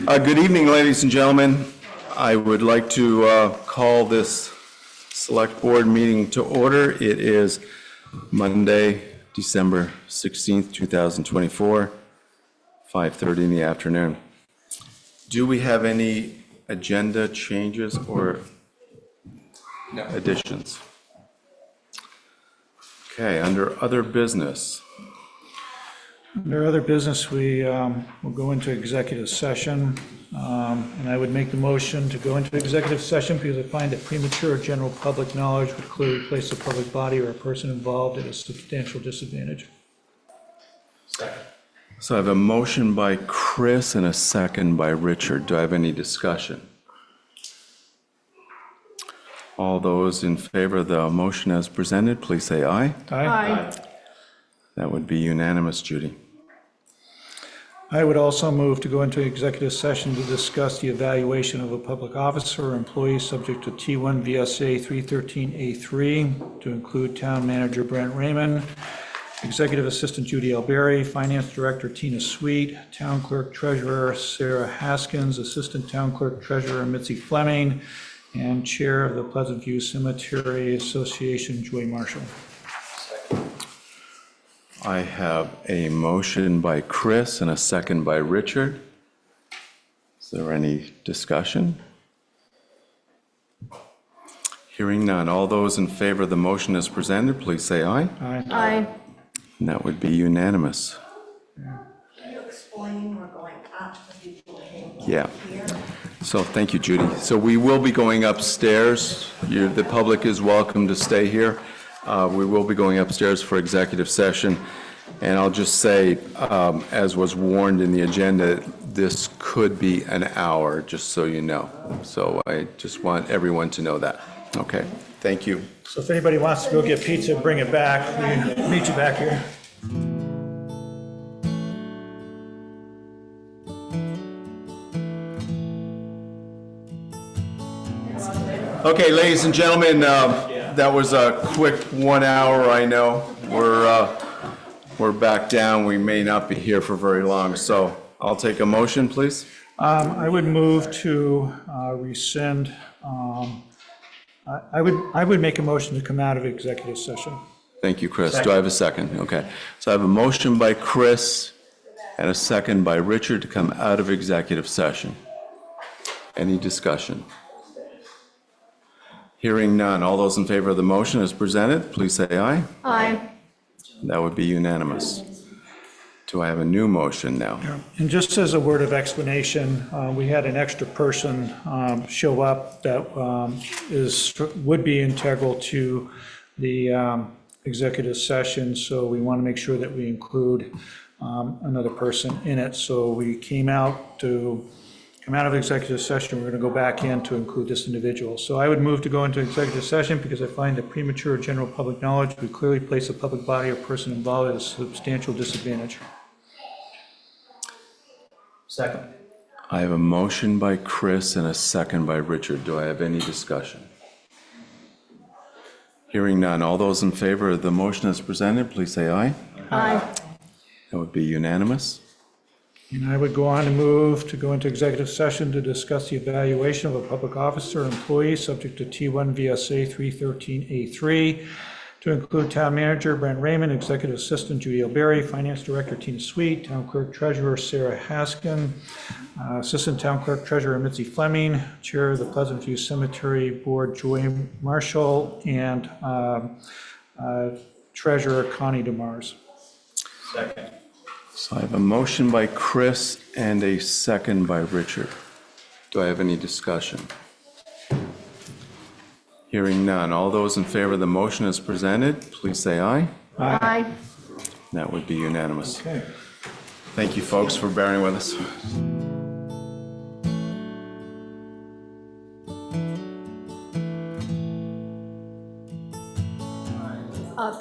Good evening, ladies and gentlemen. I would like to call this Select Board meeting to order. It is Monday, December 16th, 2024, 5:30 in the afternoon. Do we have any agenda changes or additions? Okay, under other business. Under other business, we will go into executive session, and I would make the motion to go into executive session because I find that premature general public knowledge would clearly place a public body or a person involved at a substantial disadvantage. Second. So I have a motion by Chris and a second by Richard. Do I have any discussion? All those in favor of the motion as presented, please say aye. Aye. That would be unanimous, Judy. I would also move to go into executive session to discuss the evaluation of a public officer or employee subject to T1 VSA 313A3 to include Town Manager Brent Raymond, Executive Assistant Judy Alberry, Finance Director Tina Sweet, Town Clerk Treasurer Sarah Haskins, Assistant Town Clerk Treasurer Mitzi Fleming, and Chair of the Pleasant View Cemetery Association Joy Marshall. I have a motion by Chris and a second by Richard. Is there any discussion? Hearing none. All those in favor of the motion as presented, please say aye. Aye. And that would be unanimous. Can you explain we're going up the people? Yeah. So thank you, Judy. So we will be going upstairs. The public is welcome to stay here. We will be going upstairs for executive session. And I'll just say, as was warned in the agenda, this could be an hour, just so you know. So I just want everyone to know that. Okay, thank you. So if anybody wants to go get pizza, bring it back. We meet you back here. Okay, ladies and gentlemen, that was a quick 1 hour, I know. We're back down. We may not be here for very long, so I'll take a motion, please. I would move to rescind. I would make a motion to come out of executive session. Thank you, Chris. Do I have a second? Okay. So I have a motion by Chris and a second by Richard to come out of executive session. Any discussion? Hearing none. All those in favor of the motion as presented, please say aye. Aye. That would be unanimous. Do I have a new motion now? And just as a word of explanation, we had an extra person show up that would be integral to the executive session, so we want to make sure that we include another person in it. So we came out of executive session. We're going to go back in to include this individual. So I would move to go into executive session because I find that premature general public knowledge would clearly place a public body or person involved at a substantial disadvantage. Second. I have a motion by Chris and a second by Richard. Do I have any discussion? Hearing none. All those in favor of the motion as presented, please say aye. Aye. That would be unanimous. And I would go on to move to go into executive session to discuss the evaluation of a public officer or employee subject to T1 VSA 313A3 to include Town Manager Brent Raymond, Executive Assistant Judy Alberry, Finance Director Tina Sweet, Town Clerk Treasurer Sarah Haskin, Assistant Town Clerk Treasurer Mitzi Fleming, Chair of the Pleasant View Cemetery Board Joy Marshall, and Treasurer Connie DeMars. Second. So I have a motion by Chris and a second by Richard. Do I have any discussion? Hearing none. All those in favor of the motion as presented, please say aye. Aye. That would be unanimous. Okay. Thank you, folks, for bearing with us.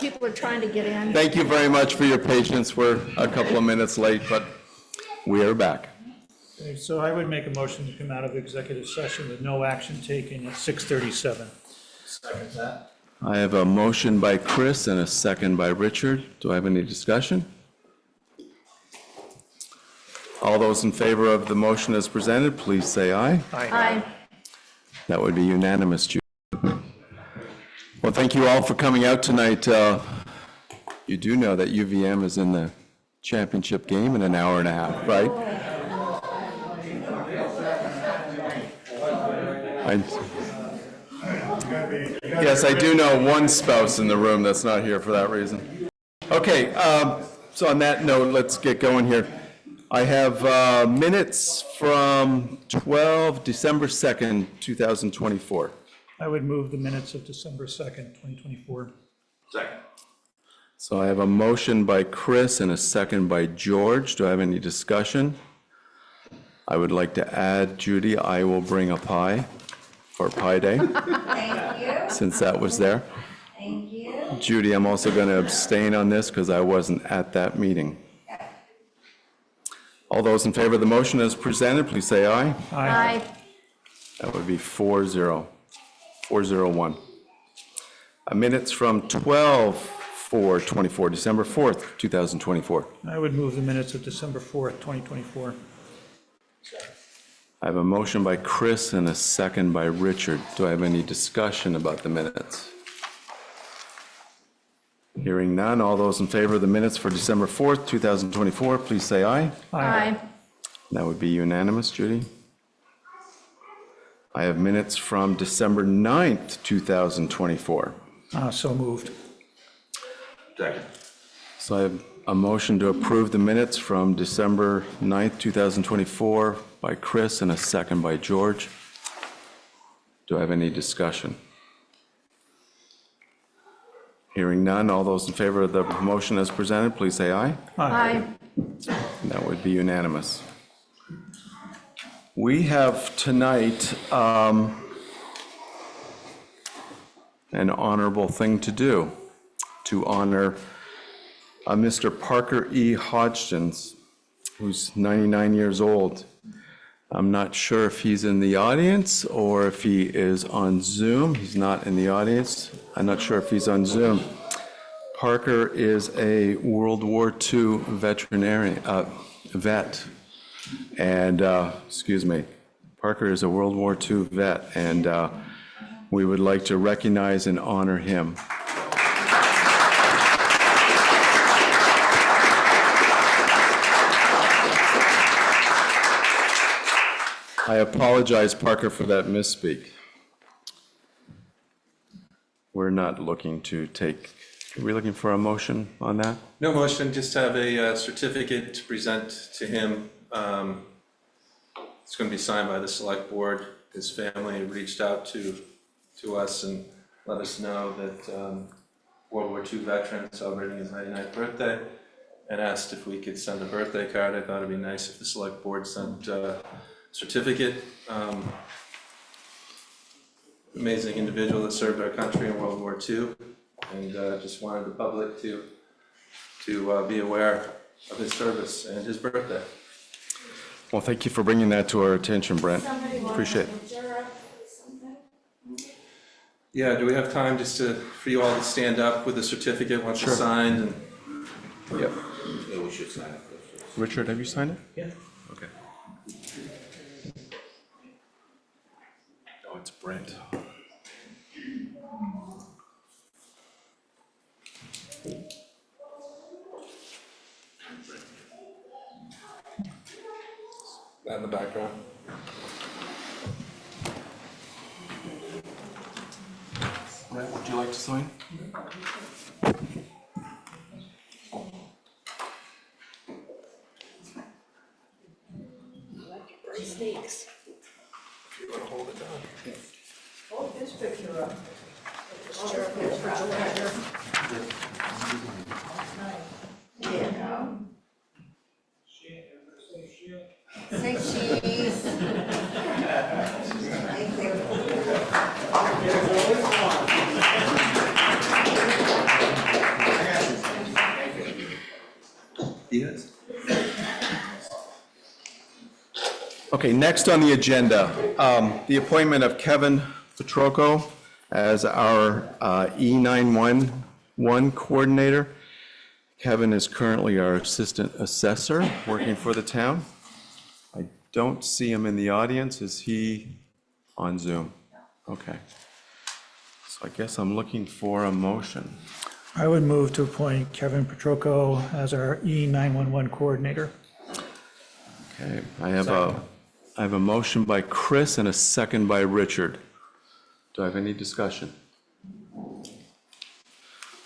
People are trying to get in. Thank you very much for your patience. We're a couple of minutes late, but we are back. Okay, so I would make a motion to come out of executive session with no action taken at 6:37. Second that. I have a motion by Chris and a second by Richard. Do I have any discussion? All those in favor of the motion as presented, please say aye. Aye. That would be unanimous, Judy. Well, thank you all for coming out tonight. You do know that UVM is in the championship game in an hour and a half, right? Yes, I do know one spouse in the room that's not here for that reason. Okay, so on that note, let's get going here. I have minutes from December 2nd, 2024. I would move the minutes of December 2nd, 2024. Second. So I have a motion by Chris and a second by George. Do I have any discussion? I would like to add, Judy, I will bring a pie for Pie Day, Thank you, since that was there. thank you. Judy, I'm also going to abstain on this because I wasn't at that meeting. All those in favor of the motion as presented, please say aye. Aye. That would be 4-0, 401. Minutes from 12/4/24, December 4th, 2024. I would move the minutes of December 4th, 2024. I have a motion by Chris and a second by Richard. Do I have any discussion about the minutes? Hearing none, all those in favor of the minutes for December 4th, 2024, please say aye. Aye. That would be unanimous, Judy. I have minutes from December 9th, 2024. So moved. Second. So I have a motion to approve the minutes from December 9th, 2024 by Chris and a second by George. Do I have any discussion? Hearing none, all those in favor of the motion as presented, please say aye. Aye. That would be unanimous. We have tonight an honorable thing to do, to honor Mr. Parker E. Hodgins, who's 99 years old. I'm not sure if he's in the audience or if he is on Zoom. He's not in the audience. I'm not sure if he's on Zoom. Parker is a World War II vet. And, Parker is a World War II vet, and we would like to recognize and honor him. I apologize, Parker, for that misspeak. We're not looking to take, are we looking for a motion on that? No motion, just have a certificate to present to him. It's going to be signed by the select board. His family reached out to us and let us know that World War II veteran celebrating his 99th birthday, and asked if we could send a birthday card. I thought it'd be nice if the select board sent certificate. Amazing individual that served our country in World War II, and just wanted the public to be aware of his service and his birthday. Well, thank you for bringing that to our attention, Brent. Appreciate it. Yeah, do we have time just for you all to stand up with the certificate once it's signed? And Yep. Yeah, we should sign it. Richard, have you signed it? Yeah. Okay. Oh, it's Brent. that in the background. Brent, would you like to sign? Snakes. If you want to hold it down. Hold this picture up. There you go. Say cheese. Thank you. Yes. Okay, next on the agenda, the appointment of Kevin Petrocco as our E911 coordinator. Kevin is currently our assistant assessor working for the town. don't see him in the audience. Is he on Zoom? Okay. So I guess I'm looking for a motion. I would move to appoint Kevin Petrocco as our E911 coordinator. Okay, I have a motion by Chris and a second by Richard. Do I have any discussion?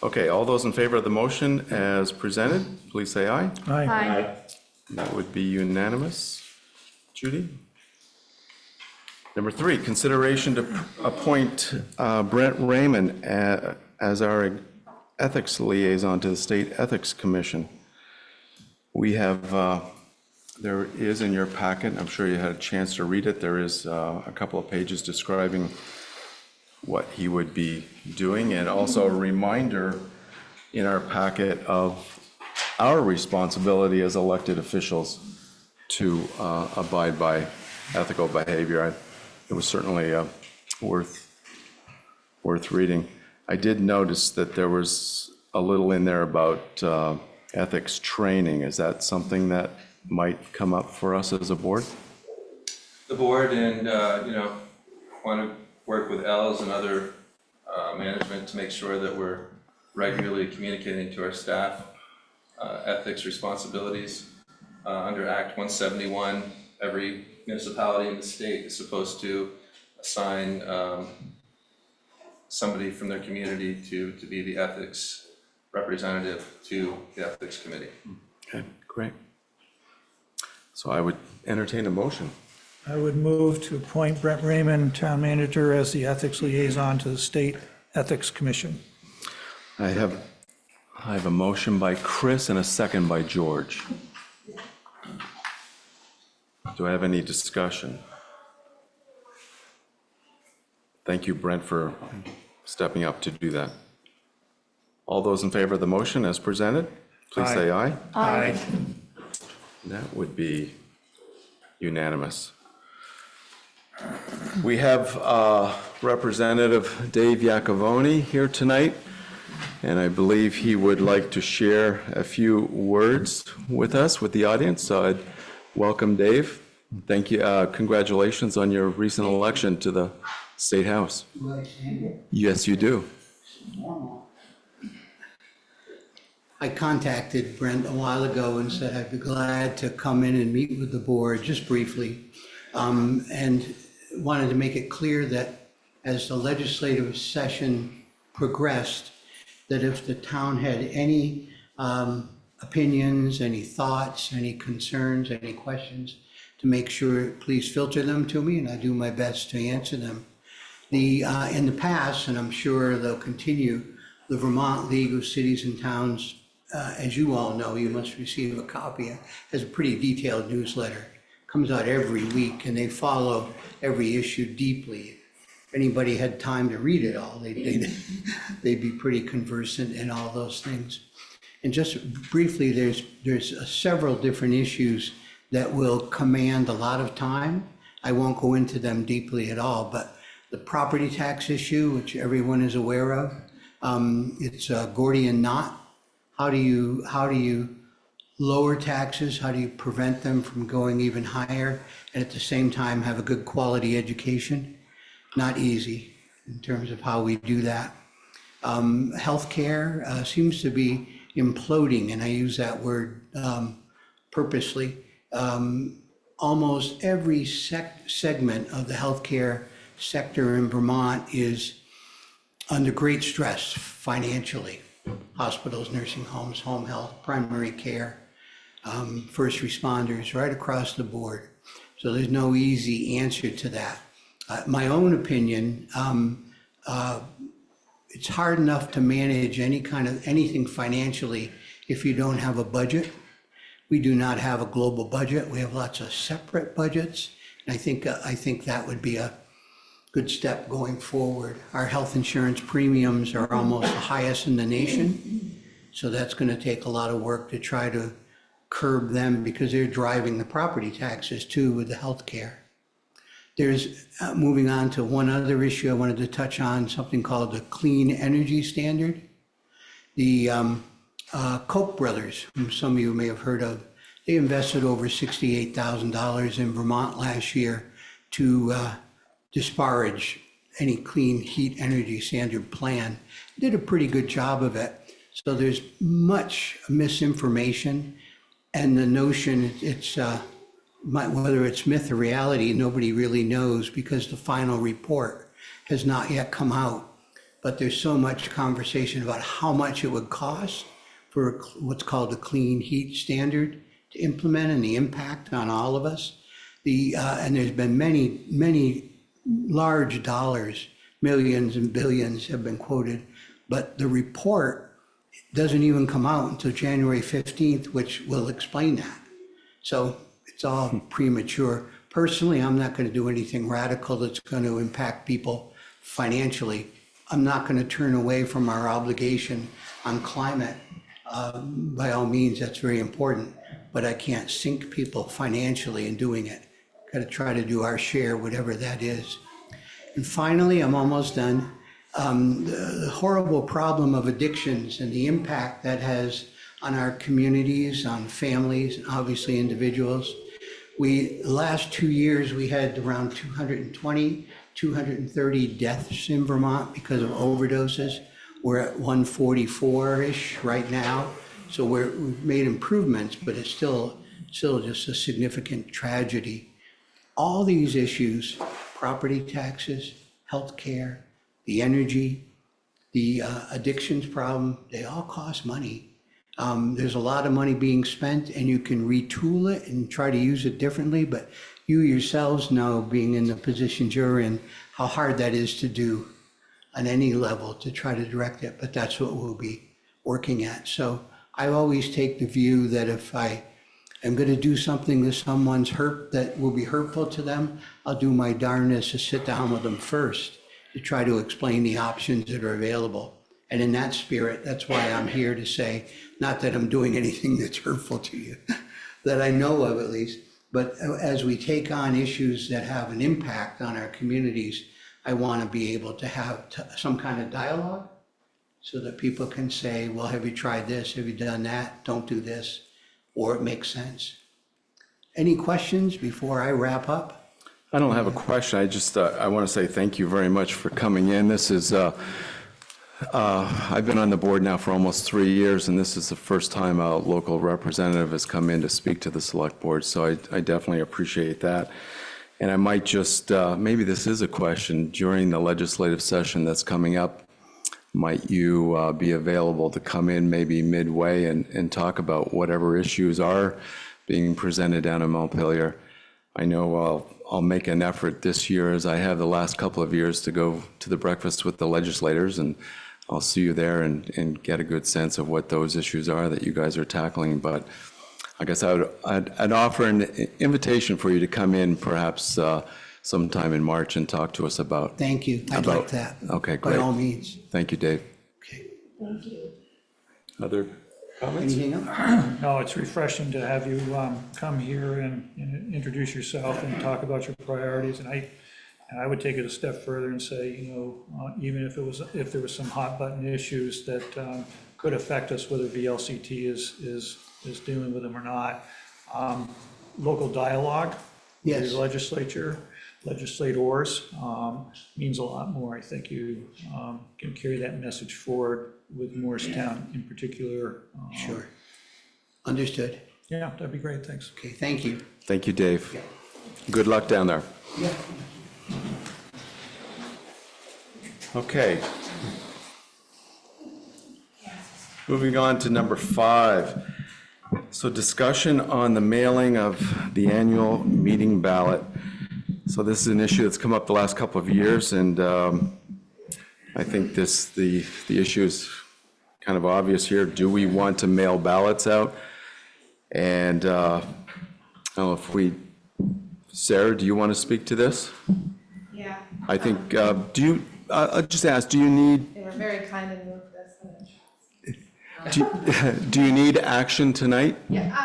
Okay, all those in favor of the motion as presented, please say aye. Aye. That would be unanimous. Judy? Number 3, consideration to appoint Brent Raymond as our ethics liaison to the State Ethics Commission. We have, there is in your packet, I'm sure you had a chance to read it, there is a couple of pages describing what he would be doing, and also a reminder in our packet of our responsibility as elected officials to abide by ethical behavior. It was certainly worth reading. I did notice that there was a little in there about ethics training. Is that something that might come up for us as a board? The board and, want to work with Els and other management to make sure that we're regularly communicating to our staff ethics responsibilities. Under Act 171, every municipality in the state is supposed to assign somebody from their community to be the ethics representative to the ethics committee. Okay, great. So I would entertain a motion. I would move to appoint Brent Raymond, town manager, as the ethics liaison to the State Ethics Commission. I have a motion by Chris and a second by George. Do I have any discussion? Thank you, Brent, for stepping up to do that. All those in favor of the motion as presented, please say aye. Aye. That would be unanimous. We have Representative Dave Iacovone here tonight, and I believe he would like to share a few words with us, with the audience. So I'd welcome Dave. Thank you. Congratulations on your recent election to the State House. Yes, you do. I contacted Brent a while ago and said I'd be glad to come in and meet with the board just briefly, and wanted to make it clear that as the legislative session progressed, that if the town had any opinions, any thoughts, any concerns, any questions, to make sure, please filter them to me, and I do my best to answer them. In the past, and I'm sure they'll continue, the Vermont League of Cities and Towns, as you all know, you must receive a copy, has a pretty detailed newsletter. Comes out every week, and they follow every issue deeply. If anybody had time to read it all, they'd be pretty conversant in all those things. And just briefly, there's several different issues that will command a lot of time. I won't go into them deeply at all, but the property tax issue, which everyone is aware of, it's a Gordian knot. How do you lower taxes? How do you prevent them from going even higher, and at the same time have a good quality education? Not easy in terms of how we do that. Healthcare seems to be imploding, and I use that word purposely. Almost every segment of the healthcare sector in Vermont is under great stress financially. Hospitals, nursing homes, home health, primary care, first responders, right across the board. So there's no easy answer to that. My own opinion, it's hard enough to manage anything financially if you don't have a budget. We do not have a global budget. We have lots of separate budgets. And I think that would be a good step going forward. Our health insurance premiums are almost the highest in the nation. So that's going to take a lot of work to try to curb them, because they're driving the property taxes too with the health care. There's, moving on to one other issue I wanted to touch on, something called the Clean Energy Standard. The Koch brothers, whom some of you may have heard of, They invested over $68,000 in Vermont last year to disparage any clean heat energy standard plan. Did a pretty good job of it. So there's much misinformation, and the notion it's whether it's myth or reality, nobody really knows because the final report has not yet come out. But there's so much conversation about how much it would cost for what's called the clean heat standard to implement and the impact on all of us. And there's been many large dollars, millions and billions have been quoted, but the report doesn't even come out until January 15th, which will explain that. So it's all premature. Personally, I'm not going to do anything radical that's going to impact people financially. I'm not going to turn away from our obligation on climate. By all means, that's very important, but I can't sink people financially in doing it. Got to try to do our share, whatever that is. And finally, I'm almost done. The horrible problem of addictions and the impact that has on our communities, on families, and obviously individuals. The last 2 years, we had around 230 deaths in Vermont because of overdoses. We're at 144-ish right now. So we've made improvements, but it's still just a significant tragedy. All these issues, property taxes, healthcare, the energy, the addictions problem, they all cost money. There's a lot of money being spent, and you can retool it and try to use it differently, but you yourselves know, being in the positions you're in, how hard that is to do on any level to try to direct it, but that's what we'll be working at. So I always take the view that if I am going to do something that someone's hurt, that will be hurtful to them, I'll do my darndest to sit down with them first to try to explain the options that are available. And in that spirit, that's why I'm here to say, not that I'm doing anything that's hurtful to you, that I know of at least, but as we take on issues that have an impact on our communities, I want to be able to have some kind of dialogue so that people can say, well, have you tried this? Have you done that? Don't do this, or it makes sense. Any questions before I wrap up? I don't have a question. I just, I want to say thank you very much for coming in. This is, I've been on the board now for almost 3 years, and this is the first time a local representative has come in to speak to the select board, so I definitely appreciate that. And I might just, maybe this is a question, during the legislative session that's coming up, might you be available to come in maybe midway and talk about whatever issues are being presented down in Montpelier? I know I'll make an effort this year, as I have the last couple of years, to go to the breakfast with the legislators, and I'll see you there and get a good sense of what those issues are that you guys are tackling. But I guess I'd offer an invitation for you to come in perhaps sometime in March and talk to us about. Thank you. I'd like that. Okay, great. By all means. Thank you, Dave. Okay. Thank you. Other comments? Anything else? No, it's refreshing to have you come here and introduce yourself and talk about your priorities. And I would take it a step further and say, even if there was some hot button issues that could affect us, whether VLCT is dealing with them or not, local dialogue with Yes. your legislators means a lot more. I think you can carry that message forward with Morristown in particular. Sure. Understood. Yeah, that'd be great. Thanks. Okay, thank you. Thank you, Dave. Good luck down there. Yeah. Okay. Moving on to number 5. So discussion on the mailing of the annual meeting ballot. So this is an issue that's come up the last couple of years, and I think the issue is kind of obvious here. Do we want to mail ballots out? And I don't know if Sarah, do you want to speak to this? Yeah, I think, I'll just ask, do you need, they were very kind and moved this. do you need action tonight? Yeah,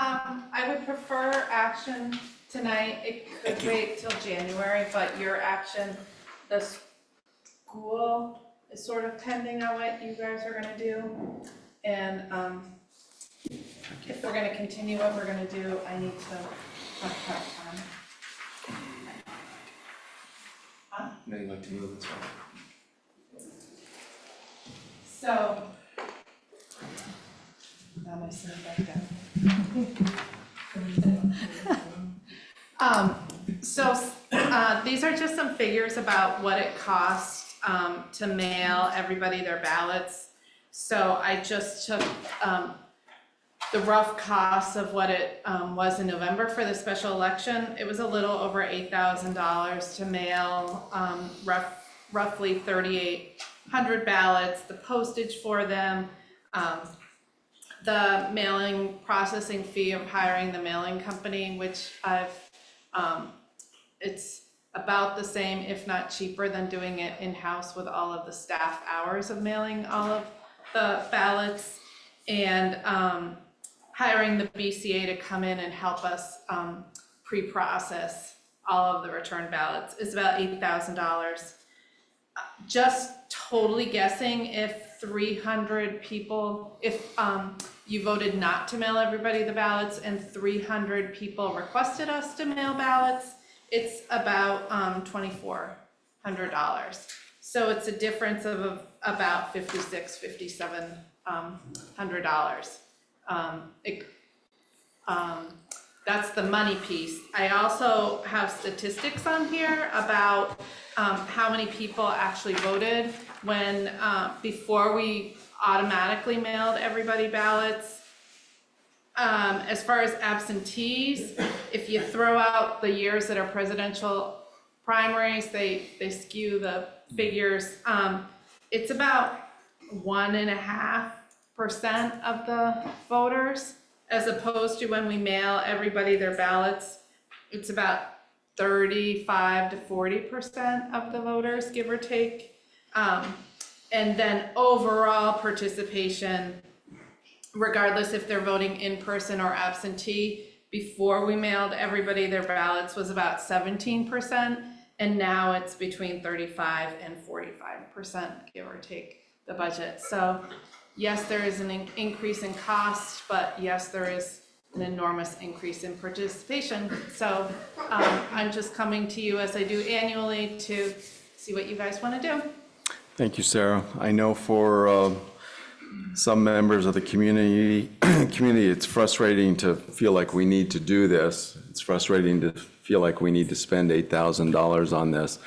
I would prefer action tonight. It could wait till January, but your action, the school is sort of pending on what you guys are gonna do. And If we're gonna continue what we're gonna do, I need to talk about time. No, you'd like to move this one? So, now my son back down. These are just some figures about what it costs to mail everybody their ballots. So I just took the rough cost of what it was in November for the special election. It was a little over $8,000 to mail roughly 3,800 ballots, the postage for them, the mailing processing fee of hiring the mailing company, which it's about the same, if not cheaper, than doing it in-house with all of the staff hours of mailing all of the ballots, and hiring the BCA to come in and help us pre-process all of the return ballots is about $8,000. Just totally guessing, if 300 people, if you voted not to mail everybody the ballots and 300 people requested us to mail ballots, it's about $2,400. So it's a difference of about $5,700. That's the money piece. I also have statistics on here about how many people actually voted when before we automatically mailed everybody ballots. As far as absentees, if you throw out the years that are presidential primaries, they skew the figures. It's about 1.5% of the voters, as opposed to when we mail everybody their ballots, it's about 35 to 40% of the voters, give or take. And then overall participation, regardless if they're voting in person or absentee, before we mailed everybody their ballots was about 17%, and now it's between 35 and 45%, give or take the budget. So yes, there is an increase in cost, but yes, there is an enormous increase in participation. So I'm just coming to you, as I do annually, to see what you guys want to do. Thank you, Sarah. I know for some members of the community, it's frustrating to feel like we need to do this. It's frustrating to feel like we need to spend $8,000 on this.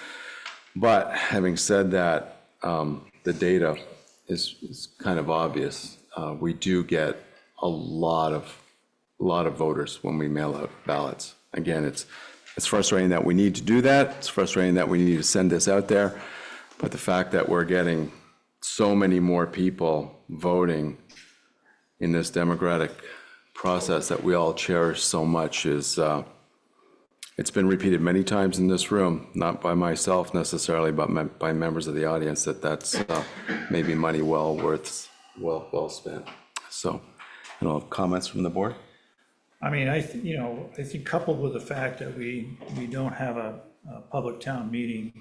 But having said that, the data is kind of obvious. We do get a lot of voters when we mail out ballots. Again, it's frustrating that we need to do that. It's frustrating that we need to send this out there. But the fact that we're getting so many more people voting in this democratic process that we all cherish so much is, it's been repeated many times in this room, not by myself necessarily, but by members of the audience, that's maybe money well spent. So, comments from the board? I mean, I think coupled with the fact that we don't have a public town meeting,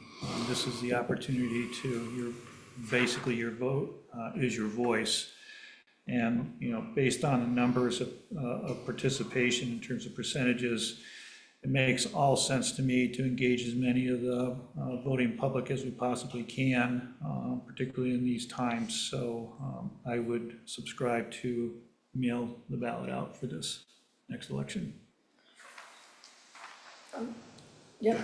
this is the opportunity to, basically your vote is your voice. And, based on the numbers of participation in terms of percentages, it makes all sense to me to engage as many of the voting public as we possibly can, particularly in these times. So I would subscribe to mail the ballot out for this next election. Yep,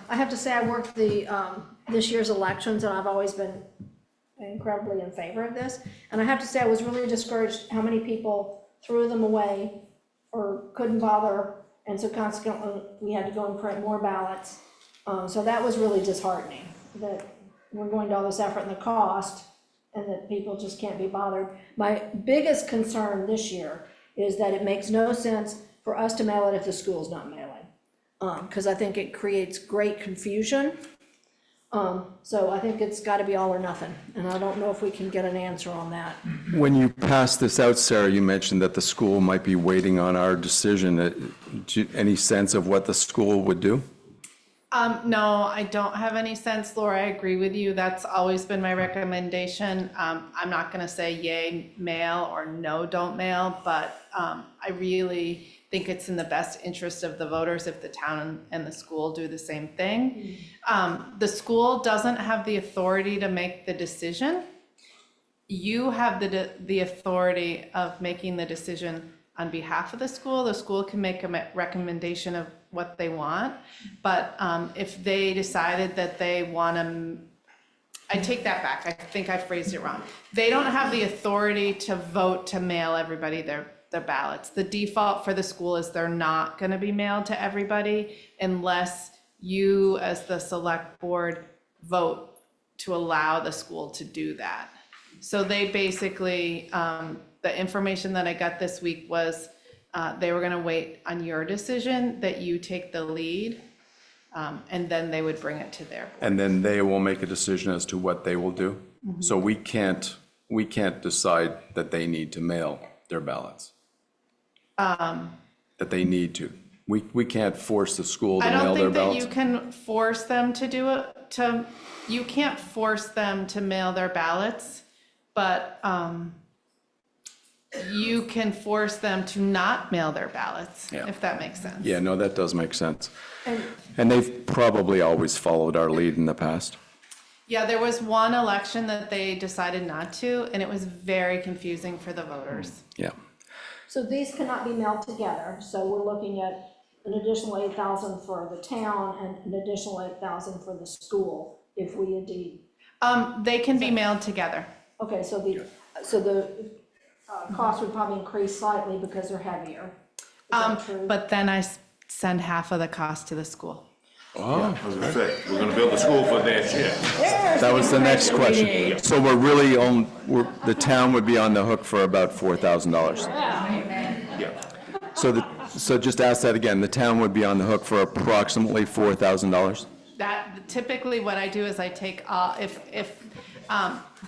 I have to say, I worked this year's elections, and I've always been incredibly in favor of this. And I have to say, I was really discouraged how many people threw them away or couldn't bother, and so consequently, we had to go and print more ballots. So that was really disheartening, that we're going to all this effort and the cost, and that people just can't be bothered. My biggest concern this year is that it makes no sense for us to mail it if the school's not mailing. Because I think it creates great confusion. So I think it's got to be all or nothing, and I don't know if we can get an answer on that. When you passed this out, Sarah, you mentioned that the school might be waiting on our decision. Any sense of what the school would do? No, I don't have any sense, Laura, I agree with you, that's always been my recommendation. I'm not gonna say yay, mail, or no, don't mail, but, I really think it's in the best interest of the voters if the town and the school do the same thing. The school doesn't have the authority to make the decision. You have the authority of making the decision on behalf of the school. The school can make a recommendation of what they want, but if they decided that they want to, I take that back, I think I phrased it wrong. They don't have the authority to vote to mail everybody their ballots. The default for the school is they're not going to be mailed to everybody unless you, as the select board, vote to allow the school to do that. So they basically, the information that I got this week was they were gonna wait on your decision, that you take the lead, and then they would bring it to their board. And then they will make a decision as to what they will do. So we can't decide that they need to mail their ballots. That they need to. We can't force the school to I mail don't their think that ballots. you can force them to do it, you can't force them to mail their ballots, but you can force them to not mail their ballots, Yeah. if that makes sense. Yeah, no, that does make sense. And they've probably always followed our lead in the past. Yeah, there was one election that they decided not to, and it was very confusing for the voters. Yeah. So these cannot be mailed together, so we're looking at an additional 8,000 for the town and an additional 8,000 for the school, if we indeed. They can be mailed together. Okay, so the cost would probably increase slightly because they're heavier. Is that true? But then I send half of the cost to the school. Oh, I was gonna say, we're gonna build a school for next year. that was the next question. So we're really on, the town would be on the hook for about $4,000. Yeah. So just ask that again, the town would be on the hook for approximately $4,000? That, typically what I do is I take, if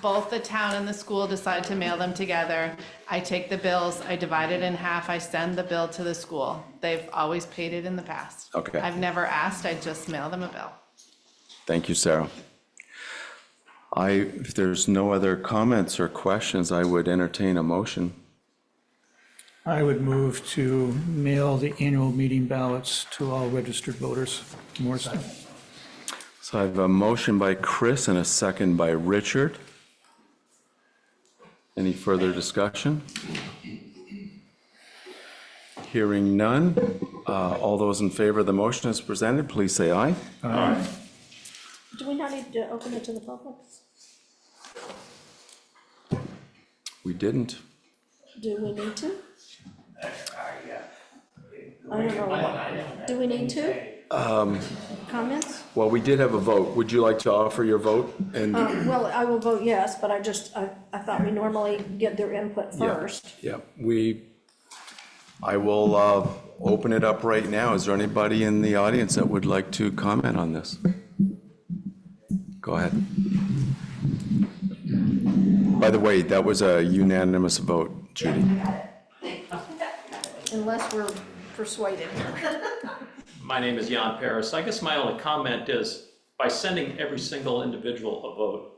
both the town and the school decide to mail them together, I take the bills, I divide it in half, I send the bill to the school. They've always paid it in the past. Okay. I've never asked, I just mail them a bill. Thank you, Sarah. If there's no other comments or questions, I would entertain a motion. I would move to mail the annual meeting ballots to all registered voters. Morristown. So I have a motion by Chris and a second by Richard. Any further discussion? Hearing none. All those in favor of the motion as presented, please say aye. Do we not need to open it to the public? We didn't. Do we need to? I don't know. Do we need to? Comments? Well, we did have a vote. Would you like to offer your vote? And Well, I will vote yes, but I thought we normally get their input first. yeah, I will open it up right now. Is there anybody in the audience that would like to comment on this? Go ahead. By the way, that was a unanimous vote, Judy. Unless we're persuaded. My name is Jan Paris. I guess my only comment is, by sending every single individual a vote,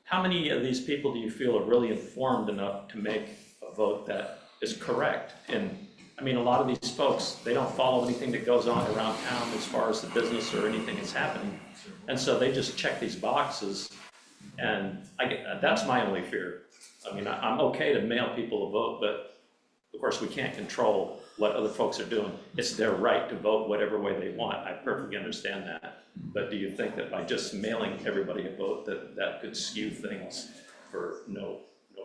how many of these people do you feel are really informed enough to make a vote that is correct? And I mean, a lot of these folks, they don't follow anything that goes on around town as far as the business or anything that's happening. And so they just check these boxes, and that's my only fear. I mean, I'm okay to mail people a vote, but of course, we can't control what other folks are doing. It's their right to vote whatever way they want. I perfectly understand that. But do you think that by just mailing everybody a vote, that could skew things for no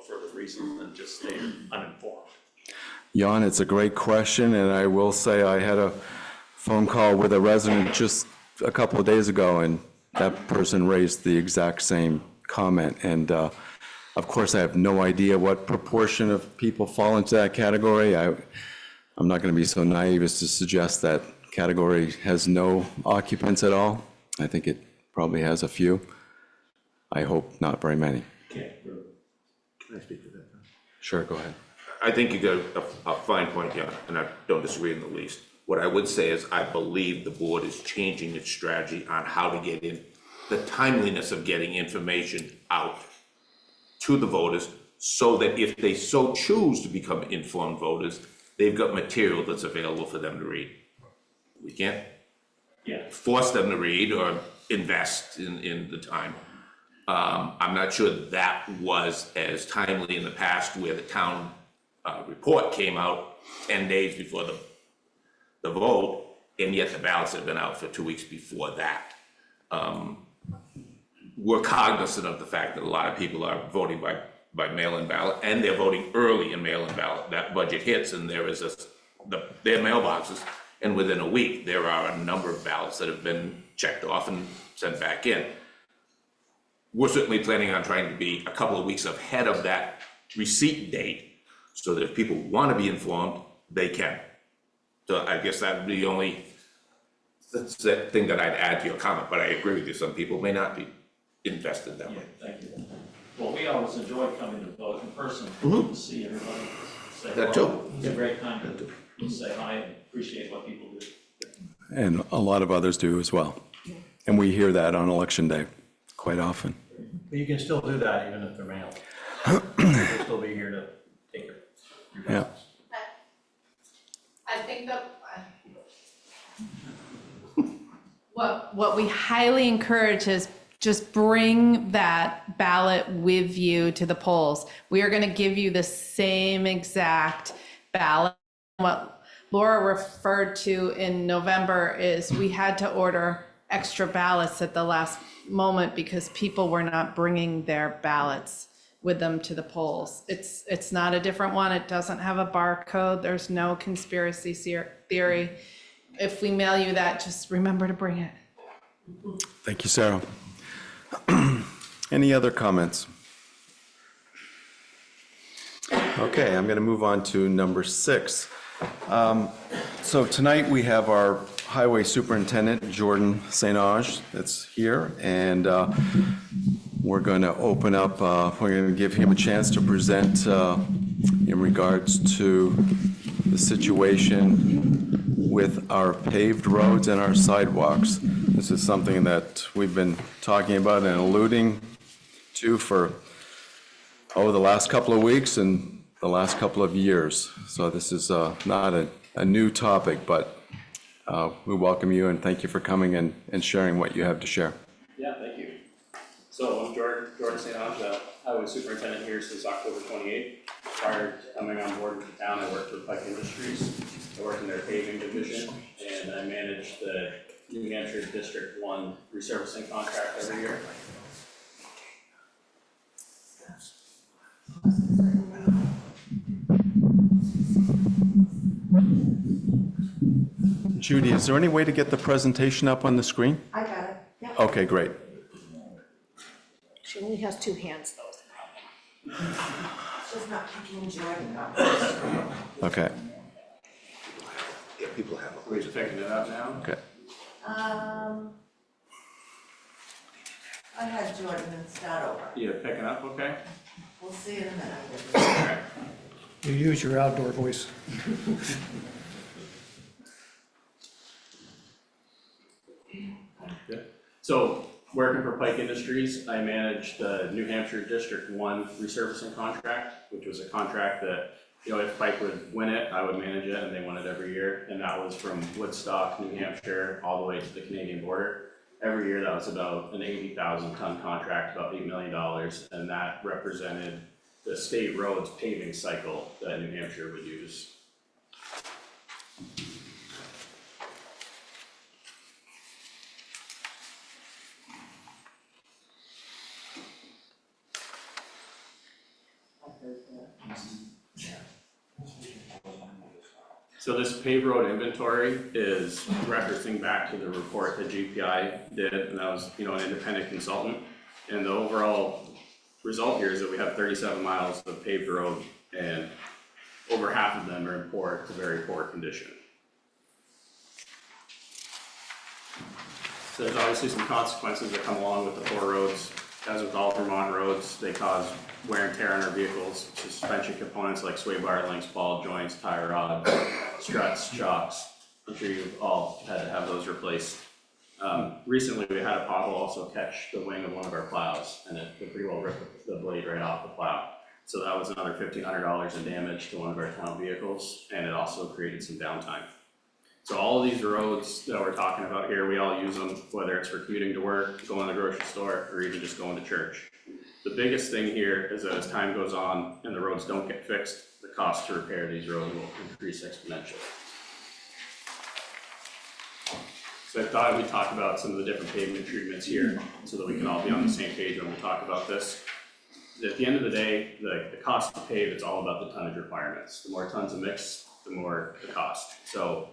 further reason than just they're uninformed? Jan, it's a great question, and I will say I had a phone call with a resident just a couple of days ago, and that person raised the exact same comment. And of course, I have no idea what proportion of people fall into that category. I'm not going to be so naive as to suggest that category has no occupants at all. I think it probably has a few. I hope not very many. Can I speak to that? Sure, go ahead. I think you got a fine point, yeah, and I don't disagree in the least. What I would say is I believe the board is changing its strategy on how to get in, the timeliness of getting information out to the voters so that if they so choose to become informed voters, they've got material that's available for them to read. We can't force them to read or invest in the time. I'm not sure that was as timely in the past where the town report came out 10 days before the vote, and yet the ballots have been out for 2 weeks before that. We're cognizant of the fact that a lot of people are voting by mail-in ballot, and they're voting early in mail-in ballot. That budget hits, and there is their mailboxes, and within a week, there are a number of ballots that have been checked off and sent back in. We're certainly planning on trying to be a couple of weeks ahead of that receipt date, so that if people want to be informed, they can. So I guess that would be the only thing that I'd add to your comment, but I agree with you, some people may not be invested that way. Thank you. Well, we always enjoy coming to vote in person, to see everybody. Say That hello. too. It's a great time to say hi and appreciate what people do. And a lot of others do as well. And we hear that on election day quite often. But you can still do that even if they're mailed. They'll still be here to take your ballots. I think that what we highly encourage is just bring that ballot with you to the polls. We are going to give you the same exact ballot. What Laura referred to in November is we had to order extra ballots at the last moment because people were not bringing their ballots with them to the polls. It's not a different one. It doesn't have a barcode. There's no conspiracy theory. If we mail you that, just remember to bring it. Thank you, Sarah. Any other comments? Okay, I'm going to move on to number 6. So tonight we have our Highway Superintendent, Jordan St. Onge, that's here, and we're going to open up, we're going to give him a chance to present in regards to the situation with our paved roads and our sidewalks. This is something that we've been talking about and alluding to for, the last couple of weeks and the last couple of years. So this is not a new topic, but we welcome you and thank you for coming and sharing what you have to share. Yeah, thank you. So I'm Jordan St. Onge, Highway Superintendent here since October 28th. Prior to coming on board with the town, I worked for Pike Industries. I worked in their paving division, and I managed the New Hampshire District 1 resurfacing contract every year. Judy, is there any way to get the presentation up on the screen? I got it, yeah. Okay, great. She only has 2 hands though. She's not picking Jordan up. Okay, Yeah, people have. We're just picking it up now. okay. I had Jordan and start over. Yeah, picking up, okay? We'll see in a minute. All right. You use your outdoor voice. So, working for Pike Industries, I managed the New Hampshire District 1 resurfacing contract, which was a contract that, if Pike would win it, I would manage it, and they won it every year. And that was from Woodstock, New Hampshire, all the way to the Canadian border. Every year, that was about an 80,000 ton contract, about $8 million, and that represented the state roads paving cycle that New Hampshire would use. So this paved road inventory is referencing back to the report that GPI did, and that was, an independent consultant. And the overall result here is that we have 37 miles of paved road, and over half of them are in poor to very poor condition. So there's obviously some consequences that come along with the poor roads. As with all Vermont roads, they cause wear and tear on our vehicles. Suspension components like sway bar links, ball joints, tie rods, struts, shocks. I'm sure you've all had to have those replaced. Recently, we had a pothole also catch the wing of one of our plows, and it pretty well ripped the blade right off the plow. So that was another $1,500 in damage to one of our town vehicles, and it also created some downtime. So all of these roads that we're talking about here, we all use them, whether it's for commuting to work, going to the grocery store, or even just going to church. The biggest thing here is that as time goes on and the roads don't get fixed, the cost to repair these roads will increase exponentially. So I thought we'd talk about some of the different pavement treatments here so that we can all be on the same page when we talk about this. At the end of the day, the cost to pave, it's all about the tonnage requirements. The more tons of mix, the more the cost. So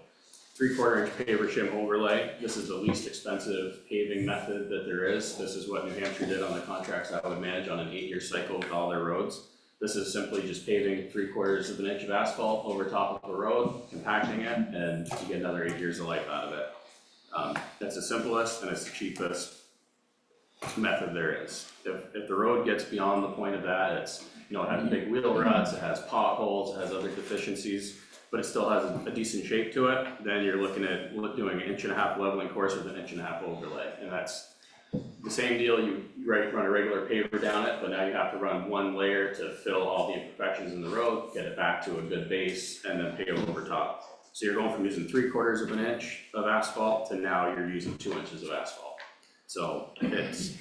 3/4 inch paver shim overlay, this is the least expensive paving method that there is. This is what New Hampshire did on the contracts I would manage on an 8-year cycle with all their roads. This is simply just paving 3/4 of an inch of asphalt over top of a road, compacting it, and you get another 8 years of life out of it. That's the simplest and it's the cheapest method there is. If the road gets beyond the point of that, it's, you know, it has big wheel ruts, it has potholes, it has other deficiencies, but it still has a decent shape to it, then you're looking at doing an 1.5-inch leveling course with an 1.5-inch overlay. And that's the same deal, you run a regular paver down it, but now you have to run one layer to fill all the imperfections in the road, get it back to a good base, and then pave over top. So you're going from using 3/4 of an inch of asphalt to now you're using 2 inches of asphalt. So it's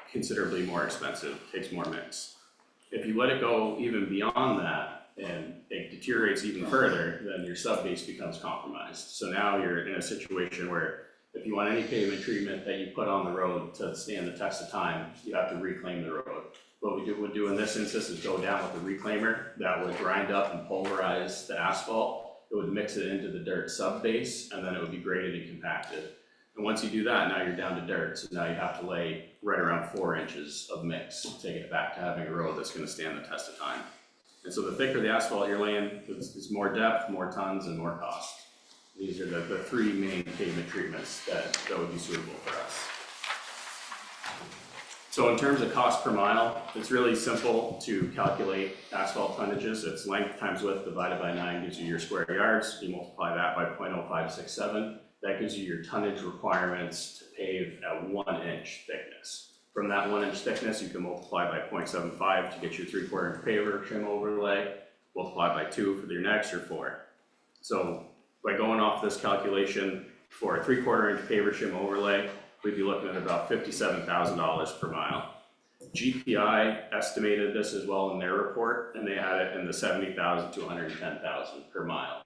considerably more expensive, takes more mix. If you let it go even beyond that and it deteriorates even further, then your subbase becomes compromised. So now you're in a situation where if you want any pavement treatment that you put on the road to stand the test of time, you have to reclaim the road. What we would do in this instance is go down with a reclaimer that would grind up and pulverize the asphalt. It would mix it into the dirt subbase, and then it would be graded and compacted. And once you do that, now you're down to dirt, so now you have to lay right around 4 inches of mix to take it back to having a road that's gonna stand the test of time. And so the thicker the asphalt you're laying, it's more depth, more tons, and more cost. These are the three main pavement treatments that would be suitable for us. So in terms of cost per mile, it's really simple to calculate asphalt tonnages. It's length times width divided by 9 gives you your square yards. You multiply that by 0.0567. That gives you your tonnage requirements to pave at 1 inch thickness. From that 1 inch thickness, you can multiply by 0.75 to get your 3/4 inch paver trim overlay, multiply by 2 for your next or 4. So by going off this calculation for a 3/4 inch paver shim overlay, we'd be looking at about $57,000 per mile. GPI estimated this as well in their report, and they had it in the $70,000 to $110,000 per mile.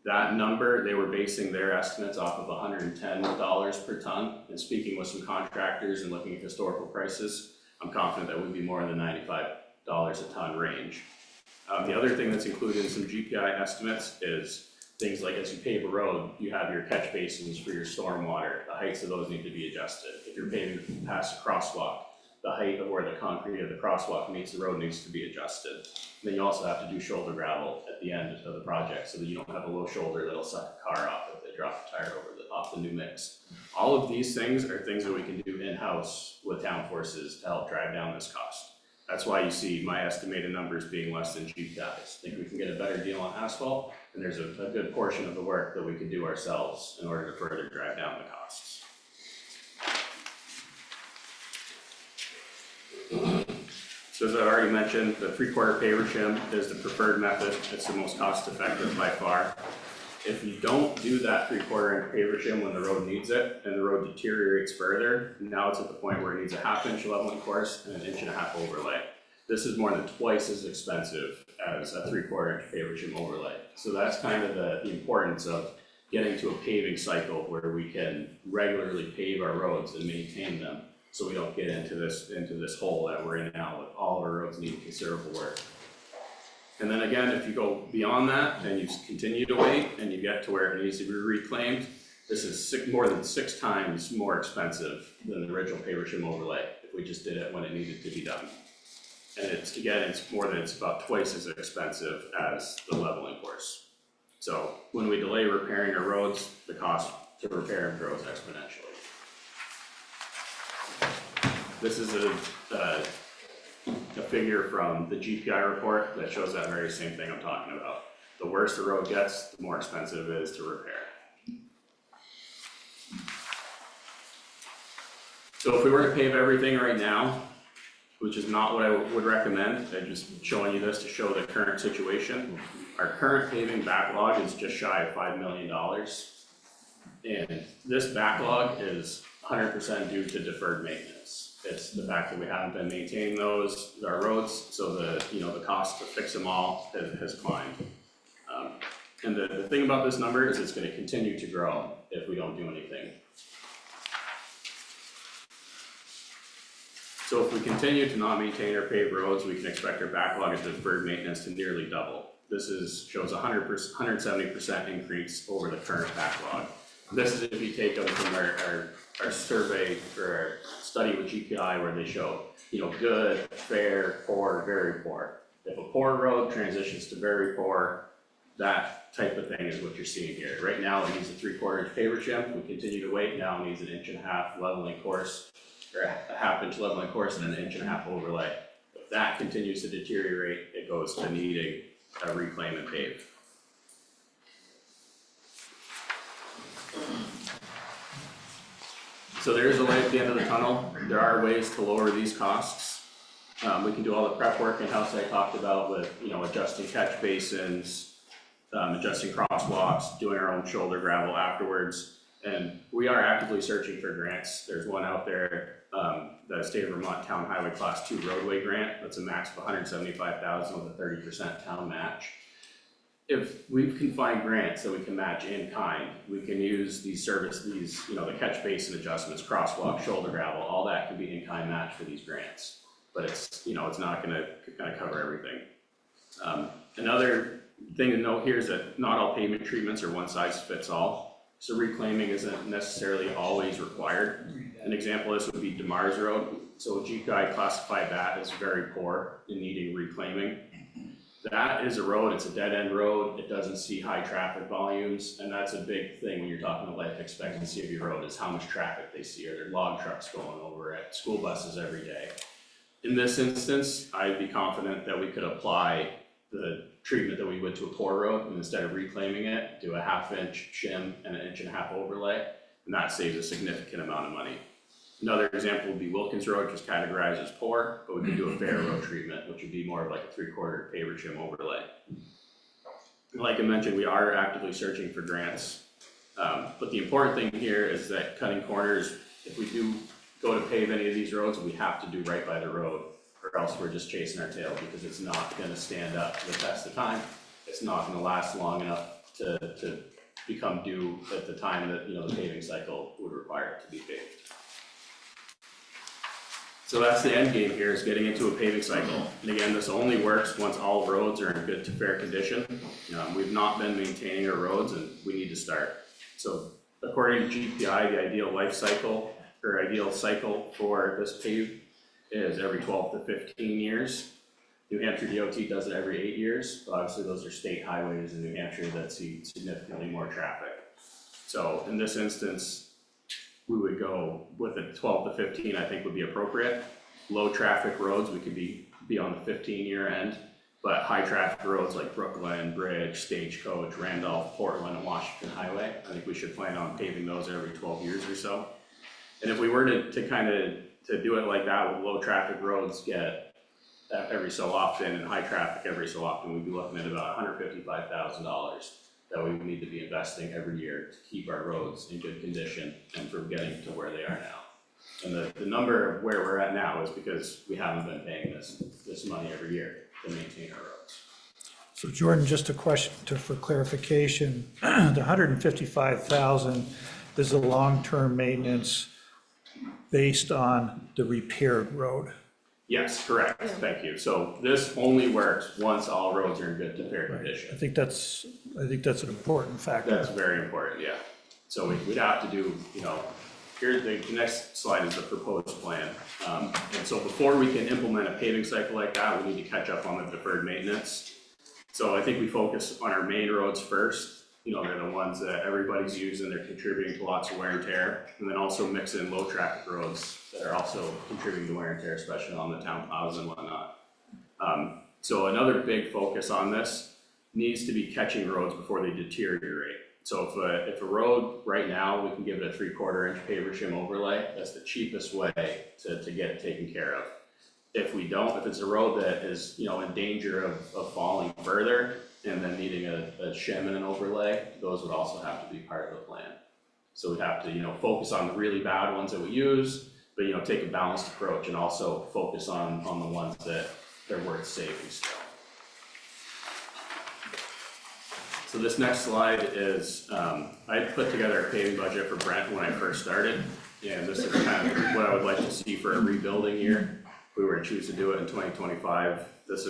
That number, they were basing their estimates off of $110 per ton, and speaking with some contractors and looking at historical prices, I'm confident that would be more in the $95 a ton range. The other thing that's included in some GPI estimates is things like as you pave a road, you have your catch basins for your stormwater. The heights of those need to be adjusted. If you're paving past a crosswalk, the height of where the concrete of the crosswalk meets the road needs to be adjusted. And then you also have to do shoulder gravel at the end of the project so that you don't have a low shoulder that'll suck a car off if they drop the tire off the new mix. All of these things are things that we can do in-house with town forces to help drive down this cost. That's why you see my estimated numbers being less than GPI's. I think we can get a better deal on asphalt, and there's a good portion of the work that we can do ourselves in order to further drive down the costs. So as I already mentioned, the 3/4 paver shim is the preferred method. It's the most cost effective by far. If you don't do that 3/4 inch paver shim when the road needs it and the road deteriorates further, now it's at the point where it needs a 1/2 inch leveling course and an 1.5 inch overlay. This is more than twice as expensive as a 3/4 inch paver shim overlay. So that's kind of the importance of getting to a paving cycle where we can regularly pave our roads and maintain them, so we don't get into this hole that we're in now with all of our roads needing considerable work. And then again, if you go beyond that and you continue to wait and you get to where it needs to be reclaimed, this is more than 6 times more expensive than the original paver shim overlay if we just did it when it needed to be done. And it's about twice as expensive as the leveling course. So when we delay repairing our roads, the cost to repair them grows exponentially. This is a figure from the GPI report that shows that very same thing I'm talking about. The worse the road gets, the more expensive it is to repair. So if we were to pave everything right now, which is not what I would recommend, I'm just showing you this to show the current situation. Our current paving backlog is just shy of $5 million. And this backlog is 100% due to deferred maintenance. It's the fact that we haven't been maintaining our roads, so the cost to fix them all has climbed. And the thing about this number is it's going to continue to grow if we don't do anything. So if we continue to not maintain our paved roads, we can expect our backlog of deferred maintenance to nearly double. This shows 170% increase over the current backlog. This is if you take them from our survey or our study with GPI where they show, good, fair, poor, very poor. If a poor road transitions to very poor, that type of thing is what you're seeing here. Right now, it needs a 3/4 inch paver chip. We continue to wait. Now it needs an 1.5 inch leveling course, or a 1/2 inch leveling course and an 1.5 inch overlay. If that continues to deteriorate, it goes to needing a reclaim and pave. So there is a light at the end of the tunnel. There are ways to lower these costs. We can do all the prep work in-house I talked about with, adjusting catch basins, adjusting crosswalks, doing our own shoulder gravel afterwards. And we are actively searching for grants. There's one out there, the State of Vermont Town Highway Class 2 roadway grant. That's a max of $175,000 with a 30% town match. If we can find grants that we can match in kind, we can use the catch basin adjustments, crosswalk, shoulder gravel, all that can be in kind match for these grants. But it's not gonna cover everything. Another thing to note here is that not all pavement treatments are one size fits all. So reclaiming isn't necessarily always required. An example of this would be DeMars Road. So GPI classified that as very poor in needing reclaiming. That is a road, it's a dead-end road, it doesn't see high traffic volumes, and that's a big thing when you're talking about life expectancy of your road, is how much traffic they see. Are there log trucks going over it, school buses every day? In this instance, I'd be confident that we could apply the treatment that we would to a poor road, and instead of reclaiming it, do a 1/2 inch shim and an 1.5 inch overlay, and that saves a significant amount of money. Another example would be Wilkins Road, which is categorized as poor, but we could do a fair road treatment, which would be more of like a 3/4 paver shim overlay. Like I mentioned, we are actively searching for grants, but the important thing here is that cutting corners, if we do go to pave any of these roads, we have to do right by the road, or else we're just chasing our tail, because it's not gonna stand up to the test of time. It's not gonna last long enough to become due at the time that, the paving cycle would require it to be paved. So that's the end game here, is getting into a paving cycle. And again, this only works once all roads are in good to fair condition. We've not been maintaining our roads, and we need to start. So according to GPI, the ideal life cycle, or ideal cycle for this pave is every 12 to 15 years. New Hampshire DOT does it every 8 years. Obviously, those are state highways in New Hampshire that see significantly more traffic. So in this instance, we would go with a 12 to 15, I think would be appropriate. Low traffic roads, we could be on the 15-year end, but high traffic roads like Brookline, Bridge, Stagecoach, Randolph, Portland, and Washington Highway, I think we should plan on paving those every 12 years or so. And if we were to do it like that, with low traffic roads get every so often and high traffic every so often, we'd be looking at about $155,000 that we would need to be investing every year to keep our roads in good condition and for getting to where they are now. And the number of where we're at now is because we haven't been paying this money every year to maintain our roads. So Jordan, just a question for clarification, the $155,000 is the long-term maintenance based on the repaired road? Yes, correct, thank you. So this only works once all roads are in good to fair condition. I think that's an important factor. That's very important, yeah. So we'd have to do, here, the next slide is the proposed plan. And so before we can implement a paving cycle like that, we need to catch up on the deferred maintenance. So I think we focus on our main roads first. They're the ones that everybody's using, they're contributing to lots of wear and tear. And then also mix in low traffic roads that are also contributing to wear and tear, especially on the town plows and whatnot. So another big focus on this needs to be catching roads before they deteriorate. So if a road right now, we can give it a 3/4 inch paver shim overlay, that's the cheapest way to get it taken care of. If we don't, if it's a road that is, you know, in danger of falling further and then needing a shim and an overlay, those would also have to be part of the plan. So we'd have to, you know, focus on the really bad ones that we use, but, you know, take a balanced approach and also focus on the ones that they're worth saving still. So this next slide is, I put together a paving budget for Brent when I first started, and this is kind of what I would like to see for a rebuilding year. If we were to choose to do it in 2025, these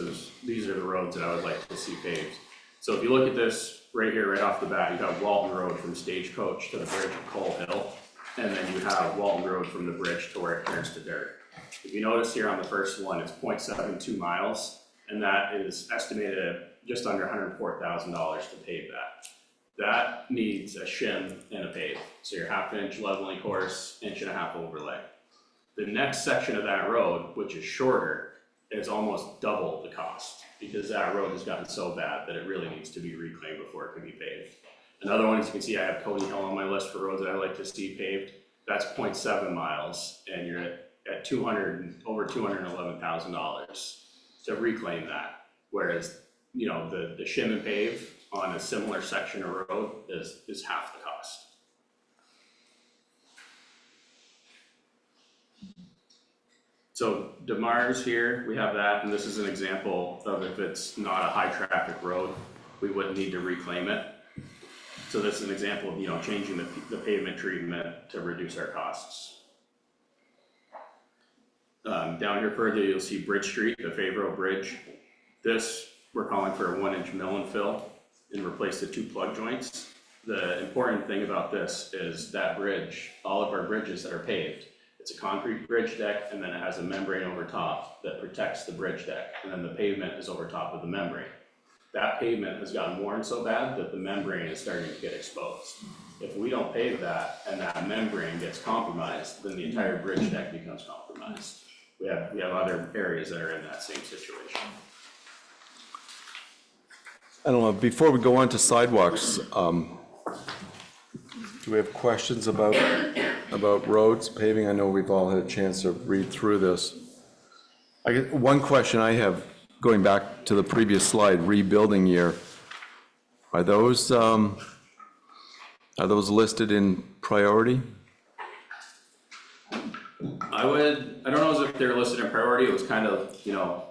are the roads that I would like to see paved. So if you look at this right here, right off the bat, you have Walton Road from Stagecoach to the bridge at Cole Hill, and then you have Walton Road from the bridge to where it turns to dirt. If you notice here on the first one, it's 0.72 miles, and that is estimated at just under $104,000 to pave that. That needs a shim and a pave, so your 1/2 inch leveling course, 1.5 inch overlay. The next section of that road, which is shorter, is almost double the cost, because that road has gotten so bad that it really needs to be reclaimed before it can be paved. Another one, as you can see, I have Cody Hill on my list for roads that I like to see paved. That's 0.7 miles, and you're at over $211,000 to reclaim that. Whereas, you know, the shim and pave on a similar section of road is half the cost. So DeMars here, we have that, and this is an example of if it's not a high traffic road, we wouldn't need to reclaim it. So this is an example of, you know, changing the pavement treatment to reduce our costs. Down here further, you'll see Bridge Street, the Favreau Bridge. This, we're calling for a 1-inch mill and fill and replace the 2 plug joints. The important thing about this is that bridge, all of our bridges that are paved, it's a concrete bridge deck, and then it has a membrane over top that protects the bridge deck, and then the pavement is over top of the membrane. That pavement has gotten worn so bad that the membrane is starting to get exposed. If we don't pave that and that membrane gets compromised, then the entire bridge deck becomes compromised. We have other areas that are in that same situation. I don't know, before we go on to sidewalks, do we have questions about roads, paving? I know we've all had a chance to read through this. One question I have, going back to the previous slide, rebuilding year, are those listed in priority? I don't know if they're listed in priority. It was kind of, you know,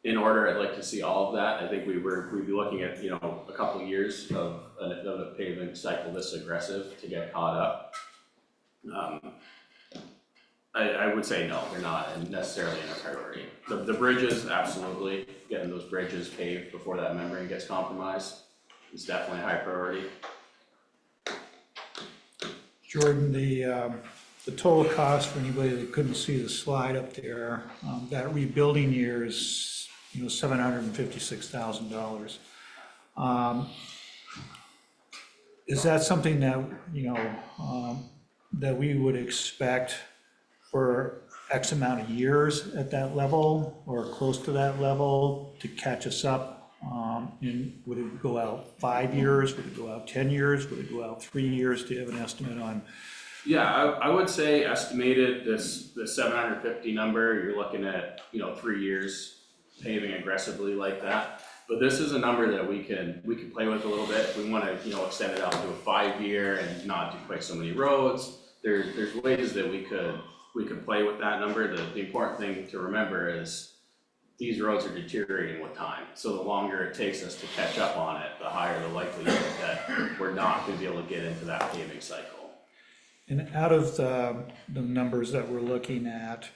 in order. I'd like to see all of that. I think we'd be looking at, you know, a couple of years of a paving cycle this aggressive to get caught up. I would say no, they're not necessarily in a priority. The bridges, absolutely, getting those bridges paved before that membrane gets compromised is definitely a high priority. Jordan, the total cost for anybody that couldn't see the slide up there, that rebuilding year is, you know, $756,000. Is that something that, you know, that we would expect for X amount of years at that level or close to that level to catch us up? And would it go out 5 years? Would it go out 10 years? Would it go out 3 years? Do you have an estimate on? Yeah, I would say estimated the 750 number, you're looking at, you know, 3 years paving aggressively like that. But this is a number that we can play with a little bit. If we want to, you know, extend it out to a 5-year and not do quite so many roads, there's ways that we could play with that number. The important thing to remember is these roads are deteriorating with time. So the longer it takes us to catch up on it, the higher the likelihood that we're not going to be able to get into that paving cycle. And out of the numbers that we're looking at,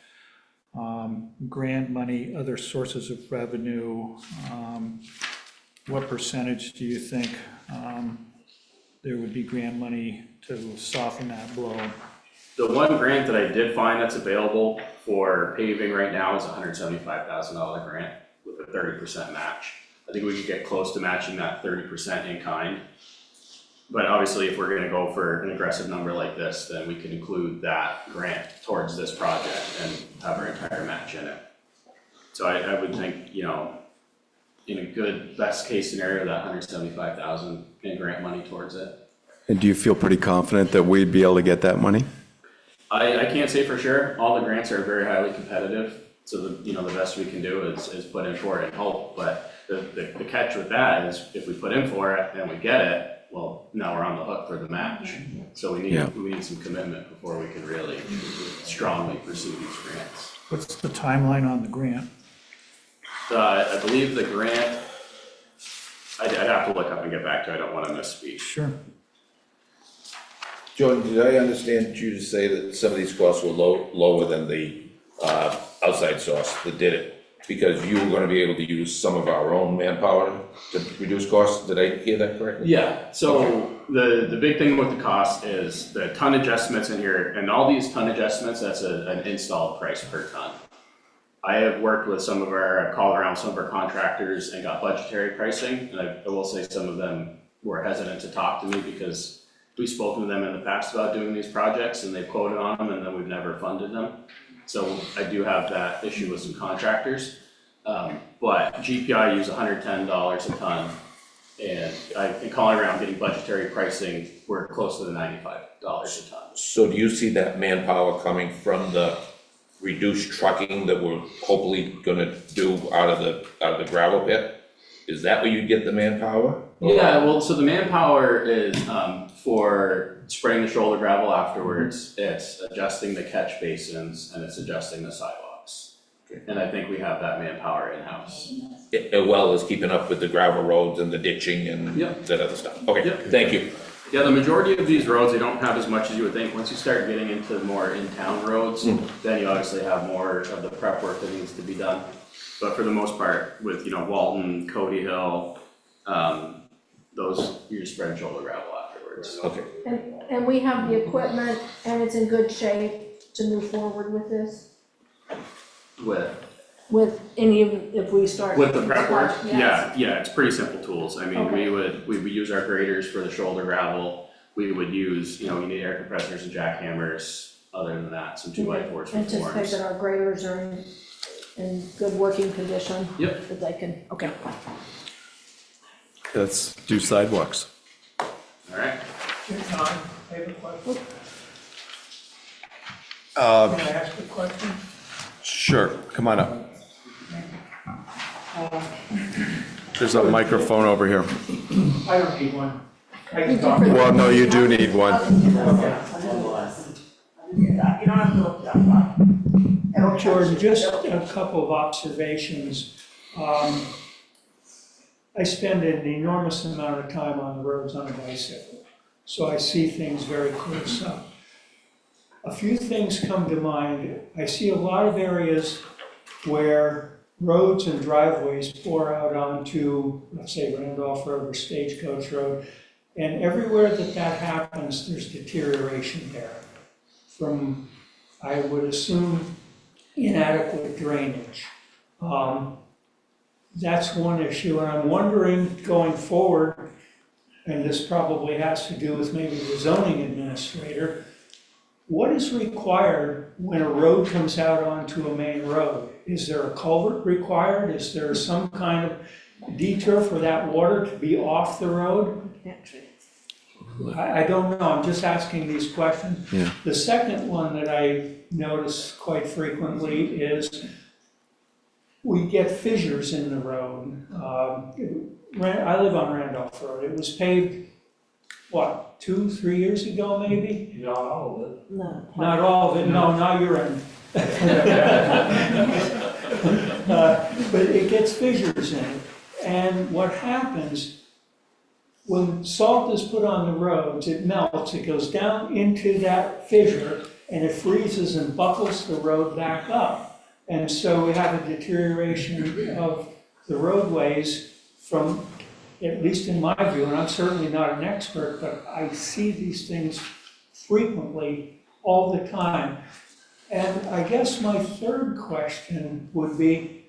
grant money, other sources of revenue, what percentage do you think there would be grant money to soften that blow? The one grant that I did find that's available for paving right now is a $175,000 grant with a 30% match. I think we could get close to matching that 30% in kind. But obviously, if we're gonna go for an aggressive number like this, then we can include that grant towards this project and have our entire match in it. So I would think, you know, in a good best case scenario, that $175,000 in grant money towards it. And do you feel pretty confident that we'd be able to get that money? I can't say for sure. All the grants are very highly competitive. So the best we can do is put in for it and hope. But the catch with that is if we put in for it and we get it, well, now we're on the hook for the match. So we need some commitment before we can really strongly pursue these grants. What's the timeline on the grant? I believe the grant, I'd have to look up and get back to you. I don't want to misspeak. Sure. Jordan, did I understand you to say that some of these costs were lower than the outside source that did it? Because you were gonna be able to use some of our own manpower to reduce costs? Did I hear that correctly? Yeah, so the big thing with the cost is the tonnage estimates in here, and all these tonnage estimates, that's an installed price per ton. I have worked with called around some of our contractors and got budgetary pricing, and I will say some of them were hesitant to talk to me because we've spoken to them in the past about doing these projects and they've quoted on them and then we've never funded them. So I do have that issue with some contractors. But GPI use $110 a ton, and in calling around getting budgetary pricing, we're close to the $95 a ton. So do you see that manpower coming from the reduced trucking that we're hopefully gonna do out of the gravel pit? Is that where you get the manpower? Yeah, well, so the manpower is for spraying the shoulder gravel afterwards, it's adjusting the catch basins, and it's adjusting the sidewalks. And I think we have that manpower in-house. As well as keeping up with the gravel roads and the ditching and Yep. that other stuff? Okay, Yep. thank you. Yeah, the majority of these roads, they don't have as much as you would think. Once you start getting into more in-town roads, then you obviously have more of the prep work that needs to be done. But for the most part, with, Walton, Cody Hill, those, you're spreading shoulder gravel afterwards. Okay. And we have the equipment and it's in good shape to move forward with this? With any of, if we start. With the prep work, Yes. yeah, it's pretty simple tools. I mean, Okay. we would use our graders for the shoulder gravel. We would use, you need air compressors and jackhammers. Other than that, some 2x4s for Anticipate forms. that our graders are in good working condition. Yep. That they can, okay. Let's do sidewalks. All right. John, I have a question. Can I ask a question? Sure, come on up. There's a microphone over here. I don't need one. I can talk. Well, no, you do need one. Jordan, just a couple of observations. I spend an enormous amount of time on the roads on a bicycle, so I see things very close up. A few things come to mind. I see a lot of areas where roads and driveways pour out onto, let's say, Randolph Road or Stagecoach Road, and everywhere that happens, there's deterioration there. From, I would assume, inadequate drainage. That's one issue, and I'm wondering going forward, and this probably has to do with maybe the zoning administrator, what is required when a road comes out onto a main road? Is there a culvert required? Is there some kind of detour for that water to be off the road? I don't know, I'm just asking these questions. Yeah. The second one that I notice quite frequently is we get fissures in the road. I live on Randolph Road. It was paved, what, 2-3 years ago maybe? Not all of it. No. Not all of it, no, not your end. But it gets fissures in it. And what happens, when salt is put on the roads, it melts, it goes down into that fissure, and it freezes and buckles the road back up. And so we have a deterioration of the roadways from, at least in my view, and I'm certainly not an expert, but I see these things frequently, all the time. And I guess my third question would be,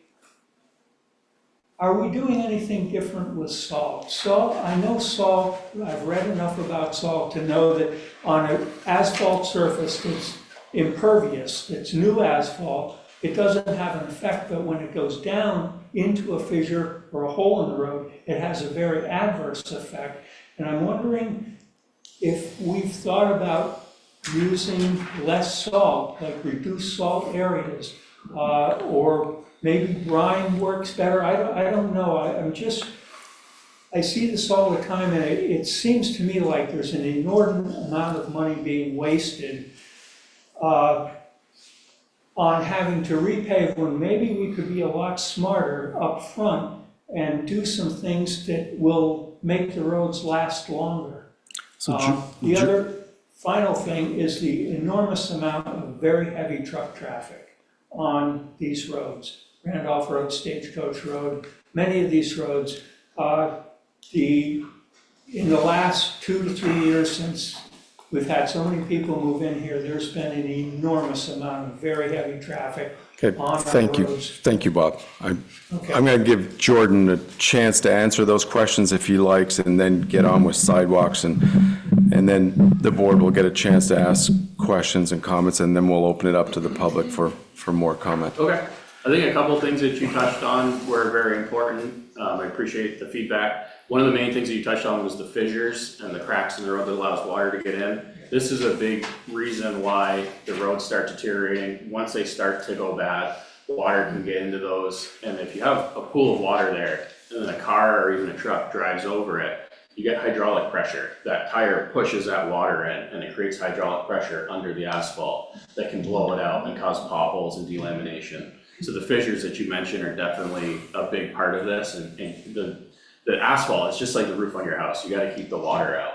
are we doing anything different with salt? Salt, I know salt, I've read enough about salt to know that on an asphalt surface that's impervious, that's new asphalt, it doesn't have an effect, but when it goes down into a fissure or a hole in the road, it has a very adverse effect. And I'm wondering, if we've thought about using less salt, like reduced salt areas, or maybe brine works better, I don't know, I see this all the time, and it seems to me like there's an inordinate amount of money being wasted on having to repave when maybe we could be a lot smarter up front and do some things that will make the roads last longer. The other final thing is the enormous amount of very heavy truck traffic on these roads. Randolph Road, Stagecoach Road, many of these roads. In the last 2 to 3 years since we've had so many people move in here, there's been an enormous amount of very heavy traffic Okay, on our thank you. roads. Thank you, Bob. I'm Okay. going to give Jordan a chance to answer those questions if he likes, and then get on with sidewalks, and then the board will get a chance to ask questions and comments, and then we'll open it up to the public for more comment. Okay, I think a couple of things that you touched on were very important. I appreciate the feedback. One of the main things that you touched on was the fissures and the cracks in the road that allows water to get in. This is a big reason why the roads start deteriorating. Once they start to go bad, water can get into those. And if you have a pool of water there, and then a car or even a truck drives over it, you get hydraulic pressure. That tire pushes that water in, and it creates hydraulic pressure under the asphalt that can blow it out and cause potholes and delamination. So the fissures that you mentioned are definitely a big part of this, and the asphalt is just like the roof on your house. You gotta keep the water out.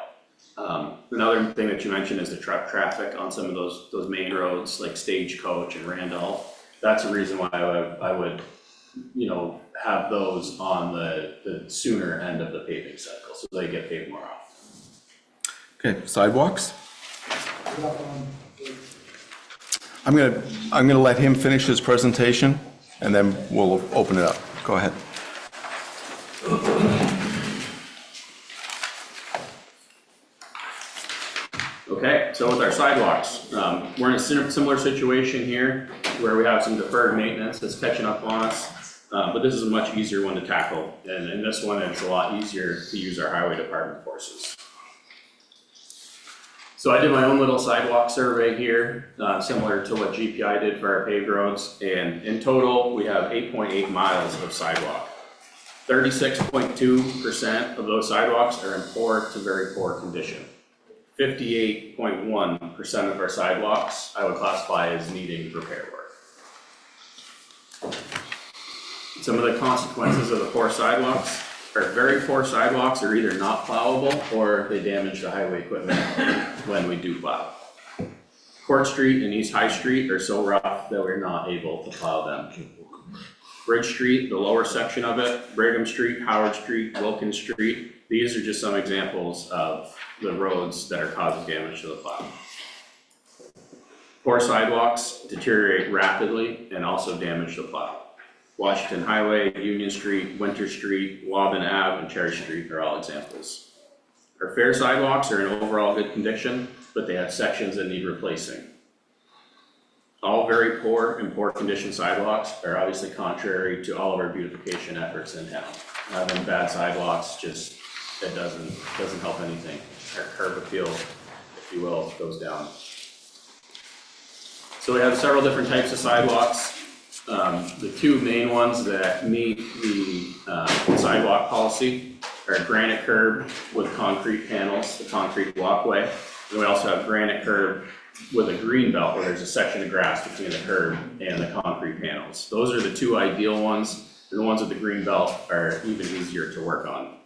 Another thing that you mentioned is the truck traffic on some of those main roads like Stagecoach and Randolph. That's a reason why I would have those on the sooner end of the paving cycle, so they get paved more often. Okay, sidewalks? I'm gonna let him finish his presentation, and then we'll open it up. Go ahead. Okay, so with our sidewalks, we're in a similar situation here where we have some deferred maintenance that's catching up on us, but this is a much easier one to tackle. And in this one, it's a lot easier to use our highway department forces. So I did my own little sidewalk survey here, similar to what GPI did for our paved roads. And in total, we have 8.8 miles of sidewalk. 36.2% of those sidewalks are in poor to very poor condition. 58.1% of our sidewalks I would classify as needing repair work. Some of the consequences of the poor sidewalks are very poor sidewalks are either not plowable or they damage the highway equipment when we do plow. Court Street and East High Street are so rough that we're not able to plow them. Bridge Street, the lower section of it, Brigham Street, Howard Street, Wilkins Street, these are just some examples of the roads that are causing damage to the plow. Poor sidewalks deteriorate rapidly and also damage the plow. Washington Highway, Union Street, Winter Street, Woburn Ave, and Cherry Street are all examples. Our fair sidewalks are in overall good condition, but they have sections that need replacing. All very poor and poor condition sidewalks are obviously contrary to all of our beautification efforts in town. Having bad sidewalks just, it doesn't help anything. Our curb appeal, if you will, goes down. So we have several different types of sidewalks. The two main ones that meet the sidewalk policy are granite curb with concrete panels, the concrete walkway. And we also have granite curb with a green belt where there's a section of grass between the curb and the concrete panels. Those are the two ideal ones, and the ones with the green belt are even easier to work on.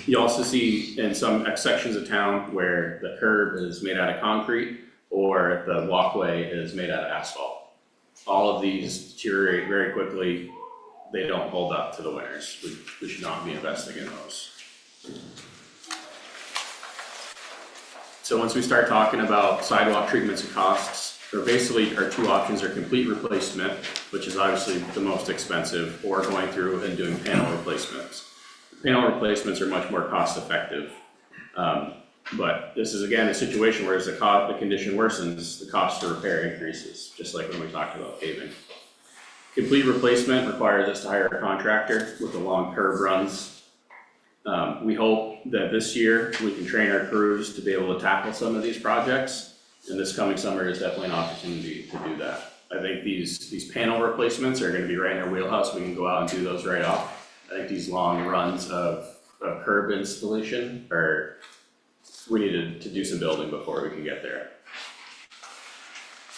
You also see in some sections of town where the curb is made out of concrete or the walkway is made out of asphalt. All of these deteriorate very quickly. They don't hold up to the winters. We should not be investing in those. So once we start talking about sidewalk treatments and costs, there basically our two options are complete replacement, which is obviously the most expensive, or going through and doing panel replacements. Panel replacements are much more cost effective. But this is again a situation where as the condition worsens, the cost to repair increases, just like when we talked about paving. Complete replacement requires us to hire a contractor with the long curb runs We hope that this year we can train our crews to be able to tackle some of these projects, and this coming summer is definitely an opportunity to do that. I think these panel replacements are gonna be right in our wheelhouse. We can go out and do those right off. I think these long runs of curb installation we need to do some building before we can get there.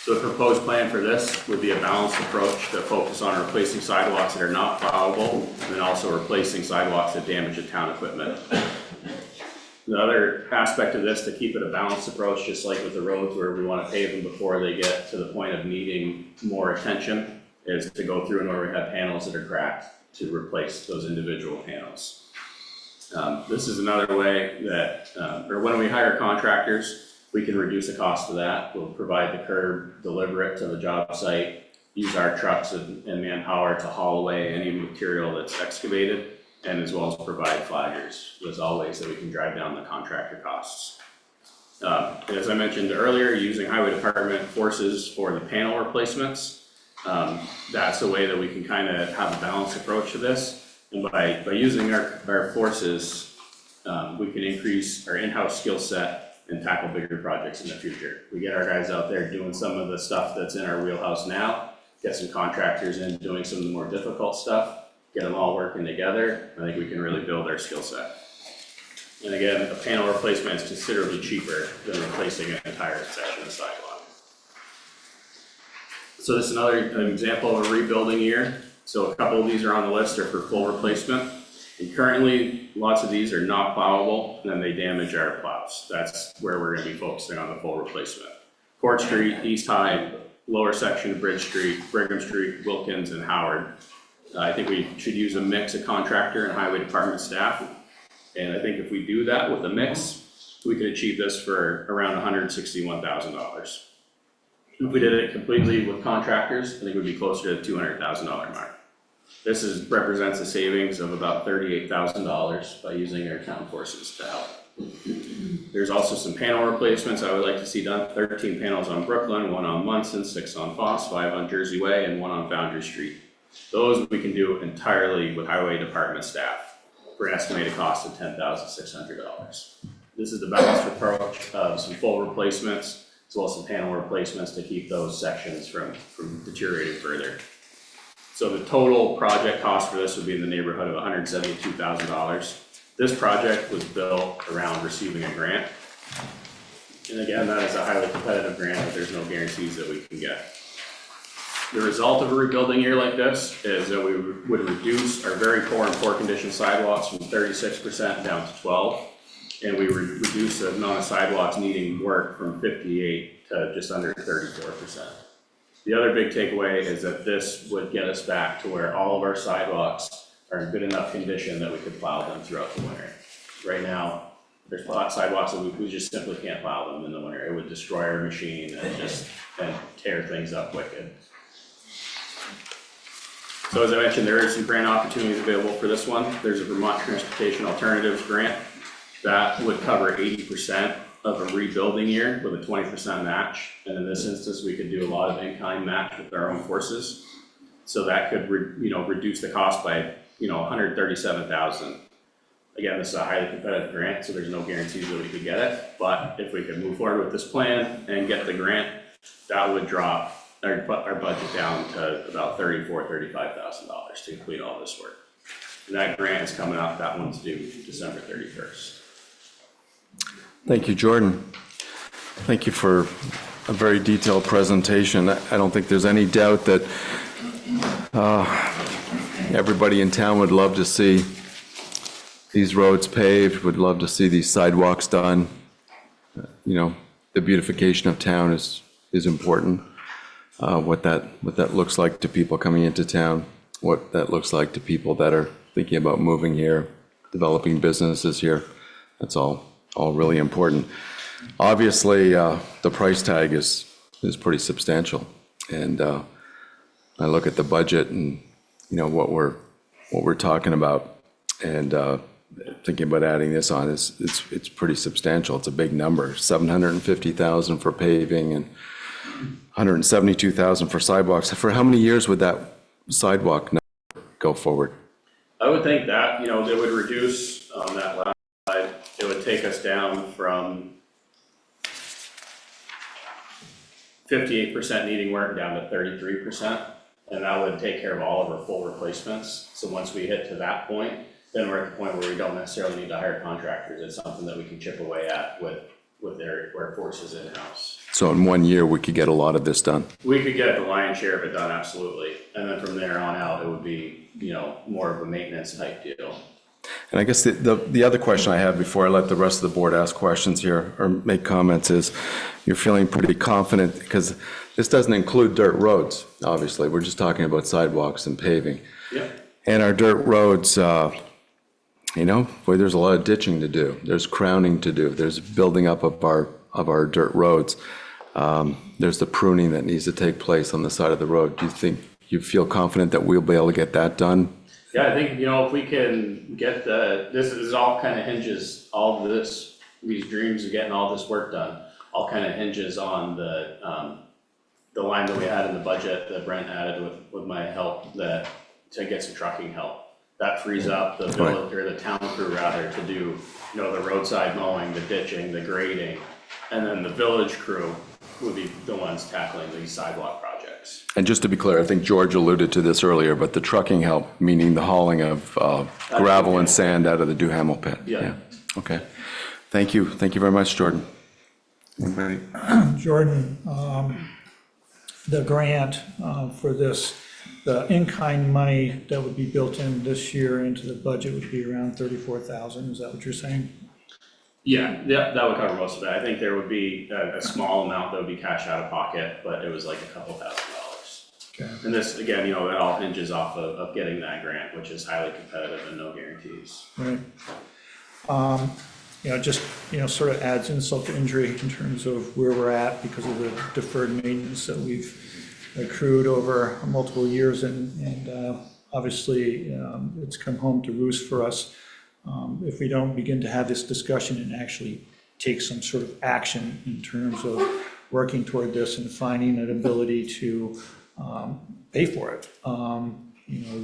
So the proposed plan for this would be a balanced approach to focus on replacing sidewalks that are not plowable, and then also replacing sidewalks that damage the town equipment. The other aspect of this, to keep it a balanced approach, just like with the roads where we want to pave them before they get to the point of needing more attention, is to go through and where we have panels that are cracked to replace those individual panels. This is another way that, or when we hire contractors, we can reduce the cost of that. We'll provide the curb, deliver it to the job site, use our trucks and manpower to haul away any material that's excavated, and as well as provide flaggers. There's all ways that we can drive down the contractor costs. As I mentioned earlier, using highway department forces for the panel replacements, that's a way that we can kind of have a balanced approach to this. And by using our forces, we can increase our in-house skill set and tackle bigger projects in the future. We get our guys out there doing some of the stuff that's in our wheelhouse now, get some contractors in doing some of the more difficult stuff, get them all working together. I think we can really build our skill set. And again, a panel replacement is considerably cheaper than replacing an entire section of sidewalk. So this is an example of a rebuilding year. So a couple of these are on the list are for full replacement. And currently, lots of these are not plowable, and then they damage our plows. That's where we're gonna be focusing on the full replacement. Court Street, East High, lower section of Bridge Street, Brigham Street, Wilkins, and Howard. I think we should use a mix of contractor and highway department staff. And I think if we do that with a mix, we could achieve this for around $161,000. If we did it completely with contractors, I think we'd be closer to the $200,000 mark. This represents a savings of about $38,000 by using our town forces to help. There's also some panel replacements I would like to see done. 13 panels on Brooklyn, 1 on Munson, 6 on Foss, 5 on Jersey Way, and 1 on Foundry Street. Those we can do entirely with highway department staff for an estimated cost of $10,600. This is the balanced approach of some full replacements as well as some panel replacements to keep those sections from deteriorating further. So the total project cost for this would be in the neighborhood of $172,000. This project was built around receiving a grant. And again, that is a highly competitive grant, but there's no guarantees that we can get. The result of a rebuilding year like this is that we would reduce our very poor and poor condition sidewalks from 36% down to 12%. And we would reduce the amount of sidewalks needing work from 58 to just under 34%. The other big takeaway is that this would get us back to where all of our sidewalks are in good enough condition that we could plow them throughout the winter. Right now, there's sidewalks that we just simply can't plow them in the winter. It would destroy our machine and tear things up wicked. So as I mentioned, there are some grant opportunities available for this one. There's a Vermont Transportation Alternatives grant that would cover 80% of a rebuilding year with a 20% match. And in this instance, we could do a lot of in-kind match with our own forces. So that could reduce the cost by $137,000. Again, this is a highly competitive grant, so there's no guarantees that we could get it. But if we could move forward with this plan and get the grant, that would drop our budget down to about $35,000 to complete all this work. And that grant is coming up, that one's due December 31st. Thank you, Jordan. Thank you for a very detailed presentation. I don't think there's any doubt that everybody in town would love to see these roads paved, would love to see these sidewalks done. The beautification of town is important. What that looks like to people coming into town, what that looks like to people that are thinking about moving here, developing businesses here. That's all really important. Obviously, the price tag is pretty substantial, and I look at the budget and what we're talking about, and thinking about adding this on it's pretty substantial. It's a big number. $750,000 for paving and $172,000 for sidewalks. For how many years would that sidewalk number go forward? I would think that, it would reduce on that last slide, it would take us down from 58% needing work down to 33%, and that would take care of all of our full replacements. So once we hit to that point, then we're at the point where we don't necessarily need to hire contractors. It's something that we can chip away at with their workforces in-house. So in 1 year, we could get a lot of this done. We could get the lion's share of it done, absolutely. And then from there on out, it would be, more of a maintenance type deal. And I guess the other question I have before I let the rest of the board ask questions here or make comments is, you're feeling pretty confident, because this doesn't include dirt roads, obviously. We're just talking about sidewalks and paving. Yep. And our dirt roads, boy, there's a lot of ditching to do. There's crowning to do. There's building up of our dirt roads. There's the pruning that needs to take place on the side of the road. Do you feel confident that we'll be able to get that done? Yeah, I think, if we can get this is all kind of hinges, all of this, these dreams of getting all this work done, all kind of hinges on the line that we had in the budget that Brent added with my help to get some trucking help. That frees up the village, or the town crew rather, to do, the roadside mowing, the ditching, the grading, and then the village crew would be the ones tackling these sidewalk projects. And just to be clear, I think George alluded to this earlier, but the trucking help, meaning the hauling of gravel and sand out of the Duhamel pit. Yeah. Okay. Thank you. Thank you very much, Jordan. Anybody? Jordan, the grant for this, the in-kind money that would be built in this year into the budget would be around $34,000. Is that what you're saying? Yeah, that would cover most of it. I think there would be a small amount that would be cash out of pocket, but it was like a couple $1,000. Okay. And this, again, it all hinges off of getting that grant, which is highly competitive and no guarantees. Right. Just, sort of adds insult to injury in terms of where we're at because of the deferred maintenance that we've accrued over multiple years, and obviously it's come home to roost for us. If we don't begin to have this discussion and actually take some sort of action in terms of working toward this and finding an ability to pay for it,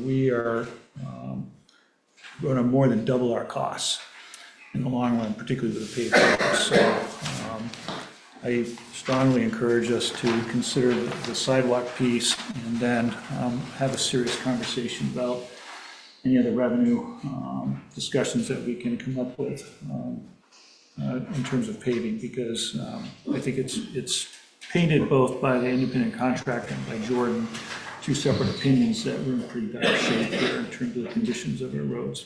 we are going to more than double our costs in the long run, particularly with the paved roads. So I strongly encourage us to consider the sidewalk piece and then have a serious conversation about any other revenue discussions that we can come up with in terms of paving, because I think it's painted both by the independent contractor and by Jordan, two separate opinions that we're in pretty bad shape here in terms of the conditions of our roads.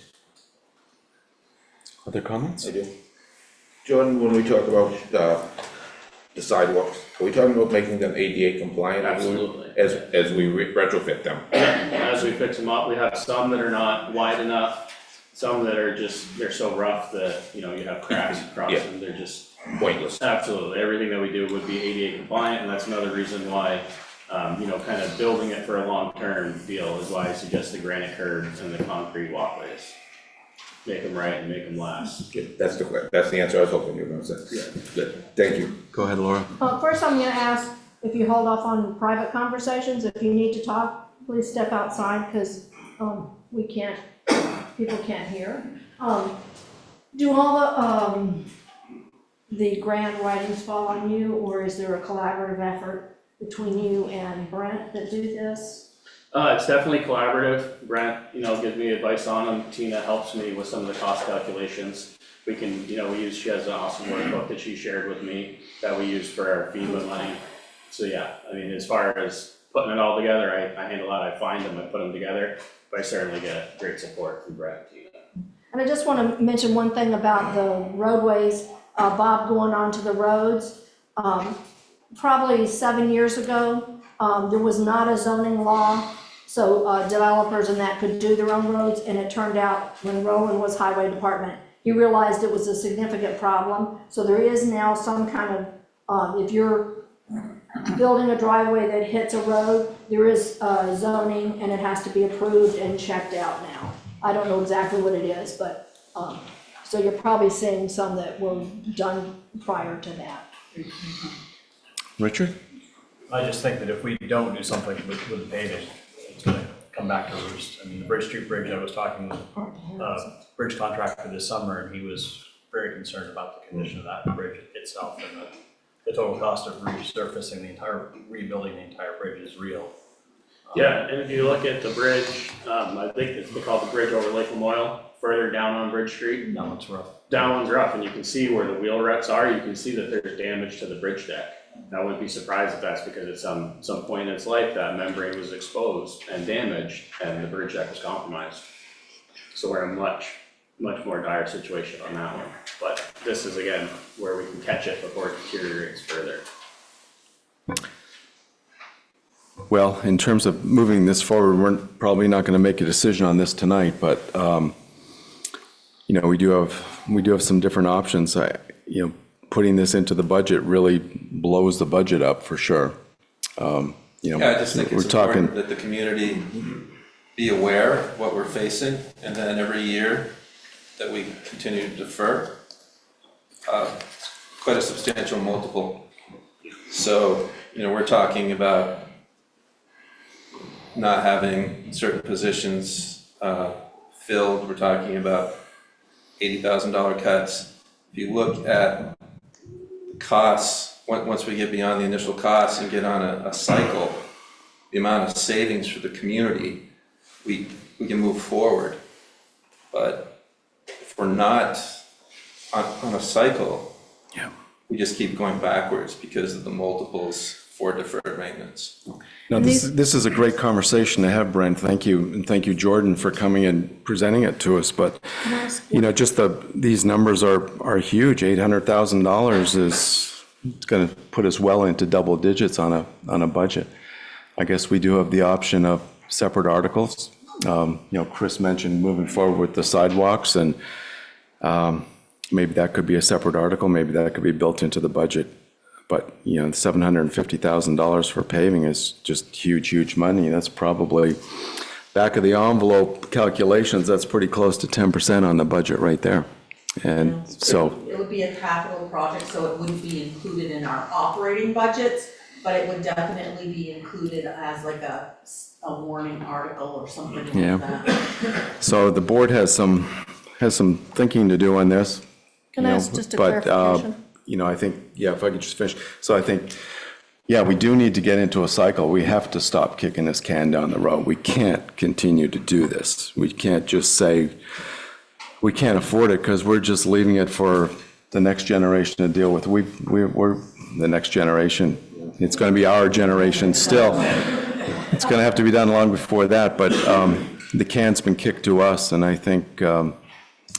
Other comments? I do. Jordan, when we talk about the sidewalks, are we talking about making them ADA compliant? Absolutely. As we retrofit them? As we fix them up, we have some that are not wide enough, some that are they're so rough that, you have cracks across them, they're just Pointless. Absolutely, everything that we do would be ADA compliant, and that's another reason why, kind of building it for a long-term deal is why I suggest the granite curbs and the concrete walkways. Make them right and make them last. That's the answer I was hoping you were going to say. Yeah. Good, thank you. Go ahead, Laura. First, I'm going to ask if you hold off on private conversations. If you need to talk, please step outside, because people can't hear. Do all the grant writings fall on you, or is there a collaborative effort between you and Brent that do this? It's definitely collaborative. Brent, gives me advice on them. Tina helps me with some of the cost calculations. We can, she has an awesome workbook that she shared with me that we use for our FEMA money. So yeah, as far as putting it all together, I handle that. I find them, I put them together, but I certainly get great support from Brent and Tina. And I just want to mention one thing about the roadways, Bob, going onto the roads. Probably 7 years ago, there was not a zoning law, so developers and that could do their own roads, and it turned out when Roland was highway department, he realized it was a significant problem. So there is now some kind of, if you're building a driveway that hits a road, there is zoning, and it has to be approved and checked out now. I don't know exactly what it is, but so you're probably seeing some that were done prior to that. Richard? I just think that if we don't do something with the paving, it's gonna come back to roost. I mean, the Bridge Street Bridge, I was talking with bridge contractor this summer, and he was very concerned about the condition of that bridge itself, and the total cost of resurfacing rebuilding the entire bridge is real. Yeah, and if you look at the bridge, I think it's called the bridge over Lake Lamoille, further down on Bridge Street. That one's rough. Down one's rough, and you can see where the wheel ruts are, you can see that there's damage to the bridge deck. I wouldn't be surprised if that's because at some point in its life, that membrane was exposed and damaged, and the bridge deck was compromised. So we're in a much more dire situation on that one. But this is, again, where we can catch it before it deteriorates further. Well, in terms of moving this forward, we're probably not going to make a decision on this tonight, but, you know, we do have some different options. You know, putting this into the budget really blows the budget up for sure. You know, Yeah, I just think we're it's talking, important that the community be aware of what we're facing, and then every year that we continue to defer, quite a substantial multiple. So, you know, we're talking about not having certain positions filled. We're talking about $80,000 cuts. If you look at costs, once we get beyond the initial costs and get on a cycle, the amount of savings for the community, we can move forward. But if we're not on a cycle, yeah. we just keep going backwards because of the multiples for deferred maintenance. No, this is a great conversation to have, Brent. Thank you. And thank you, Jordan, for coming and presenting it to us. But, you know, just these numbers are huge. $800,000 is going to put us well into double digits on a budget. I guess we do have the option of separate articles. You know, Chris mentioned moving forward with the sidewalks, and maybe that could be a separate article. Maybe that could be built into the budget. But, you know, $750,000 for paving is just huge money. That's probably, back of the envelope calculations, that's pretty close to 10% on the budget right there. And so. It would be a capital project, so it wouldn't be included in our operating budgets, but it would definitely be included as like a warning article or something like that. So the board has some thinking to do on this. Can I ask just a clarification? You know, I think, yeah, if I could just finish. So I think, yeah, we do need to get into a cycle. We have to stop kicking this can down the road. We can't continue to do this. We can't just say we can't afford it because we're just leaving it for the next generation to deal with. We're the next generation. It's going to be our generation still. It's going to have to be done long before that, but the can's been kicked to us, and I think,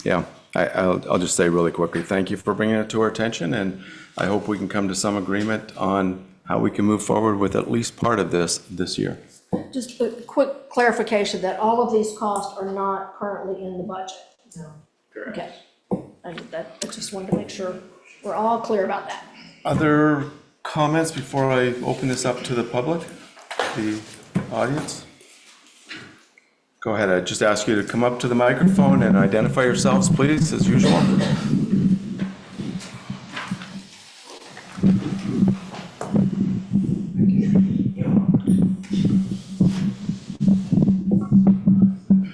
yeah. I'll just say really quickly, thank you for bringing it to our attention, and I hope we can come to some agreement on how we can move forward with at least part of this year. Just a quick clarification that all of these costs are not currently in the budget. No. Correct. Okay. I just wanted to make sure we're all clear about that. Other comments before I open this up to the public, the audience? Go ahead, I just ask you to come up to the microphone and identify yourselves, please, as usual.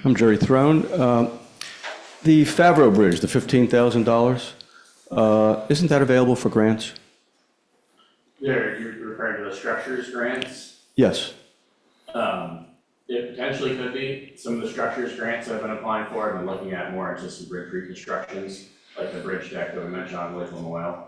I'm Jerry Throne. The Favreau Bridge, the $15,000, isn't that available for grants? You're referring to the structures grants? Yes. It potentially could be. Some of the structures grants that I've been applying for, I've been looking at more just some bridge reconstructions, like the bridge deck that we mentioned on Lake Lamoille.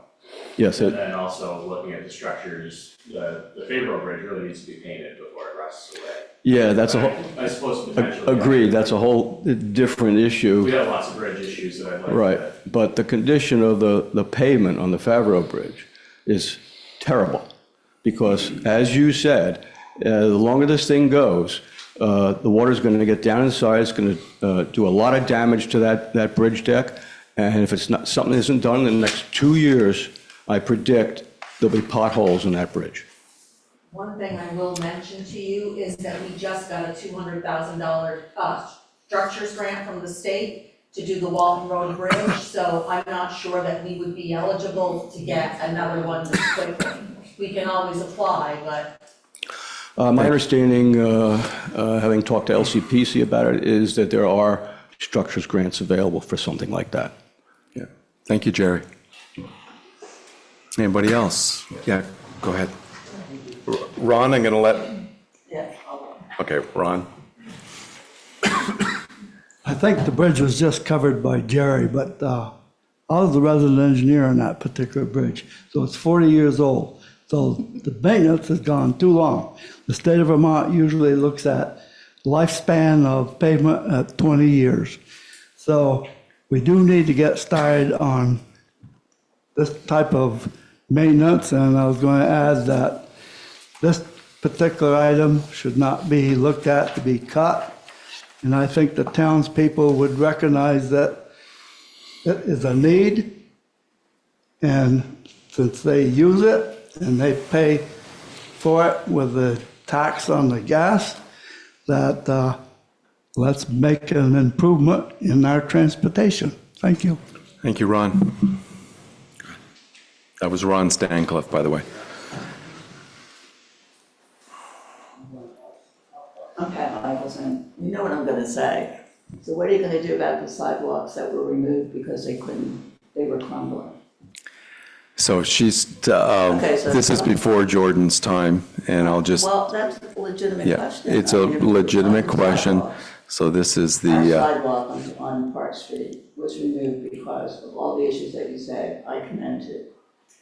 Yes. And then also looking at the structures, the Favreau Bridge really needs to be painted before it rusts away. Yeah, that's a whole, I suppose potentially. agreed, that's a whole different issue. We have lots of bridge issues that I'd like to. Right, but the condition of the pavement on the Favreau Bridge is terrible. Because as you said, the longer this thing goes, the water's going to get down inside, it's going to do a lot of damage to that bridge deck. And if it's not, something isn't done in the next 2 years, I predict there'll be potholes in that bridge. One thing I will mention to you is that we just got a $200,000 structures grant from the state to do the Walton Road Bridge, so I'm not sure that we would be eligible to get another one this quickly. We can always apply, but. My understanding, having talked to LCPC about it, is that there are structures grants available for something like that. Yeah. Thank you, Jerry. Anybody else? Yeah, go ahead. Ron, I'm going to let... Yeah. Okay, Ron. I think the bridge was just covered by Jerry, but I was the resident engineer on that particular bridge. So it's 40 years old. So the maintenance has gone too long. The state of Vermont usually looks at lifespan of pavement at 20 years. So we do need to get started on this type of maintenance, and I was going to add that this particular item should not be looked at to be cut. And I think the townspeople would recognize that it is a need. And since they use it and they pay for it with the tax on the gas, that let's make an improvement in our transportation. Thank you. Thank you, Ron. That was Ron Stancliffe, by the way. Okay, I wasn't, you know what I'm gonna say. So what are you gonna do about the sidewalks that were removed because they were crumbling? So she's, Okay, so- this is before Jordan's time, and I'll just, Well, that's a legitimate yeah, question. it's a I mean, if it was legitimate on the question. sidewalks. So this is Our the, sidewalk on Park Street was removed because of all the issues that you said. I commend it.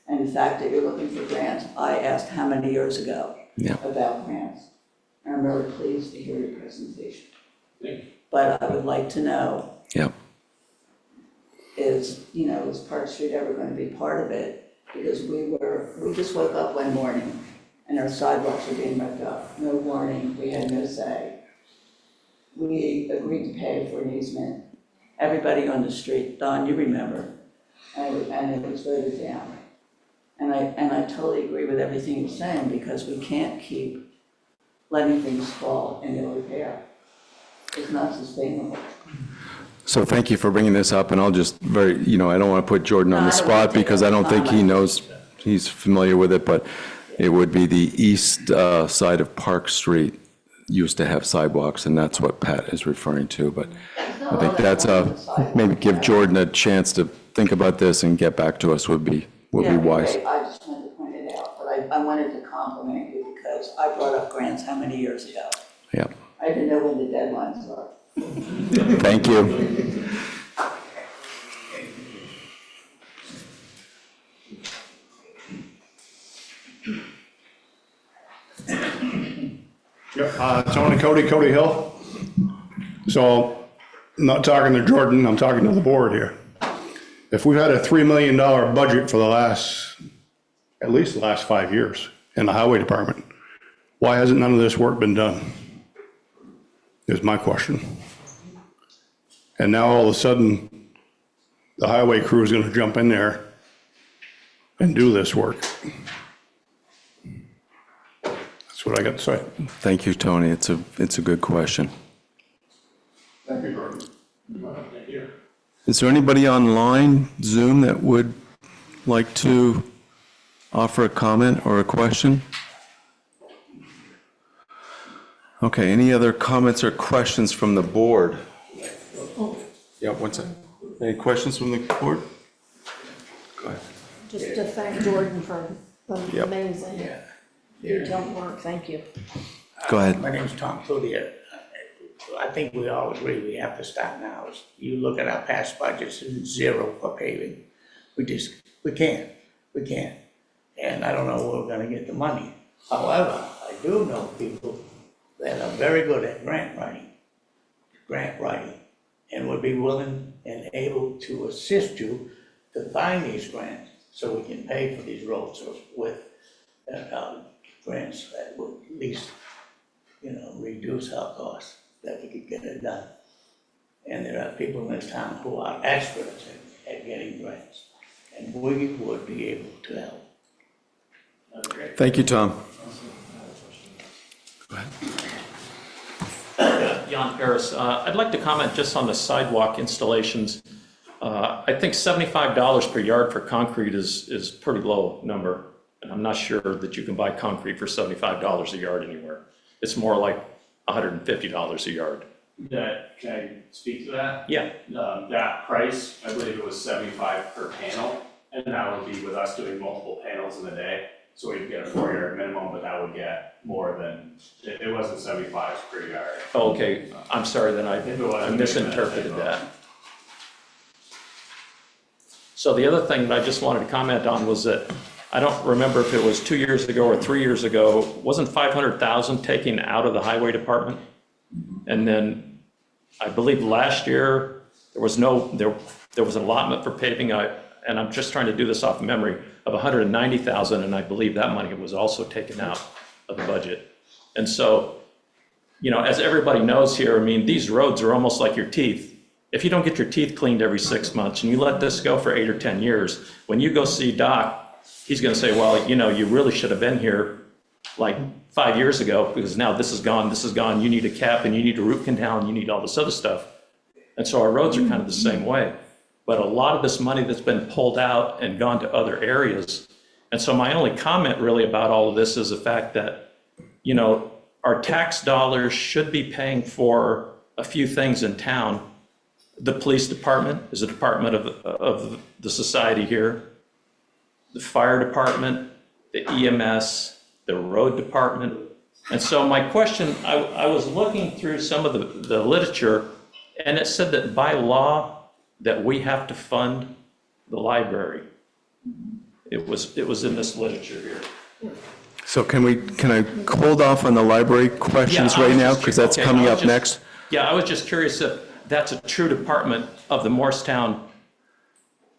And the fact that you're looking for grants, I asked how many years ago Yeah. about grants. And I'm really pleased to hear your presentation. But I would like to know, yeah. is Park Street ever going to be part of it? Because we just woke up one morning and our sidewalks were being ripped up. No warning, we had no say. We agreed to pay for an easement. Everybody on the street, Don, you remember, and it was voted down. And I totally agree with everything you're saying, because we can't keep letting things fall in ill repair. It's not sustainable. So thank you for bringing this up, and I'll just I don't want to put Jordan on the No, I don't spot want to take because I don't up think he time. knows, he's familiar with it, but it would be the east side of Park Street used to have sidewalks, and that's what Pat is referring to, but I think that's maybe give Jordan a chance to think about this and get back to us would be wise. Great. I just wanted to point it out, but I wanted to compliment you because I brought up grants how many years ago? Yeah, I didn't know when the deadlines are. thank you. Tony Cody Hill. So, I'm not talking to Jordan, I'm talking to the board here. If we've had a $3 million budget for at least the last 5 years in the highway department, why hasn't none of this work been done? Is my question. And now all of a sudden, the highway crew is gonna jump in there and do this work. That's what I got to say. Thank you, Tony. It's a good question. Thank you, Jordan. Is there anybody online, Zoom, that would like to offer a comment or a question? Okay, any other comments or questions from the board? Yeah, one second. Any questions from the board? Go ahead. Just to thank Jordan for the Yep. amazing detailed work, thank you. Go ahead. My name's Tom Cloutier. I think we all agree we have to start now. You look at our past budgets, and zero for paving. We can't. And I don't know where we're gonna get the money. However, I do know people that are very good at grant writing, and would be willing and able to assist you to find these grants so we can pay for these roads with grants that would at least, reduce our costs, that we could get it done. And there are people in this town who are experts at getting grants, and we would be able to help. Thank you, Tom. Jan Paris, I'd like to comment just on the sidewalk installations. I think $75 per yard for concrete is pretty low number. And I'm not sure that you can buy concrete for $75 a yard anywhere. It's more like $150 a yard. That, can I speak to that? Yeah. That price, I believe it was 75 per panel, and that would be with us doing multiple panels in a day. So we'd get a 4-yard minimum, but that would get more than, it wasn't 75 per yard. Oh, okay, I'm sorry, then I If it wasn't, misinterpreted that. So the other thing that I just wanted to comment on was that, I don't remember if it was 2 years ago or 3 years ago, wasn't 500,000 taken out of the highway department? And then I believe last year, there was an allotment for paving, and I'm just trying to do this off memory, of 190,000, and I believe that money was also taken out of the budget. And so, you know, as everybody knows here, I mean, these roads are almost like your teeth. If you don't get your teeth cleaned every 6 months and you let this go for 8 or 10 years, when you go see Doc, he's gonna say, well, you know, you really should have been here like 5 years ago, because now this is gone, you need a cap, and you need a root canal, and you need all this other stuff. And so our roads are kind of the same way. But a lot of this money that's been pulled out and gone to other areas. And so my only comment really about all of this is the fact that, you know, our tax dollars should be paying for a few things in town. The police department is a department of the society here. The fire department, the EMS, the road department. And so my question, I was looking through some of the literature, and it said that by law, that we have to fund the library. It was in this literature here. So can I hold off on the library questions Yeah, right now, because that's okay, coming up next? Yeah, I was just curious if that's a true department of the Morristown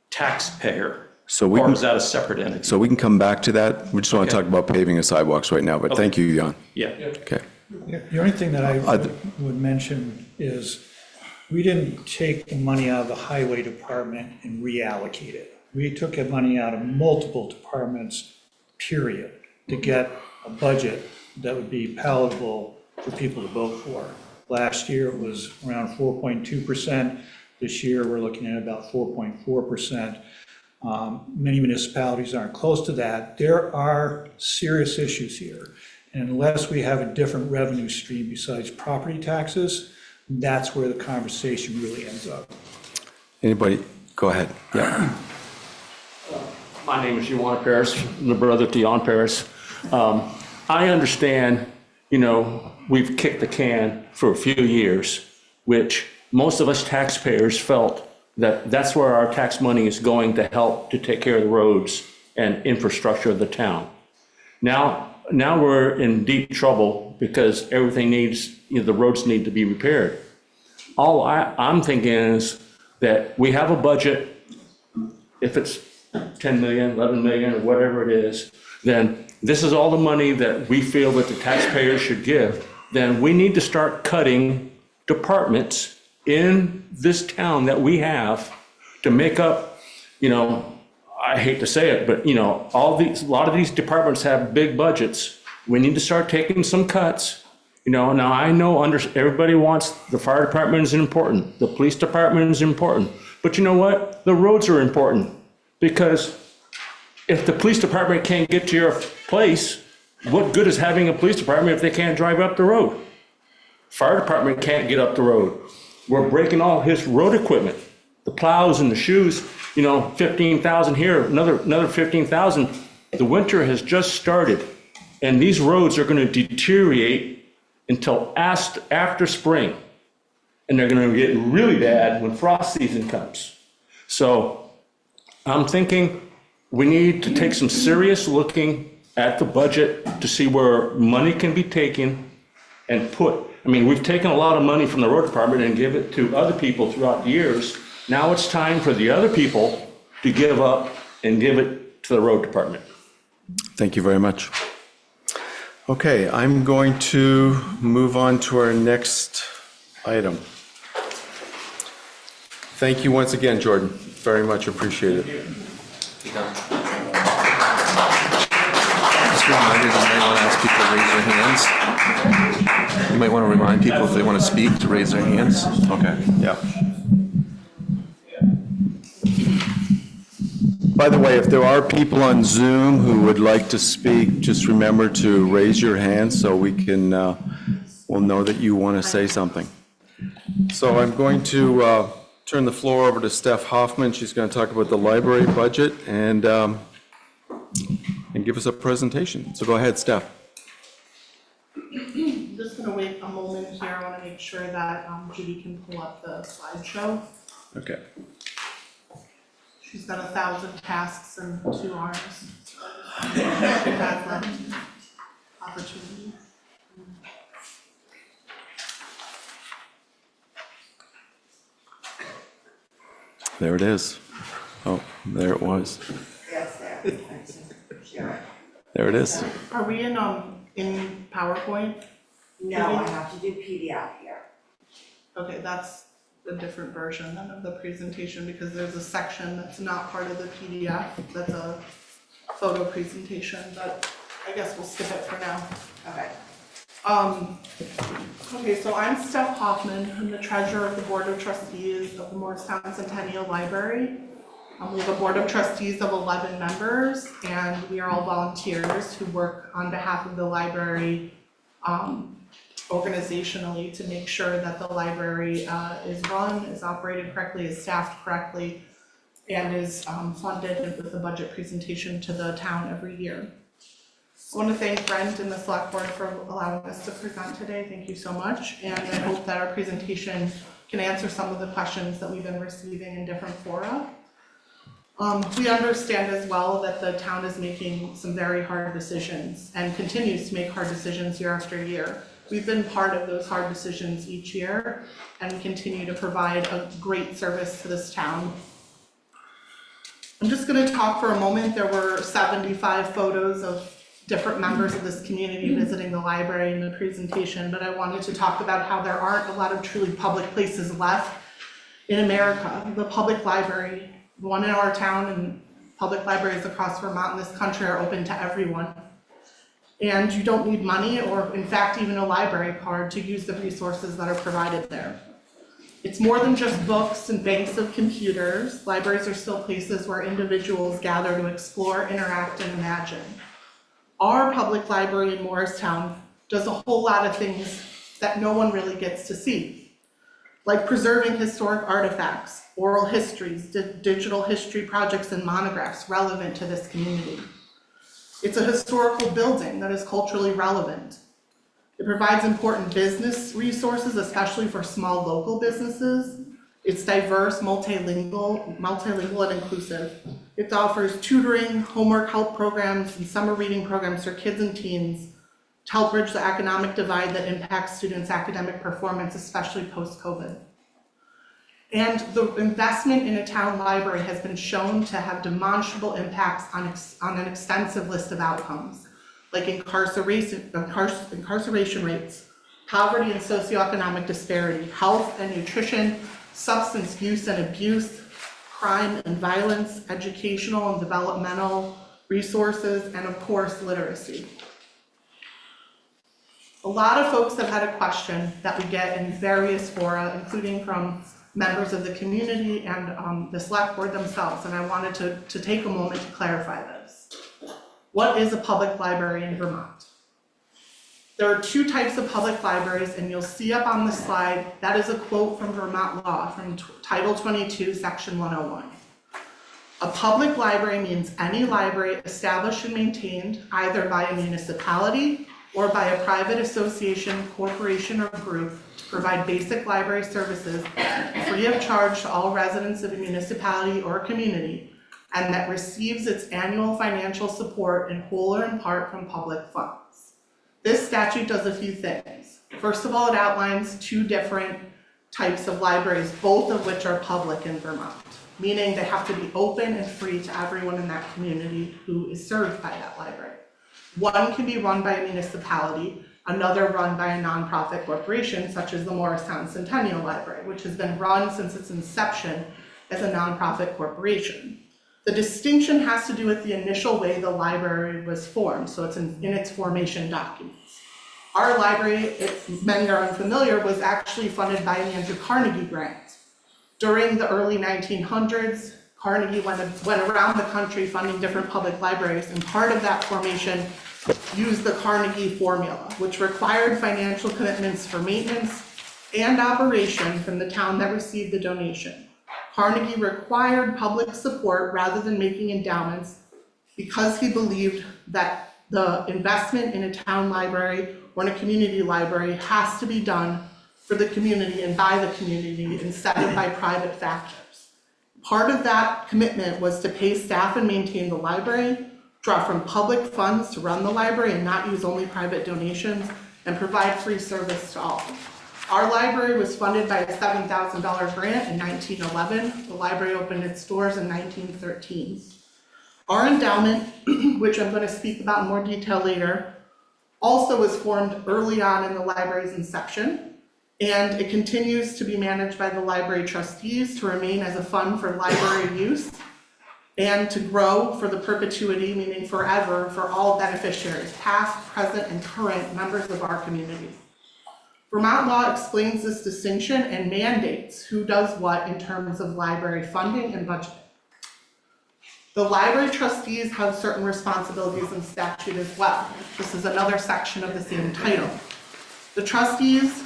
taxpayer, or is that a separate entity? So we can come back to that. We just want to talk about paving and sidewalks right now, but thank you, Jan. Yeah. Okay. The only thing that I would mention is, we didn't take the money out of the highway department and reallocate it. We took the money out of multiple departments, period, to get a budget that would be palatable for people to vote for. Last year, it was around 4.2%. This year, we're looking at about 4.4%. Many municipalities aren't close to that. There are serious issues here. And unless we have a different revenue stream besides property taxes, that's where the conversation really ends up. Anybody? Go ahead. Yeah. My name is Yuan Paris, the brother to Jan Paris. I understand, you know, we've kicked the can for a few years, which most of us taxpayers felt that that's where our tax money is going to help to take care of the roads and infrastructure of the town. Now we're in deep trouble because everything needs, you know, the roads need to be repaired. All I'm thinking is that we have a budget, if it's 10 million, 11 million, or whatever it is, then this is all the money that we feel that the taxpayers should give. Then we need to start cutting departments in this town that we have to make up, you know, I hate to say it, but you know, a lot of these departments have big budgets. We need to start taking some cuts. You know, now I know everybody wants, the fire department is important, the police department is important, but you know what? The roads are important, because if the police department can't get to your place, what good is having a police department if they can't drive up the road? Fire department can't get up the road. We're breaking all his road equipment, the plows and the shoes, you know, 15,000 here, another 15,000. The winter has just started, and these roads are going to deteriorate until after spring, and they're going to get really bad when frost season comes. So I'm thinking we need to take some serious looking at the budget to see where money can be taken and put. I mean, we've taken a lot of money from the road department and give it to other people throughout the years. Now it's time for the other people to give up and give it to the road department. Thank you very much. Okay, I'm going to move on to our next item. Thank you once again, Jordan. Very much appreciated. Just a reminder, you might want to ask people to raise their hands. You might want to remind people if they want to speak to raise their hands. Okay. Yeah. By the way, if there are people on Zoom who would like to speak, just remember to raise your hand so we can, we'll know that you want to say something. So I'm going to turn the floor over to Steph Hoffman. She's going to talk about the library budget and give us a presentation. So go ahead, Steph. I'm just going to wait a moment here. I want to make sure that Judy can pull up the slideshow. Okay. She's got 1,000 tasks and 2 arms. So she has that opportunity. There it is. Oh, there it was. Yes, there. Sure. There it is. Are we in PowerPoint? No, I have to do PDF here. Okay, that's a different version then of the presentation because there's a section that's not part of the PDF. That's a photo presentation, but I guess we'll skip it for now. Okay. Okay, so I'm Steph Hoffman. I'm the treasurer of the Board of Trustees of the Morristown Centennial Library. We have a board of trustees of 11 members, and we are all volunteers who work on behalf of the library organizationally to make sure that the library is run, is operated correctly, is staffed correctly, and is funded with a budget presentation to the town every year. I want to thank Brent and the select board for allowing us to present today. Thank you so much, and I hope that our presentation can answer some of the questions that we've been receiving in different fora. We understand as well that the town is making some very hard decisions and continues to make hard decisions year after year. We've been part of those hard decisions each year and continue to provide a great service to this town. I'm just going to talk for a moment. There were 75 photos of different members of this community visiting the library in the presentation, but I wanted to talk about how there aren't a lot of truly public places left in America. The public library, one in our town and public libraries across Vermont and this country are open to everyone. And you don't need money or in fact even a library card to use the resources that are provided there. It's more than just books and banks of computers. Libraries are still places where individuals gather to explore, interact, and imagine. Our public library in Morristown does a whole lot of things that no one really gets to see, like preserving historic artifacts, oral histories, digital history projects, and monographs relevant to this community. It's a historical building that is culturally relevant. It provides important business resources, especially for small local businesses. It's diverse, multilingual and inclusive. It offers tutoring, homework help programs, and summer reading programs for kids and teens to help bridge the economic divide that impacts students' academic performance, especially post-COVID. And the investment in a town library has been shown to have demonstrable impacts on an extensive list of outcomes, like incarceration rates, poverty and socioeconomic disparity, health and nutrition, substance use and abuse, crime and violence, educational and developmental resources, and of course, literacy. A lot of folks have had a question that we get in various fora, including from members of the community and the select board themselves, and I wanted to take a moment to clarify this. What is a public library in Vermont? There are 2 types of public libraries, and you'll see up on the slide, that is a quote from Vermont law, from Title 22, Section 101. A public library means any library established and maintained either by a municipality or by a private association, corporation, or group to provide basic library services free of charge to all residents of a municipality or community, and that receives its annual financial support in whole or in part from public funds. This statute does a few things. First of all, it outlines 2 different types of libraries, both of which are public in Vermont, meaning they have to be open and free to everyone in that community who is served by that library. One can be run by a municipality, another run by a nonprofit corporation, such as the Morristown Centennial Library, which has been run since its inception as a nonprofit corporation. The distinction has to do with the initial way the library was formed, so it's in its formation documents. Our library, if many are unfamiliar, was actually funded by an Andrew Carnegie grant. During the early 1900s, Carnegie went around the country funding different public libraries, and part of that formation used the Carnegie formula, which required financial commitments for maintenance and operation from the town that received the donation. Carnegie required public support rather than making endowments because he believed that the investment in a town library or in a community library has to be done for the community and by the community instead of by private factors. Part of that commitment was to pay staff and maintain the library, draw from public funds to run the library and not use only private donations, and provide free service to all. Our library was funded by a $7,000 grant in 1911. The library opened its doors in 1913. Our endowment, which I'm going to speak about in more detail later, also was formed early on in the library's inception, and it continues to be managed by the library trustees to remain as a fund for library use and to grow for the perpetuity, meaning forever, for all beneficiaries, past, present, and current members of our community. Vermont law explains this distinction and mandates who does what in terms of library funding and budgeting. The library trustees have certain responsibilities in statute as well. This is another section of the same title. The trustees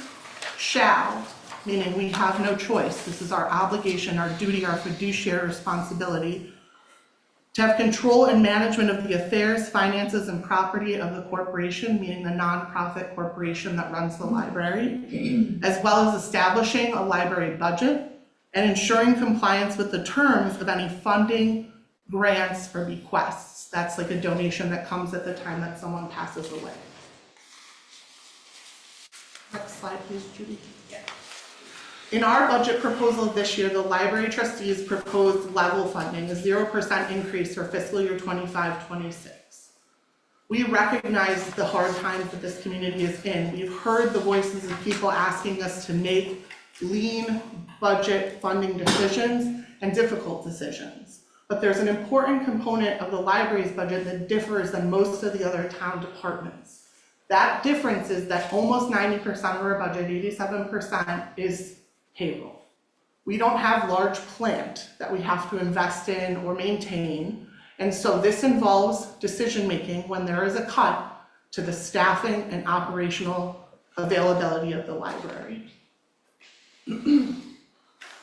shall, meaning we have no choice, this is our obligation, our duty, our fiduciary responsibility, to have control and management of the affairs, finances, and property of the corporation, meaning the nonprofit corporation that runs the library, as well as establishing a library budget and ensuring compliance with the terms of any funding, grants, or bequests. That's like a donation that comes at the time that someone passes away. Next slide, please, Judy. In our budget proposal this year, the library trustees proposed level funding, a 0% increase for fiscal year 25-26. We recognize the hard times that this community is in. We've heard the voices of people asking us to make lean budget funding decisions and difficult decisions. But there's an important component of the library's budget that differs than most of the other town departments. That difference is that almost 90% of our budget, 87%, is payroll. We don't have large plant that we have to invest in or maintain, and so this involves decision-making when there is a cut to the staffing and operational availability of the library.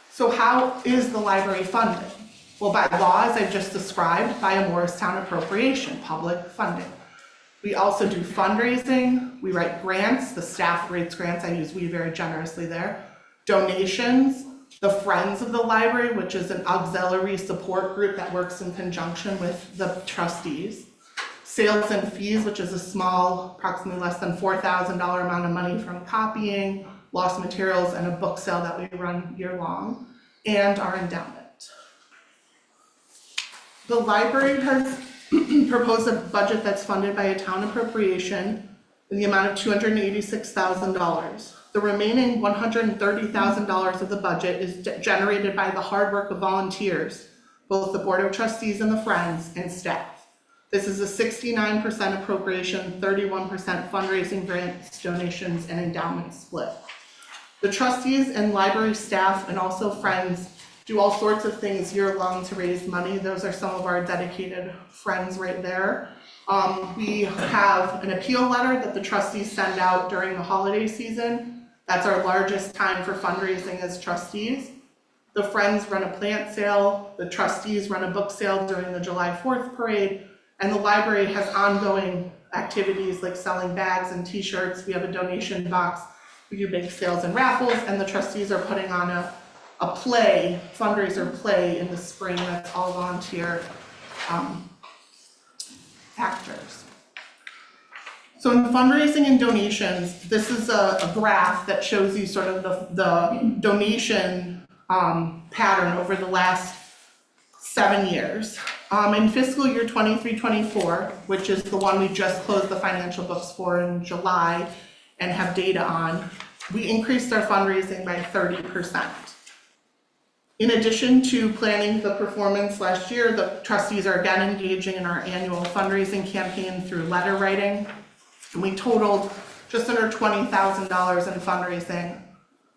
So how is the library funded? Well, by law, as I've just described, by a Morristown appropriation, public funding. We also do fundraising, we write grants, the staff writes grants, I use we very generously there. Donations, the Friends of the Library, which is an auxiliary support group that works in conjunction with the trustees. Sales and fees, which is a small, approximately less than $4,000 amount of money from copying, lost materials, and a book sale that we run year-long, and our endowment. The library has proposed a budget that's funded by a town appropriation in the amount of $286,000. The remaining $130,000 of the budget is generated by the hard work of volunteers, both the Board of Trustees and the Friends and staff. This is a 69% appropriation, 31% fundraising, grants, donations, and endowment split. The trustees and library staff and also Friends do all sorts of things year-long to raise money. Those are some of our dedicated friends right there. We have an appeal letter that the trustees send out during the holiday season. That's our largest time for fundraising as trustees. The Friends run a plant sale, the trustees run a book sale during the July 4th parade, and the library has ongoing activities like selling bags and t-shirts. We have a donation box, we do big sales and raffles, and the trustees are putting on a fundraiser play in the spring that's all volunteer actors. So in fundraising and donations, this is a graph that shows you sort of the donation pattern over the last 7 years. In fiscal year 23-24, which is the one we just closed the financial books for in July and have data on, we increased our fundraising by 30%. In addition to planning the performance last year, the trustees are again engaging in our annual fundraising campaign through letter writing. And we totaled just under $20,000 in fundraising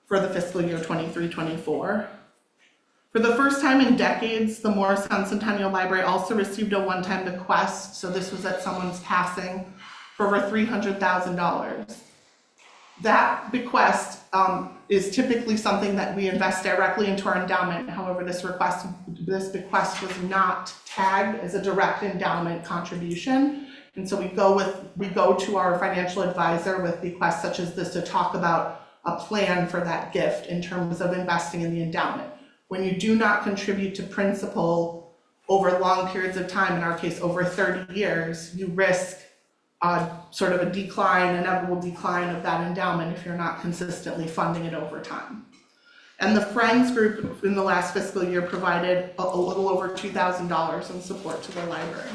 for the fiscal year 23-24. For For the first time in decades, the Morristown Centennial Library also received a one-time bequest, so this was at someone's passing, for over $300,000. That bequest is typically something that we invest directly into our endowment. However, this bequest was not tagged as a direct endowment contribution. And so we go to our financial advisor with bequests such as this to talk about a plan for that gift in terms of investing in the endowment. When you do not contribute to principal over long periods of time, in our case over 30 years, you risk sort of a decline, inevitable decline of that endowment if you're not consistently funding it over time. And the Friends group in the last fiscal year provided a little over $2,000 in support to the library.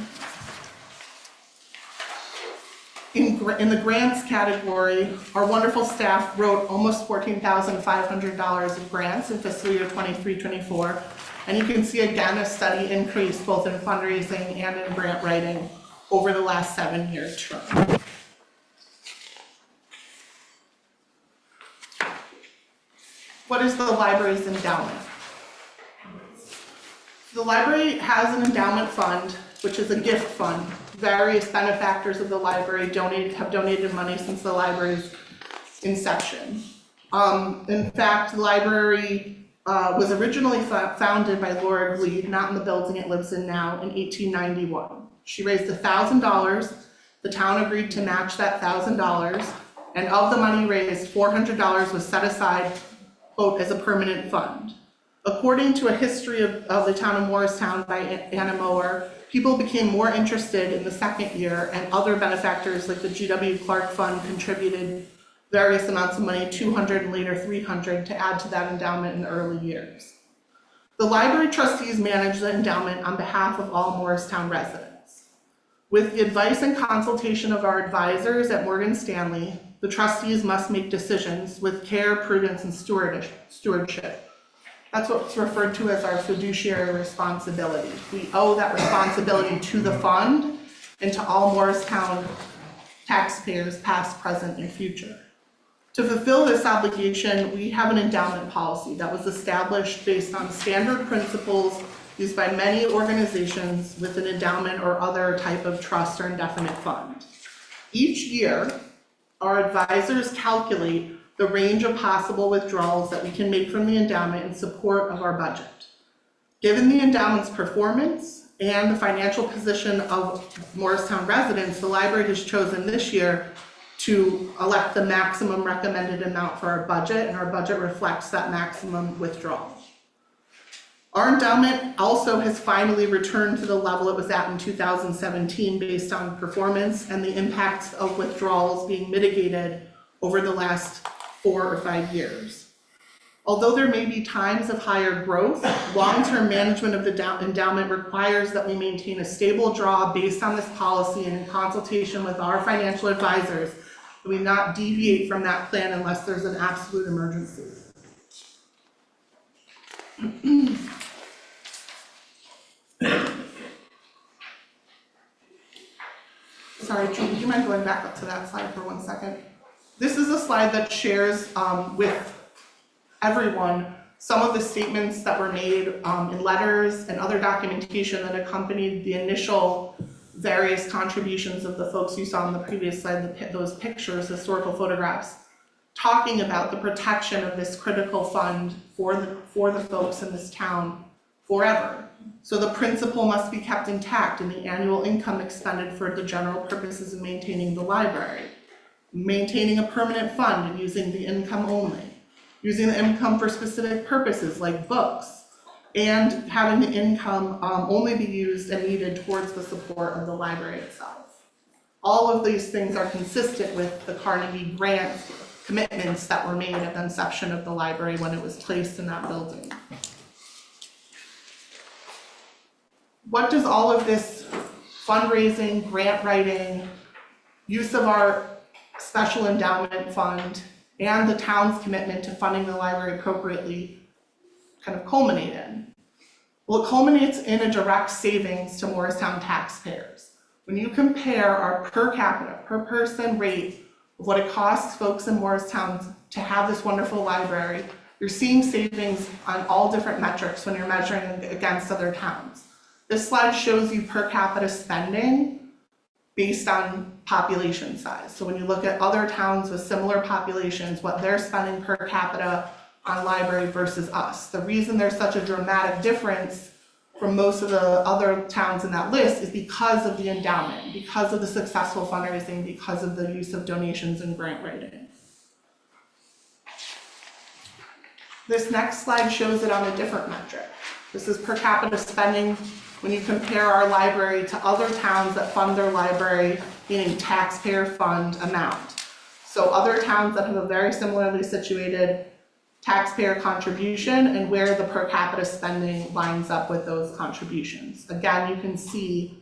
In the grants category, our wonderful staff wrote almost $14,500 of grants in fiscal year 23-24. And you can see again a steady increase both in fundraising and in grant writing over the last 7 years. What is the library's endowment? The library has an endowment fund, which is a gift fund. Various benefactors of the library have donated money since the library's inception. In fact, the library was originally founded by Laura Gleed, not in the building it lives in now, in 1891. She raised $1,000. The town agreed to match that $1,000, and of the money raised, $400 was set aside, quote, as a permanent fund. According to a history of the town of Morristown by Anna Mower, people became more interested in the second year, and other benefactors like the G.W. Clark Fund contributed various amounts of money, $200 and later $300, to add to that endowment in the early years. The library trustees manage the endowment on behalf of all Morristown residents. With the advice and consultation of our advisors at Morgan Stanley, the trustees must make decisions with care, prudence, and stewardship. That's what's referred to as our fiduciary responsibility. We owe that responsibility to the fund and to all Morristown taxpayers, past, present, and future. To fulfill this obligation, we have an endowment policy that was established based on standard principles used by many organizations with an endowment or other type of trust or indefinite fund. Each year, our advisors calculate the range of possible withdrawals that we can make from the endowment in support of our budget. Given the endowment's performance and the financial position of Morristown residents, the library has chosen this year to elect the maximum recommended amount for our budget, and our budget reflects that maximum withdrawal. Our endowment also has finally returned to the level it was at in 2017 based on performance and the impacts of withdrawals being mitigated over the last 4 or 5 years. Although there may be times of higher growth, long-term management of the endowment requires that we maintain a stable draw based on this policy and in consultation with our financial advisors, that we not deviate from that plan unless there's an absolute emergency. Sorry, Julie, do you mind going back up to that slide for 1 second? This is a slide that shares with everyone some of the statements that were made in letters and other documentation that accompanied the initial various contributions of the folks you saw on the previous slide, those pictures, historical photographs, talking about the protection of this critical fund for the folks in this town forever. So the principal must be kept intact in the annual income expended for the general purposes of maintaining the library, maintaining a permanent fund and using the income only, using the income for specific purposes like books, and having the income only be used and needed towards the support of the library itself. All of these things are consistent with the Carnegie grant commitments that were made at the inception of the library when it was placed in that building. What does all of this fundraising, grant writing, use of our special endowment fund, and the town's commitment to funding the library appropriately kind of culminate in? Well, it culminates in a direct savings to Morristown taxpayers. When you compare our per capita, per person rate of what it costs folks in Morristown to have this wonderful library You're seeing savings on all different metrics when you're measuring against other towns. This slide shows you per capita spending based on population size. So when you look at other towns with similar populations, what they're spending per capita on library versus us. The reason there's such a dramatic difference from most of the other towns in that list is because of the endowment, because of the successful fundraising, because of the use of donations and grant writing. This next slide shows it on a different metric. This is per capita spending when you compare our library to other towns that fund their library, meaning taxpayer fund amount. So other towns that have a very similarly situated taxpayer contribution and where the per capita spending lines up with those contributions. Again, you can see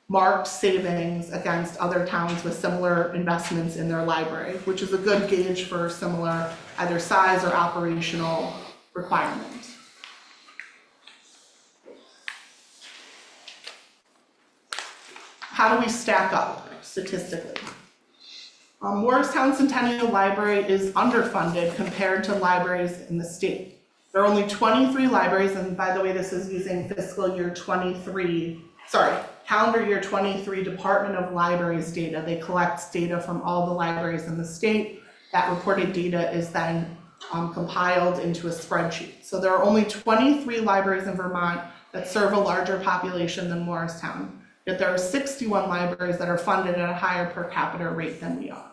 marked savings against other towns with similar investments in their library, which is a good gauge for similar either size or operational requirements. How do we stack up statistically? Morristown Centennial Library is underfunded compared to libraries in the state. There are only 23 libraries, and by the way, this is using calendar year 23 Department of Libraries data. They collect data from all the libraries in the state. That reported data is then compiled into a spreadsheet. So there are only 23 libraries in Vermont that serve a larger population than Morristown. Yet there are 61 libraries that are funded at a higher per capita rate than we are.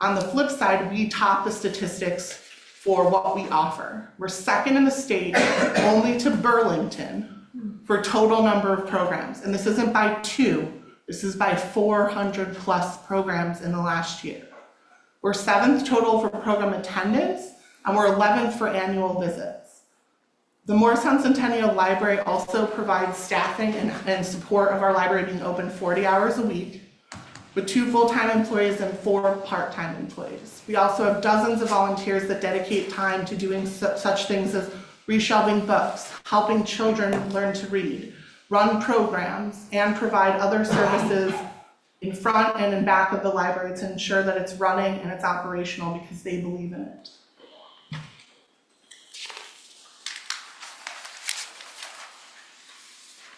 On the flip side, we top the statistics for what we offer. We're second in the state only to Burlington for total number of programs. And this isn't by 2, this is by 400 plus programs in the last year. We're 7th total for program attendance, and we're 11th for annual visits. The Morristown Centennial Library also provides staffing and support of our library being open 40 hours a week, with 2 full-time employees and 4 part-time employees. We also have dozens of volunteers that dedicate time to doing such things as reshelving books, helping children learn to read, run programs, and provide other services in front and in back of the library to ensure that it's running and it's operational because they believe in it.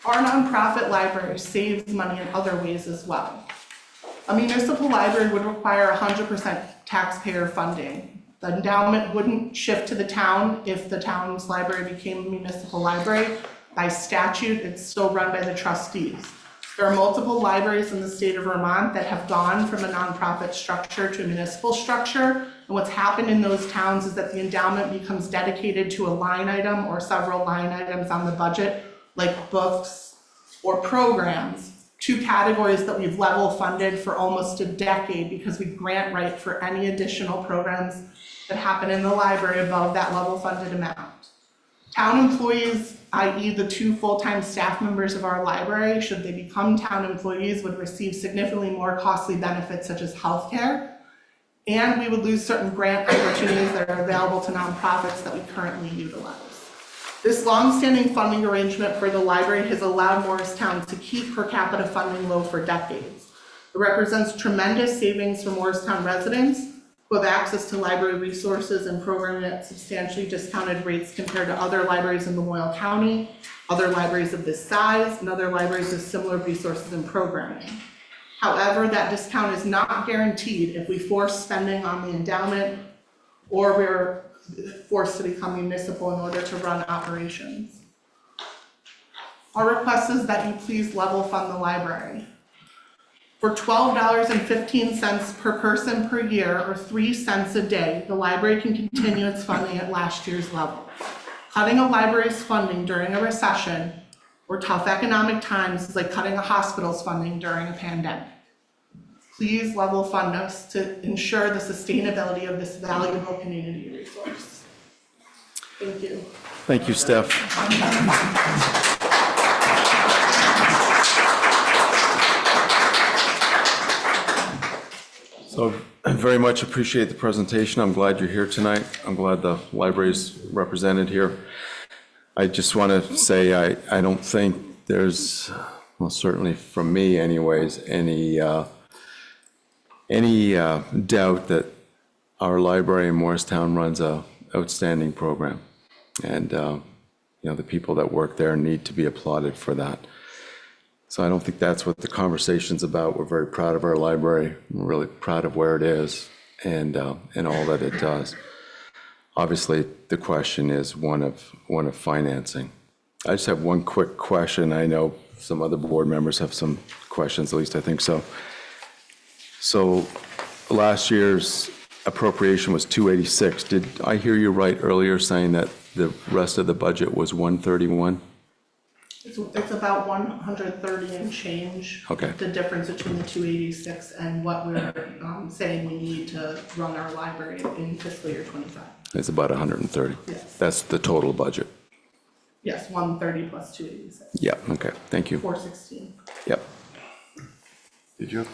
Our nonprofit library saves money in other ways as well. A municipal library would require 100% taxpayer funding. The endowment wouldn't shift to the town if the town's library became a municipal library. By statute, it's still run by the trustees. There are multiple libraries in the state of Vermont that have gone from a nonprofit structure to a municipal structure. And what's happened in those towns is that the endowment becomes dedicated to a line item or several line items on the budget, like books or programs, 2 categories that we've level funded for almost a decade because we grant write for any additional programs that happen in the library above that level funded amount. Town employees, i.e. the 2 full-time staff members of our library, should they become town employees, would receive significantly more costly benefits such as healthcare, and we would lose certain grant opportunities that are available to nonprofits that we currently utilize. This long-standing funding arrangement for the library has allowed Morristown to keep per capita funding low for decades. It represents tremendous savings for Morristown residents who have access to library resources and programming at substantially discounted rates compared to other libraries in Lamoille County, other libraries of this size, and other libraries with similar resources and programming. However, that discount is not guaranteed if we force spending on the endowment or we're forced to become municipal in order to run operations. Our request is that you please level fund the library. For $12.15 per person per year, or 3 cents a day, the library can continue its funding at last year's level. Cutting a library's funding during a recession or tough economic times is like cutting a hospital's funding during a pandemic. Please level fund us to ensure the sustainability of this valuable community resource. Thank you. Thank you, Steph. So I very much appreciate the presentation. I'm glad you're here tonight. I'm glad the library's represented here. I just want to say I don't think there's, well, certainly from me anyways, any doubt that our library in Morristown runs a outstanding program. And, the people that work there need to be applauded for that. So I don't think that's what the conversation's about. We're very proud of our library. We're really proud of where it is and all that it does. Obviously, the question is one of financing. I just have one quick question. I know some other board members have some questions, at least I think so. So last year's appropriation was 286. Did I hear you right earlier saying that the rest of the budget was 131? It's about 130 and change. Okay. The difference between the 286 and what we're saying we need to run our library in fiscal year 25. It's about 130. Yes. That's the total budget. Yes, 130 plus 286. Yeah, okay, thank you. 416. Yep. Did you?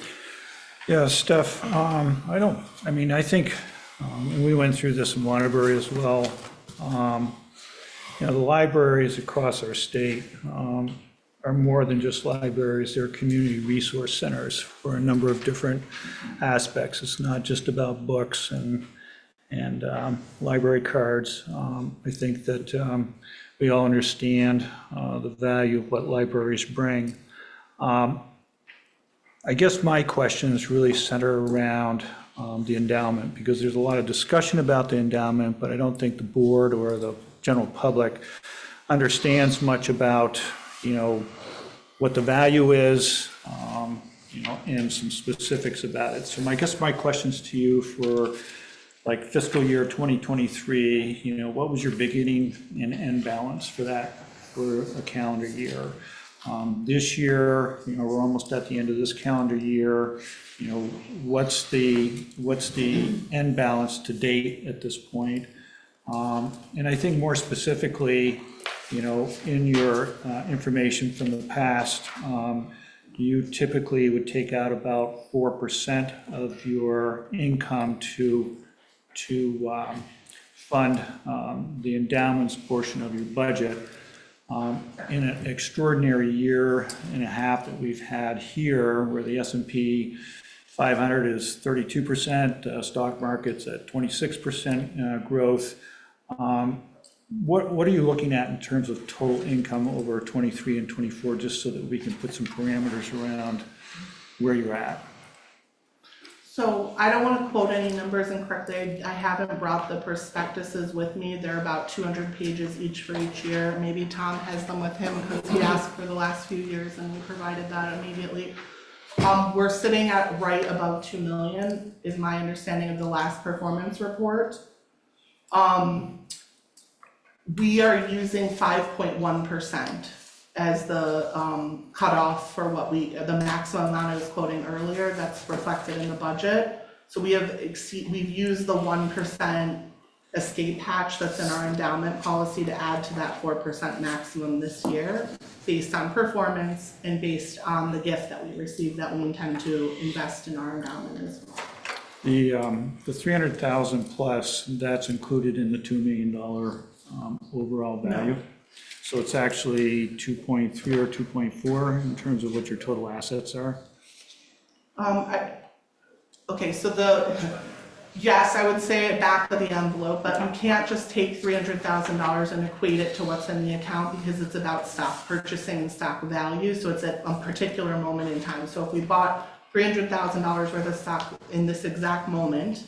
Yeah, Steph, I think, and we went through this in Waterbury as well. The libraries across our state are more than just libraries. They're community resource centers for a number of different aspects. It's not just about books and library cards. I think that we all understand the value of what libraries bring. I guess my questions really center around the endowment, because there's a lot of discussion about the endowment, but I don't think the board or the general public understands much about, what the value is, and some specifics about it. So I guess my questions to you for like fiscal year 2023, what was your beginning and end balance for that for a calendar year? This year, we're almost at the end of this calendar year. What's the end balance to date at this point? And I think more specifically, in your information from the past, you typically would take out about 4% of your income to fund the endowments portion of your budget. In an extraordinary year and a half that we've had here, where the S&P 500 is 32%, stock market's at 26% growth. What are you looking at in terms of total income over 23 and 24, just so that we can put some parameters around where you're at? So I don't want to quote any numbers incorrectly. I haven't brought the prospectuses with me. They're about 200 pages each for each year. Maybe Tom has them with him because he asked for the last few years and we provided that immediately. We're sitting at right above 2 million is my understanding of the last performance report. We are using 5.1% as the cutoff for what the maximum amount I was quoting earlier, that's reflected in the budget. So we've used the 1% escape hatch that's in our endowment policy to add to that 4% maximum this year, based on performance and based on the gift that we received that we intend to invest in our endowment as well. The 300,000 plus, that's included in the $2 million overall value? No. So it's actually 2.3 or 2.4 in terms of what your total assets are? Okay, so yes, I would say it back of the envelope, but you can't just take $300,000 and equate it to what's in the account, because it's about stock purchasing and stock value, so it's at a particular moment in time. So if we bought $300,000 worth of stock in this exact moment,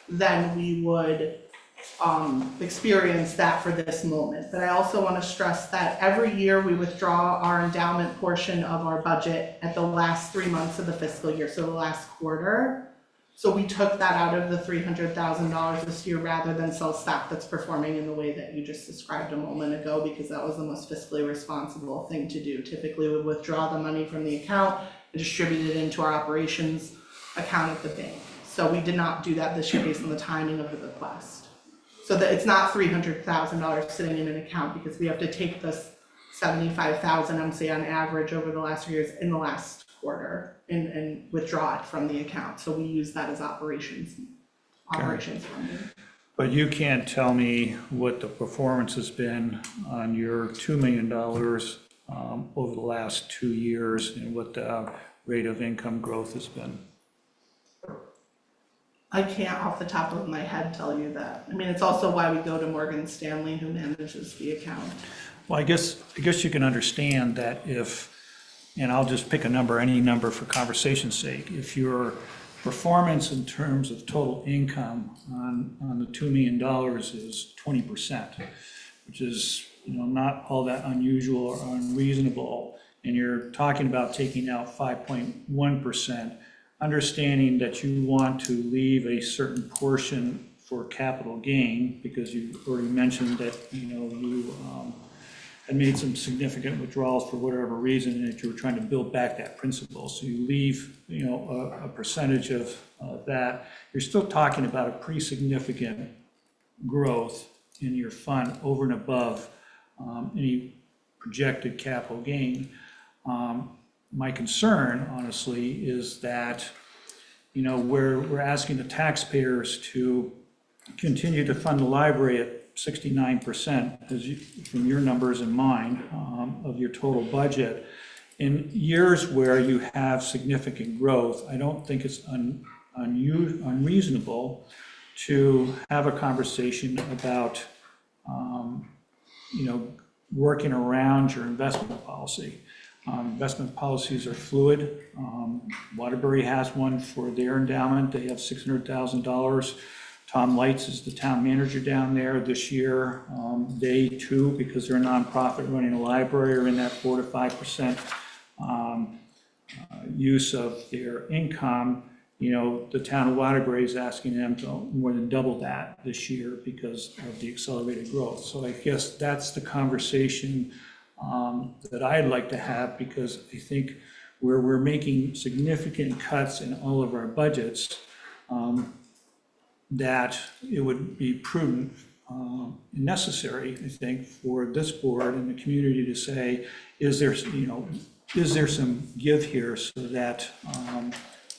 then we would experience that for this moment. But I also want to stress that every year we withdraw our endowment portion of our budget at the last 3 months of the fiscal year, so the last quarter. So we took that out of the $300,000 this year rather than sell stock that's performing in the way that you just described a moment ago, because that was the most fiscally responsible thing to do. Typically we withdraw the money from the account and distribute it into our operations account at the bank. So we did not do that this year based on the timing of the bequest. So that it's not $300,000 sitting in an account, because we have to take this $75,000, I'm saying on average over the last 3 years in the last quarter and withdraw it from the account. So we use that as operations funding. But you can't tell me what the performance has been on your $2 million over the last 2 years and what the rate of income growth has been? I can't off the top of my head tell you that. I mean, it's also why we go to Morgan Stanley, who manages the account. Well, I guess you can understand that if, and I'll just pick a number, any number for conversation's sake, if your performance in terms of total income on the $2 million is 20%, which is, not all that unusual or unreasonable, and you're talking about taking out 5.1%, understanding that you want to leave a certain portion for capital gain, because you already mentioned that, you had made some significant withdrawals for whatever reason, and that you were trying to build back that principal. So you leave, a percentage of that. You're still talking about a pretty significant growth in your fund over and above any projected capital gain. My concern, honestly, is that, we're asking the taxpayers to continue to fund the library at 69%, from your numbers and mine, of your total budget. In years where you have significant growth, I don't think it's unreasonable to have a conversation about, working around your investment policy. Investment policies are fluid. Waterbury has one for their endowment. They have $600,000. Tom Lights is the town manager down there this year. They too, because they're a nonprofit running a library, are in that 4 to 5% use of their income. The town of Waterbury is asking them to more than double that this year because of the accelerated growth. So I guess that's the conversation that I'd like to have, because I think where we're making significant cuts in all of our budgets, that it would be prudent and necessary, I think, for this board and the community to say, is there some give here so that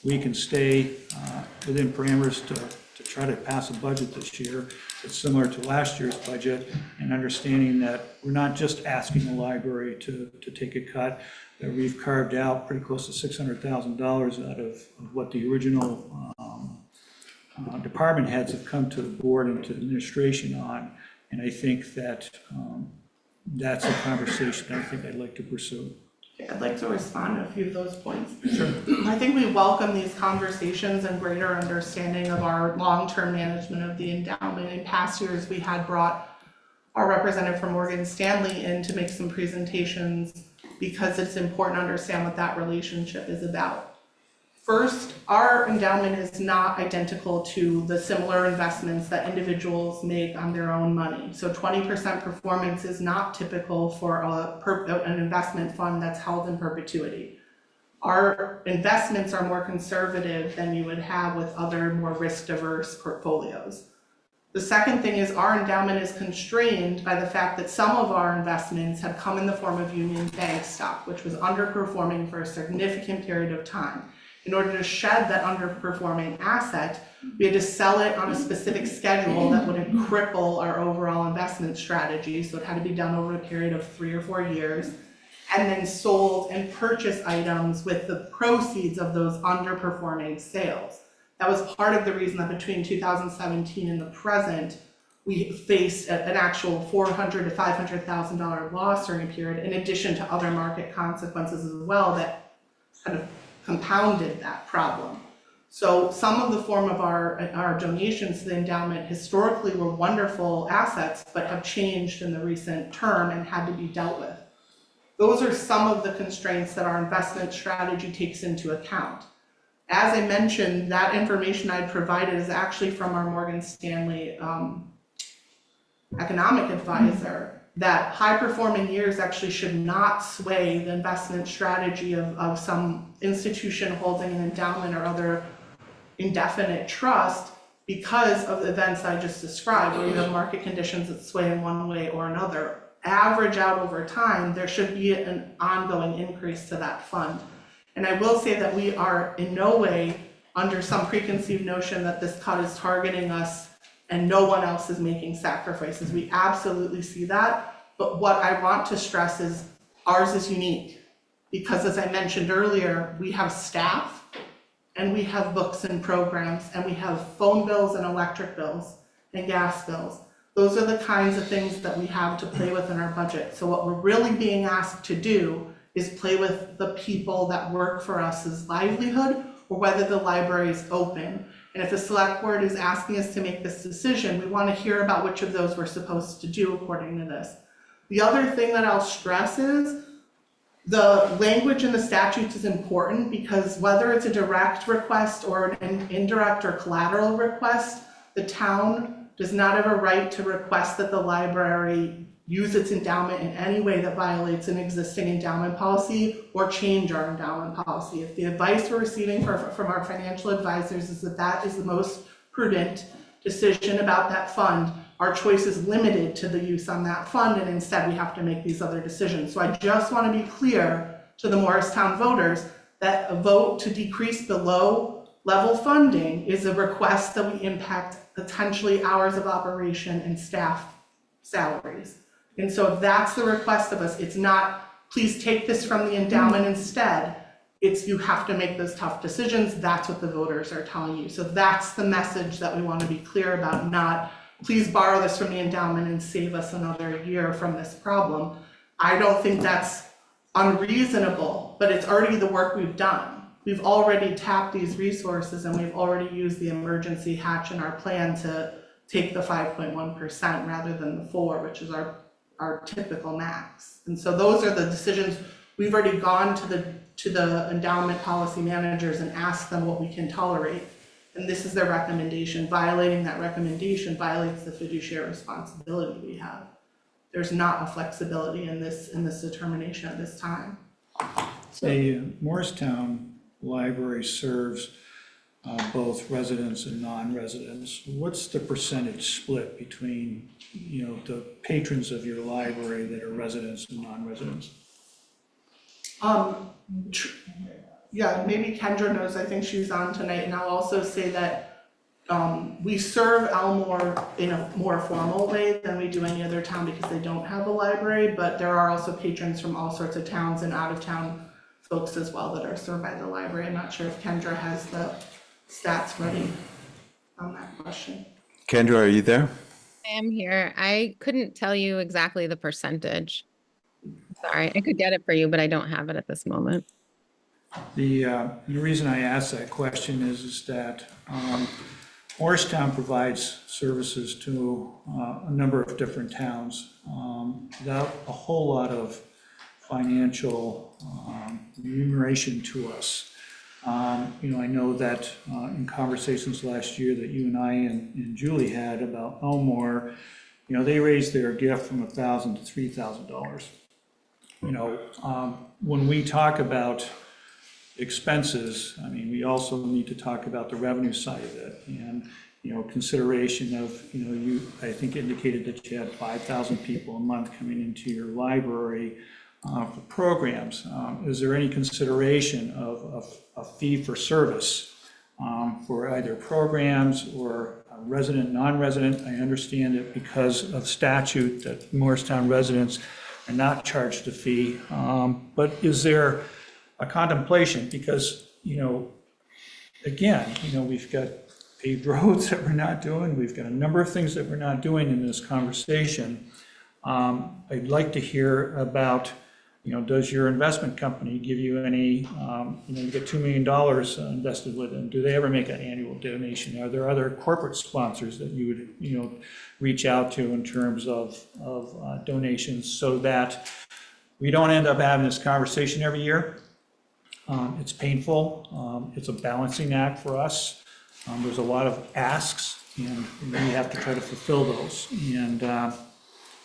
we can stay within parameters to try to pass a budget this year that's similar to last year's budget, and understanding that we're not just asking the library to take a cut, that we've carved out pretty close to $600,000 out of what the original department heads have come to the board and to the administration on. And I think that that's a conversation I think I'd like to pursue. I'd like to respond to a few of those points. Sure. I think we welcome these conversations and greater understanding of our long-term management of the endowment. In past years, we had brought our representative from Morgan Stanley in to make some presentations, because it's important to understand what that relationship is about. First, our endowment is not identical to the similar investments that individuals make on their own money. So 20% performance is not typical for an investment fund that's held in perpetuity. Our investments are more conservative than you would have with other more risk-diverse portfolios. The second thing is our endowment is constrained by the fact that some of our investments have come in the form of Union Bank stock, which was underperforming for a significant period of time. In order to shed that underperforming asset, we had to sell it on a specific schedule that wouldn't cripple our overall investment strategy. So it had to be done over a period of 3 or 4 years, and then sold and purchased items with the proceeds of those underperforming sales. That was part of the reason that between 2017 and the present, we faced an actual $400,000 to $500,000 loss during a period, in addition to other market consequences as well that kind of compounded that problem. So some of the form of our donations to the endowment historically were wonderful assets, but have changed in the recent term and had to be dealt with. Those are some of the constraints that our investment strategy takes into account. As I mentioned, that information I provided is actually from our Morgan Stanley economic advisor, that high-performing years actually should not sway the investment strategy of some institution holding an endowment or other indefinite trust, because of the events I just described, where you have market conditions that sway in one way or another. Average out over time, there should be an ongoing increase to that fund. And I will say that we are in no way under some preconceived notion that this cut is targeting us and no one else is making sacrifices. We absolutely see that, but what I want to stress is ours is unique, because as I mentioned earlier, we have staff and we have books and programs, and we have phone bills and electric bills and gas bills. Those are the kinds of things that we have to play with in our budget. So what we're really being asked to do is play with the people that work for us' livelihood, or whether the library is open. And if the select board is asking us to make this decision, we want to hear about which of those we're supposed to do according to this. The other thing that I'll stress is the language in the statutes is important, because whether it's a direct request or an indirect or collateral request, the town does not have a right to request that the library use its endowment in any way that violates an existing endowment policy or change our endowment policy. If the advice we're receiving from our financial advisors is that that is the most prudent decision about that fund, our choice is limited to the use on that fund, and instead we have to make these other decisions. So I just want to be clear to the Morristown voters that a vote to decrease the low level funding is a request that we impact potentially hours of operation and staff salaries. And so if that's the request of us, it's not, please take this from the endowment instead. It's, you have to make those tough decisions. That's what the voters are telling you. So that's the message that we want to be clear about, not please borrow this from the endowment and save us another year from this problem. I don't think that's unreasonable, but it's already the work we've done. We've already tapped these resources, and we've already used the emergency hatch in our plan to take the 5.1% rather than the 4%, which is our typical max. And so those are the decisions. We've already gone to the endowment policy managers and asked them what we can tolerate. And this is their recommendation. Violating that recommendation violates the fiduciary responsibility we have. There's not a flexibility in this determination at this time. The Morristown Library serves both residents and non-residents. What's the percentage split between, the patrons of your library that are residents and non-residents? Yeah, maybe Kendra knows, I think she's on tonight, and I'll also say that we serve Elmore in a more formal way than we do any other town because they don't have a library, but there are also patrons from all sorts of towns and out-of-town folks as well that are served by the library. I'm not sure if Kendra has the stats ready on that question. Kendra, are you there? I am here. I couldn't tell you exactly the percentage. Sorry, I could get it for you, but I don't have it at this moment. The reason I asked that question is that Morristown provides services to a number of different towns without a whole lot of financial remuneration to us. I know that in conversations last year that you and I and Julie had about Elmore, they raised their gift from $1,000 to $3,000. When we talk about expenses, we also need to talk about the revenue side of it, and consideration of, you, I think, indicated that you had 5,000 people a month coming into your library for programs. Is there any consideration of a fee for service for either programs or resident, non-resident? I understand it because of statute that Morristown residents are not charged a fee, but is there a contemplation? Because, again, we've got paved roads that we're not doing. We've got a number of things that we're not doing in this conversation. I'd like to hear about, does your investment company give you any, you get $2 million invested with them? Do they ever make an annual donation? Are there other corporate sponsors that you would, reach out to in terms of donations, so that we don't end up having this conversation every year? It's painful. It's a balancing act for us. There's a lot of asks, and we have to try to fulfill those. And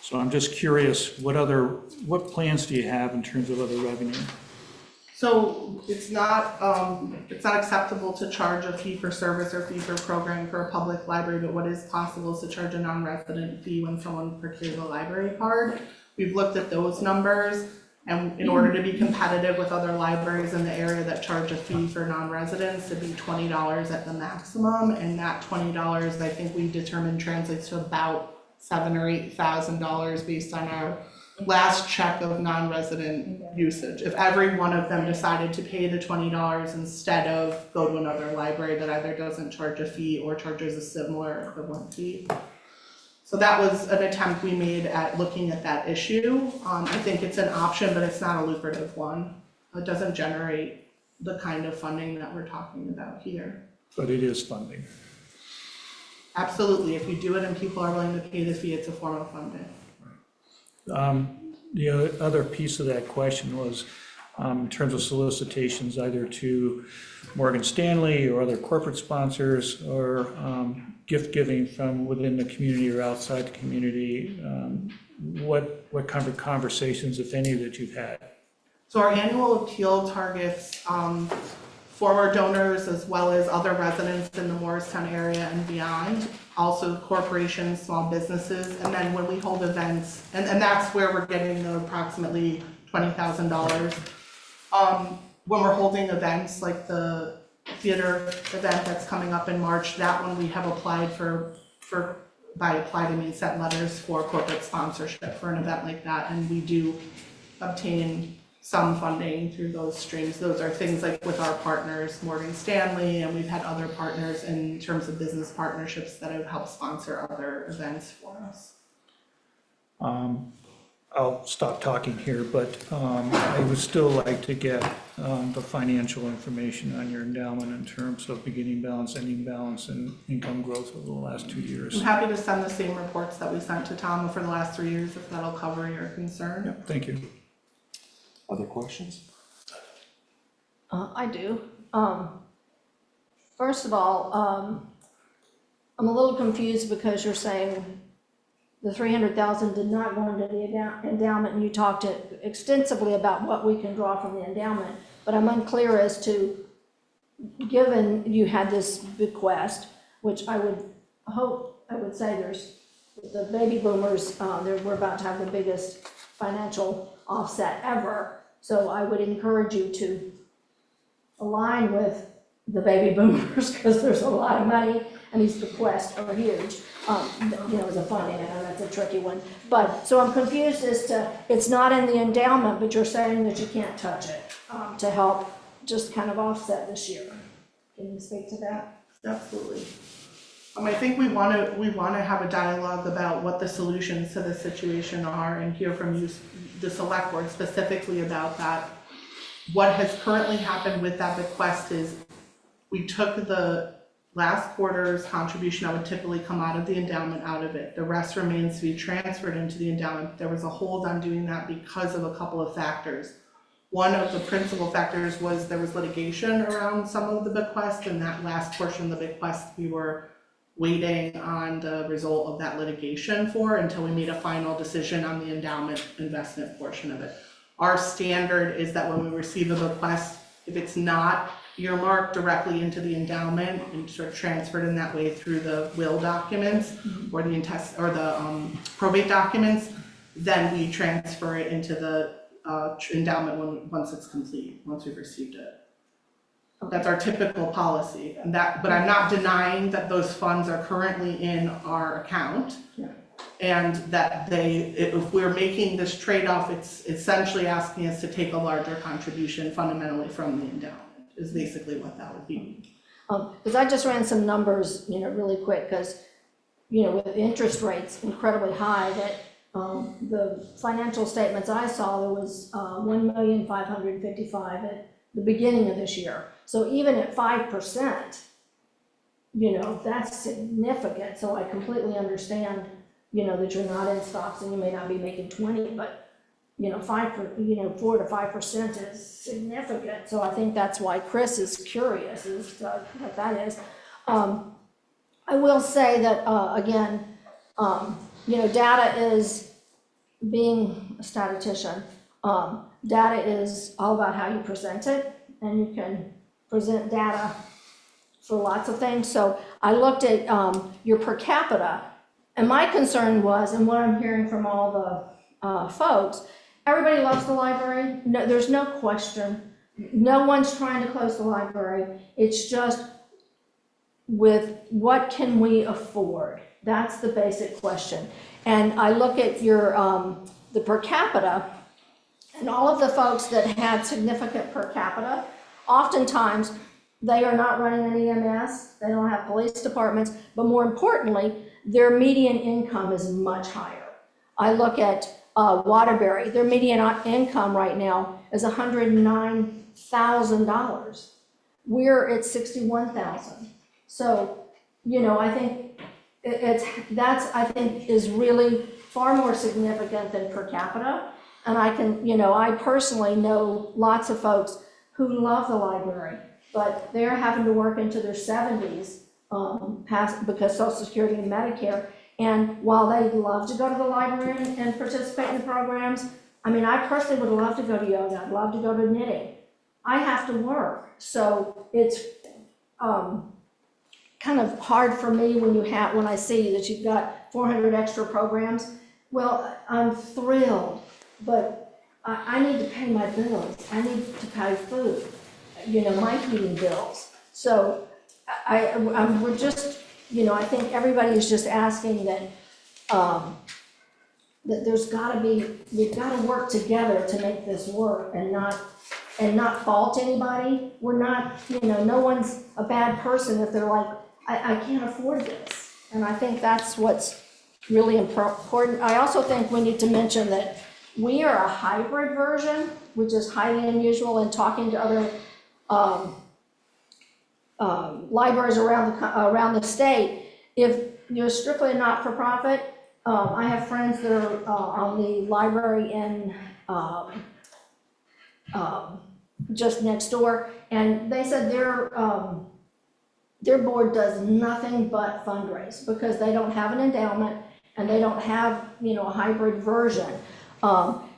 so I'm just curious, what plans do you have in terms of other revenue? So it's not acceptable to charge a fee for service or fee for program for a public library, but what is possible is to charge a non-resident fee when someone procures a library card. We've looked at those numbers, and in order to be competitive with other libraries in the area that charge a fee for non-residents, it'd be $20 at the maximum, and that $20 I think we determined translates to about $7,000 or $8,000 based on our last check of non-resident usage. If every one of them decided to pay the $20 instead of go to another library that either doesn't charge a fee or charges a similar equivalent fee. So that was an attempt we made at looking at that issue. I think it's an option, but it's not a lucrative one. It doesn't generate the kind of funding that we're talking about here. But it is funding. Absolutely, if you do it and people are willing to pay the fee, it's a form of funding. The other piece of that question was, in terms of solicitations, either to Morgan Stanley or other corporate sponsors, or gift giving from within the community or outside the community, what kind of conversations, if any, that you've had? So our annual appeal targets former donors as well as other residents in the Morristown area and beyond, also corporations, small businesses, and then when we hold events, and that's where we're getting the approximately $20,000. When we're holding events like the theater event that's coming up in March, that one we have applied by apply to me, sent letters for corporate sponsorship for an event like that, and we do obtain some funding through those streams. Those are things like with our partners, Morgan Stanley, and we've had other partners in terms of business partnerships that have helped sponsor other events for us. I'll stop talking here, but I would still like to get the financial information on your endowment in terms of beginning balance, ending balance, and income growth over the last 2 years. I'm happy to send the same reports that we sent to Tom for the last 3 years if that'll cover your concern. Yep, thank you. Other questions? I do. First of all, I'm a little confused because you're saying the 300,000 did not go into the endowment, and you talked extensively about what we can draw from the endowment, but I'm unclear as to, given you had this bequest, which I would say there's, the baby boomers, we're about to have the biggest financial offset ever, so I would encourage you to align with the baby boomers, because there's a lot of money, and these bequests are huge. As a funding, I know that's a tricky one. But, so I'm confused as to, it's not in the endowment, but you're saying that you can't touch it to help just kind of offset this year. Can you speak to that? Absolutely. I think we want to have a dialogue about what the solutions to the situation are and hear from you, the select board, specifically about that. What has currently happened with that bequest is we took the last quarter's contribution that would typically come out of the endowment out of it. The rest remains to be transferred into the endowment. There was a hold on doing that because of a couple of factors. One of the principal factors was there was litigation around some of the bequest, and that last portion of the bequest we were waiting on the result of that litigation for until we made a final decision on the endowment investment portion of it. Our standard is that when we receive a bequest, if it's not earmarked directly into the endowment and sort of transferred in that way through the will documents or the probate documents, then we transfer it into the endowment once it's complete, once we've received it. That's our typical policy, and but I'm not denying that those funds are currently in our account. Yeah. And that if we're making this trade-off, it's essentially asking us to take a larger contribution fundamentally from the endowment, is basically what that would be. Because I just ran some numbers, really quick, because, with interest rates incredibly high, that the financial statements I saw, there was 1,555,000 at the beginning of this year. So even at 5%, that's significant. So I completely understand, that you're not in stocks and you may not be making 20, but 4 to 5% is significant. So I think that's why Chris is curious as to what that is. I will say that, again, data is, being a statistician, data is all about how you present it, and you can present data for lots of things. So I looked at your per capita, and my concern was, and what I'm hearing from all the folks, everybody loves the library. No, there's no question. No one's trying to close the library. It's just with what can we afford? That's the basic question. And I look at your the per capita, and all of the folks that had significant per capita, oftentimes, they are not running an EMS, they don't have police departments, but more importantly, their median income is much higher. I look at Waterbury, their median income right now is $109,000. We're at $61,000. So, I think I think is really far more significant than per capita. And I personally know lots of folks who love the library, but they're having to work into their 70s because Social Security and Medicare. And while they love to go to the library and participate in the programs, I personally would love to go to yoga, I'd love to go to knitting. I have to work, so it's kind of hard for me when I see that you've got 400 extra programs. Well, I'm thrilled, but I need to pay my bills. I need to pay food, my heating bills. So we're just, I think everybody is just asking that that we've got to work together to make this work and not fault anybody. We're not, no one's a bad person if they're like, I can't afford this. And I think that's what's really important. I also think we need to mention that we are a hybrid version, which is highly unusual in talking to other libraries around the state. If you're strictly not-for-profit, I have friends that are on the library in just next door, and they said their board does nothing but fundraise because they don't have an endowment and they don't have, a hybrid version.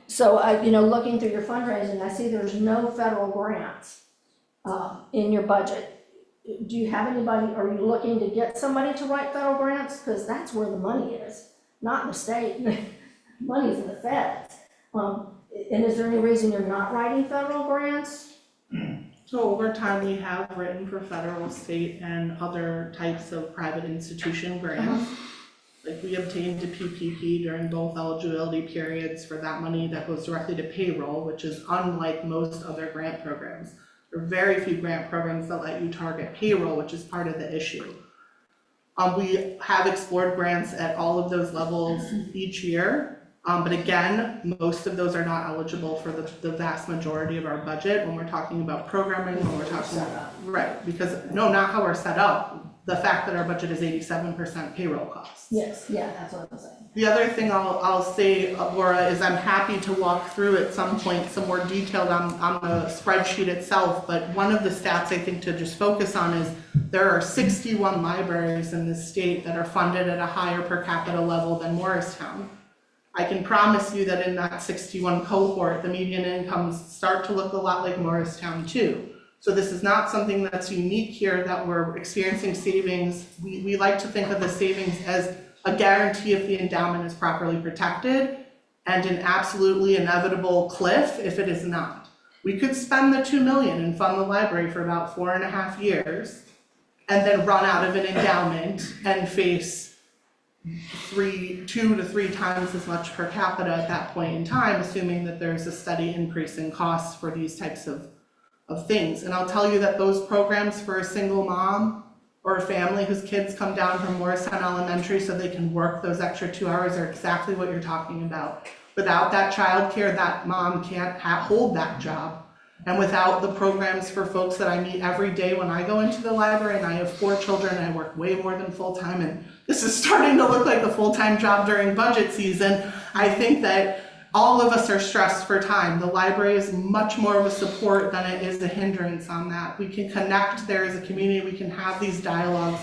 So looking through your fundraising, I see there's no federal grants in your budget. Do you have anybody, are you looking to get somebody to write federal grants? Because that's where the money is, not in the state. Money's in the feds. And is there any reason you're not writing federal grants? So over time, we have written for federal, state, and other types of private institution grants. Like we obtained a PPP during both eligibility periods for that money that goes directly to payroll, which is unlike most other grant programs. There are very few grant programs that let you target payroll, which is part of the issue. We have explored grants at all of those levels each year. But again, most of those are not eligible for the vast majority of our budget when we're talking about programming, when we're talking about, right, because no, not how we're set up. The fact that our budget is 87% payroll costs. Yes, yeah, that's what I'm saying. The other thing I'll say, Laura, is I'm happy to walk through at some point some more detailed on the spreadsheet itself, but one of the stats I think to just focus on is there are 61 libraries in this state that are funded at a higher per capita level than Morristown. I can promise you that in that 61 cohort, the median incomes start to look a lot like Morristown too. So this is not something that's unique here that we're experiencing savings. We like to think of the savings as a guarantee if the endowment is properly protected and an absolutely inevitable cliff if it is not. We could spend the $2 million and fund the library for about 4.5 years and then run out of an endowment and face 2 to 3 times as much per capita at that point in time, assuming that there's a steady increase in costs for these types of things. And I'll tell you that those programs for a single mom or a family whose kids come down from Morristown Elementary so they can work those extra 2 hours are exactly what you're talking about. Without that childcare, that mom can't hold that job. And without the programs for folks that I meet every day when I go into the library, and I have 4 children and I work way more than full-time, and this is starting to look like a full-time job during budget season, I think that all of us are stressed for time. The library is much more of a support than it is a hindrance on that. We can connect there as a community, we can have these dialogues,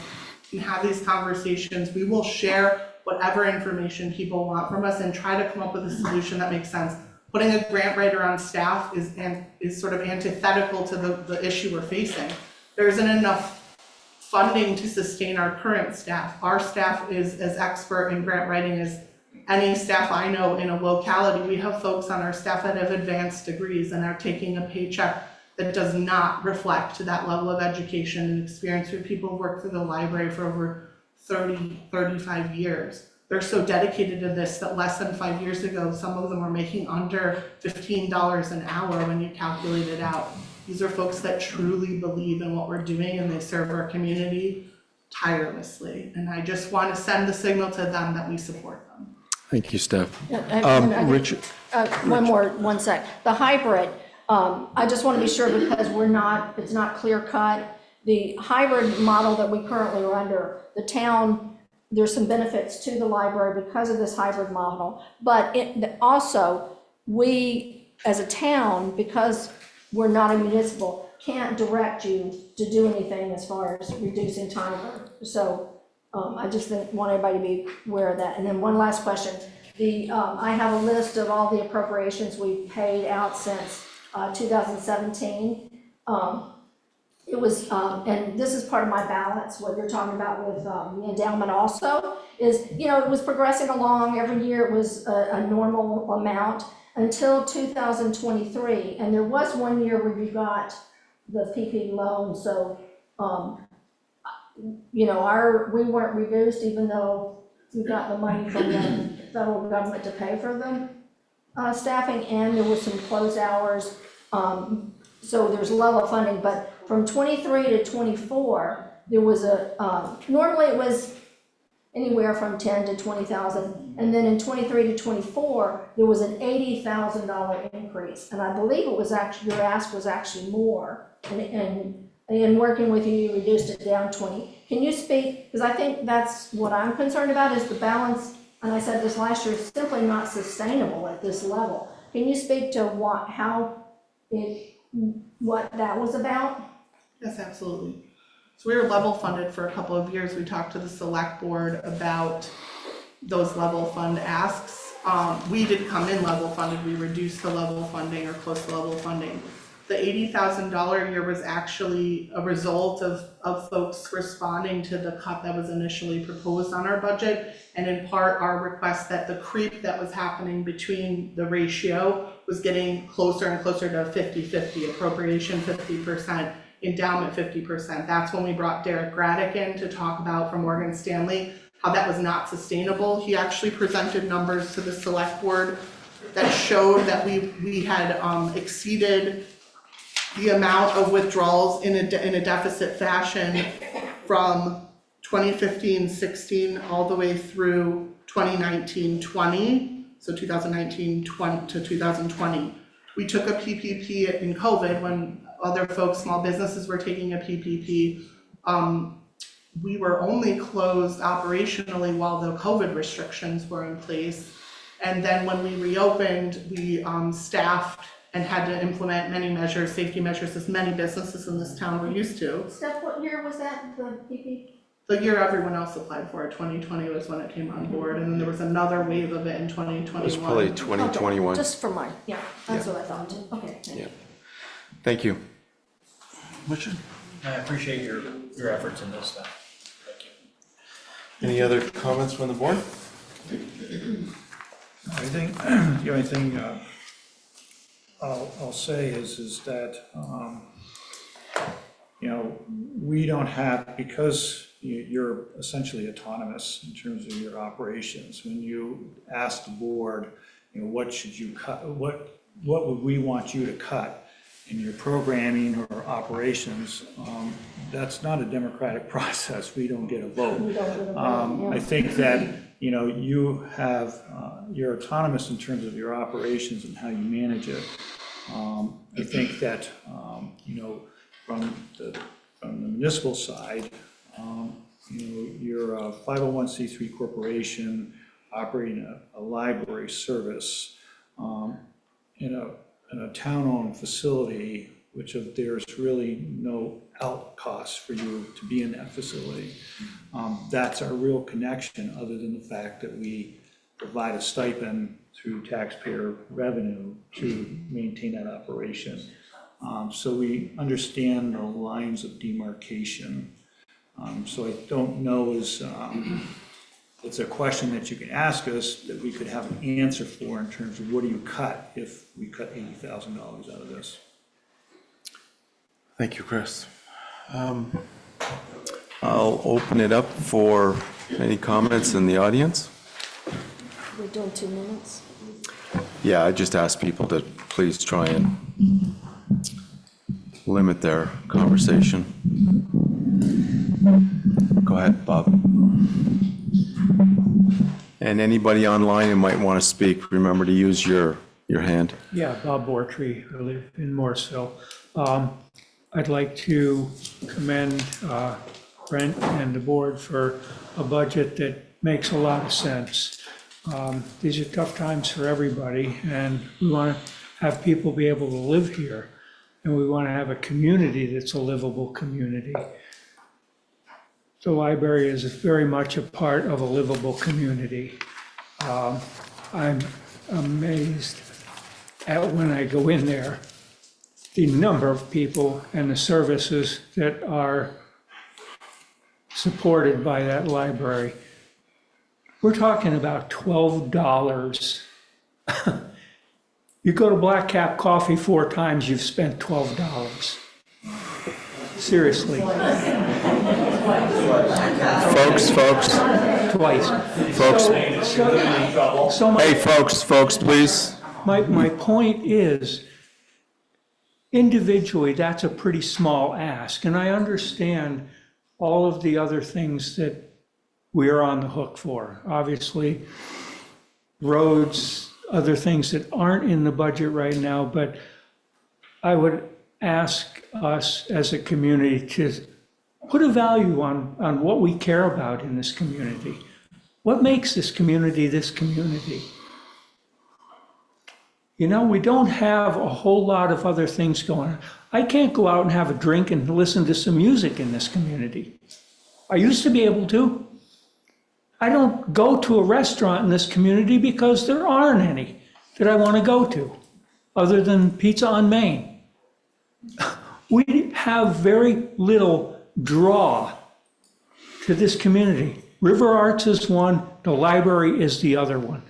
we can have these conversations, we will share whatever information people want from us and try to come up with a solution that makes sense. Putting a grant writer on staff is sort of antithetical to the issue we're facing. There isn't enough funding to sustain our current staff. Our staff is as expert in grant writing as any staff I know in a locality. We have folks on our staff that have advanced degrees and are taking a paycheck that does not reflect that level of education and experience. We have people who work for the library for over 30, 35 years. they're so dedicated to this that less than 5 years ago, some of them were making under $15 an hour when you calculate it out. These are folks that truly believe in what we're doing and they serve our community tirelessly. And I just want to send the signal to them that we support them. Thank you, Steph. Richard? One sec. The hybrid, I just want to be sure because it's not clear cut. The hybrid model that we currently are under, the town, there's some benefits to the library because of this hybrid model. But also, we as a town, because we're not a municipal, can't direct you to do anything as far as reducing time. So I just want everybody to be aware of that. And then one last question. I have a list of all the appropriations we've paid out since 2017. It was, and this is part of my balance, what you're talking about with the endowment also, is, it was progressing along. Every year it was a normal amount until 2023. And there was one year where you got the PP loan. So, we weren't reduced even though we got the money from the federal government to pay for the staffing, and there was some closed hours. So there's level funding, but from 23 to 24, there was normally it was anywhere from 10 to 20,000. And then in 23 to 24, there was an $80,000 increase. And I believe it was actually, your ask was actually more. And in working with you, you reduced it down 20. Can you speak, because I think that's what I'm concerned about is the balance, and I said this last year, is simply not sustainable at this level. Can you speak to what that was about? Yes, absolutely. So we were level funded for a couple of years. We talked to the select board about those level fund asks. We didn't come in level funded. We reduced the level funding or close to level funding. The $80,000 year was actually a result of folks responding to the cut that was initially proposed on our budget, and in part our request that the creep that was happening between the ratio was getting closer and closer to 50-50, appropriation 50%, endowment 50%. That's when we brought Derek Graddick in to talk about from Morgan Stanley how that was not sustainable. He actually presented numbers to the select board that showed that we had exceeded the amount of withdrawals in a deficit fashion from 2015-16 all the way through 2019-20, so 2019-20 to 2020. We took a PPP in COVID when other folks, small businesses were taking a PPP. We were only closed operationally while the COVID restrictions were in place. And then when we reopened, we staffed and had to implement many measures, safety measures, as many businesses in this town were used to. Steph, what year was that, the PP? The year everyone else applied for it, 2020 was when it came on board, and then there was another wave of it in 2021. It was probably 2021. Just for mine, that's what I thought. Okay, thank you. Thank you. Richard? I appreciate your efforts in this stuff. Thank you. Any other comments from the board? I think the only thing I'll say is that, we don't have, because you're essentially autonomous in terms of your operations. When you ask the board, what should you cut, what would we want you to cut in your programming or operations, that's not a democratic process. We don't get a vote. I think that, you have, you're autonomous in terms of your operations and how you manage it. I think that, from the municipal side, you're a 501c3 corporation operating a library service in a town-owned facility, which there's really no out cost for you to be in that facility. That's our real connection, other than the fact that we provide a stipend through taxpayer revenue to maintain that operation. So we understand the lines of demarcation. So I don't know it's a question that you can ask us that we could have an answer for in terms of what do you cut if we cut $80,000 out of this. Thank you, Chris. I'll open it up for any comments in the audience. doing 2 minutes? Yeah, I just ask people to please try and limit their conversation. Go ahead, Bob. And anybody online who might want to speak, remember to use your hand. Yeah, Bob Bortree, I live in Morrisville. I'd like to commend Brent and the board for a budget that makes a lot of sense. These are tough times for everybody, and we want to have people be able to live here, and we want to have a community that's a livable community. The library is very much a part of a livable community. I'm amazed at when I go in there, the number of people and the services that are supported by that library. We're talking about $12. You go to Black Cap Coffee 4 times, you've spent $12. Seriously. Folks. Twice. Folks. So Hey, folks, please. My point is, individually, that's a pretty small ask, and I understand all of the other things that we're on the hook for. Obviously, roads, other things that aren't in the budget right now, but I would ask us as a community to put a value on what we care about in this community. What makes this community this community? You know, we don't have a whole lot of other things going on. I can't go out and have a drink and listen to some music in this community. I used to be able to. I don't go to a restaurant in this community because there aren't any that I want to go to, other than Pizza on Main. We have very little draw to this community. River Arts is one, the library is the other one.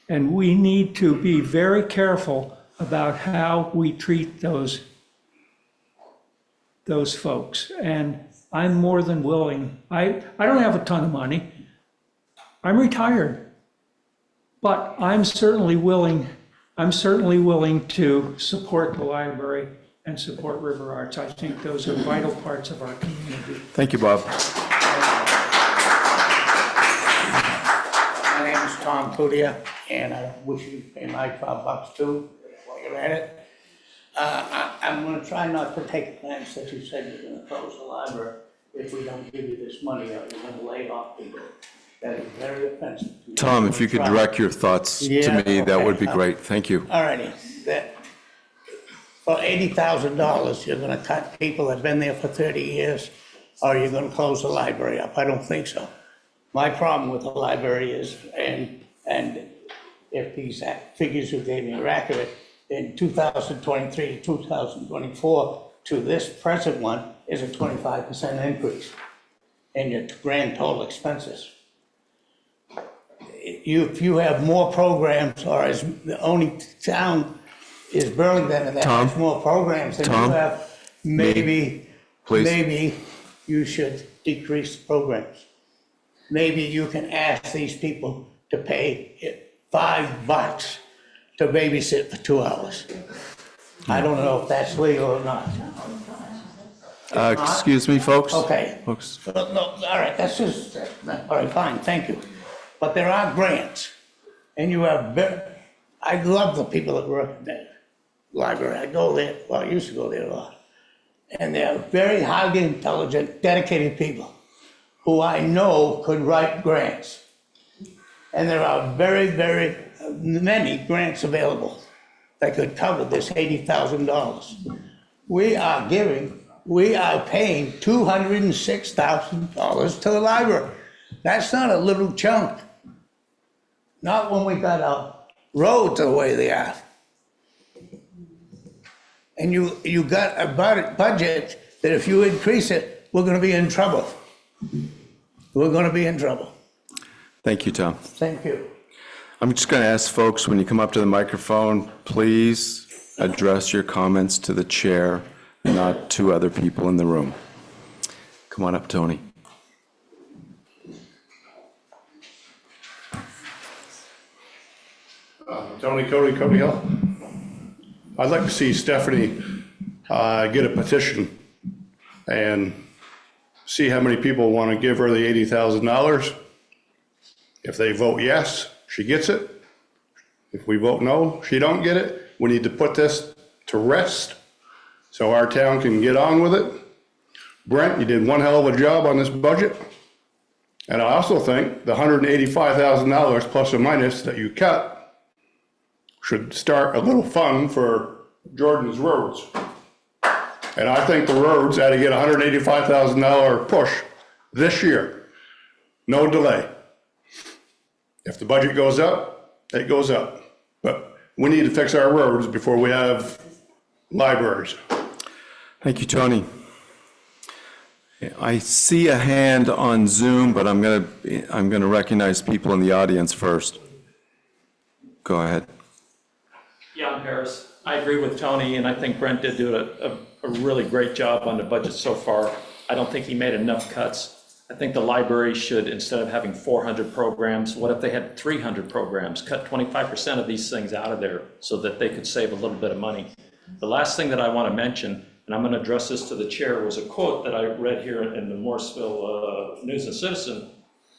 And we need to be very careful about how we treat those folks. And I'm more than willing. I don't have a ton of money. I'm retired. But I'm certainly willing to support the library and support River Arts. I think those are vital parts of our community. Thank you, Bob. My name is Tom Cludia, and I wish you pay my $12 too, while you're at it. I'm gonna try not to take offense that you said you're gonna close the library if we don't give you this money, or you're gonna lay off people. That is very offensive. Tom, if you could direct your thoughts to me, that would be great. Thank you. All righty, for $80,000, you're gonna cut people that have been there for 30 years, or you're gonna close the library up? I don't think so. My problem with the library is, and if these figures you gave me are accurate, in 2023 to 2024 to this present one is a 25% increase in your grand total expenses. If you have more programs, or as the only town is Burlington that has more programs than you have, maybe you should decrease the programs. Maybe you can ask these people to pay $5 to babysit for 2 hours. I don't know if that's legal or not. Excuse me, folks? Okay. Folks. No, all right, that's just, all right, fine, thank you. But there are grants, and you have, I love the people that work in the library. I go there, well, I used to go there a lot. And they're very highly intelligent, dedicated people who I know could write grants. And there are very, very many grants available that could cover this $80,000. We are paying $206,000 to the library. That's not a little chunk. Not when we got our roads the way they are. And you got a budget that if you increase it, we're gonna be in trouble. We're gonna be in trouble. Thank you, Tom. Thank you. I'm just going to ask folks, when you come up to the microphone, please address your comments to the chair, not to other people in the room. Come on up, Tony. Tony, Cody Hill. I'd like to see Stephanie get a petition and see how many people want to give her the $80,000. If they vote yes, she gets it. If we vote no, she don't get it. We need to put this to rest so our town can get on with it. Brent, you did one hell of a job on this budget. And I also think the $185,000 plus or minus that you cut should start a little fund for Jordan's roads. And I think the roads ought to get a $185,000 push this year. No delay. If the budget goes up, it goes up. But we need to fix our roads before we have libraries. Thank you, Tony. I see a hand on Zoom, but I'm gonna recognize people in the audience first. Go ahead. Jan Paris, I agree with Tony, and I think Brent did do a really great job on the budget so far. I don't think he made enough cuts. I think the library should, instead of having 400 programs, what if they had 300 programs? Cut 25% of these things out of there so that they could save a little bit of money. The last thing that I want to mention, and I'm going to address this to the chair, was a quote that I read here in the Morrisville News and Citizen,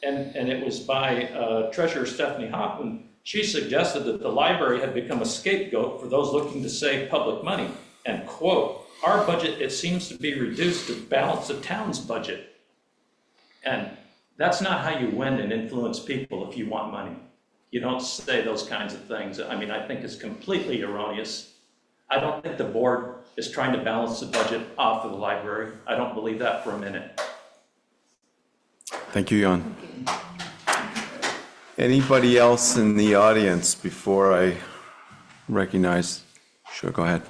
and it was by Treasurer Stephanie Hoffman. She suggested that the library had become a scapegoat for those looking to save public money, and quote, "Our budget, it seems to be reduced to balance the town's budget." And that's not how you win and influence people if you want money. You don't say those kinds of things. I mean, I think it's completely erroneous. I don't think the board is trying to balance the budget off of the library. I don't believe that for a minute. Thank you, Jan. Anybody else in the audience before I recognize? Sure, go ahead.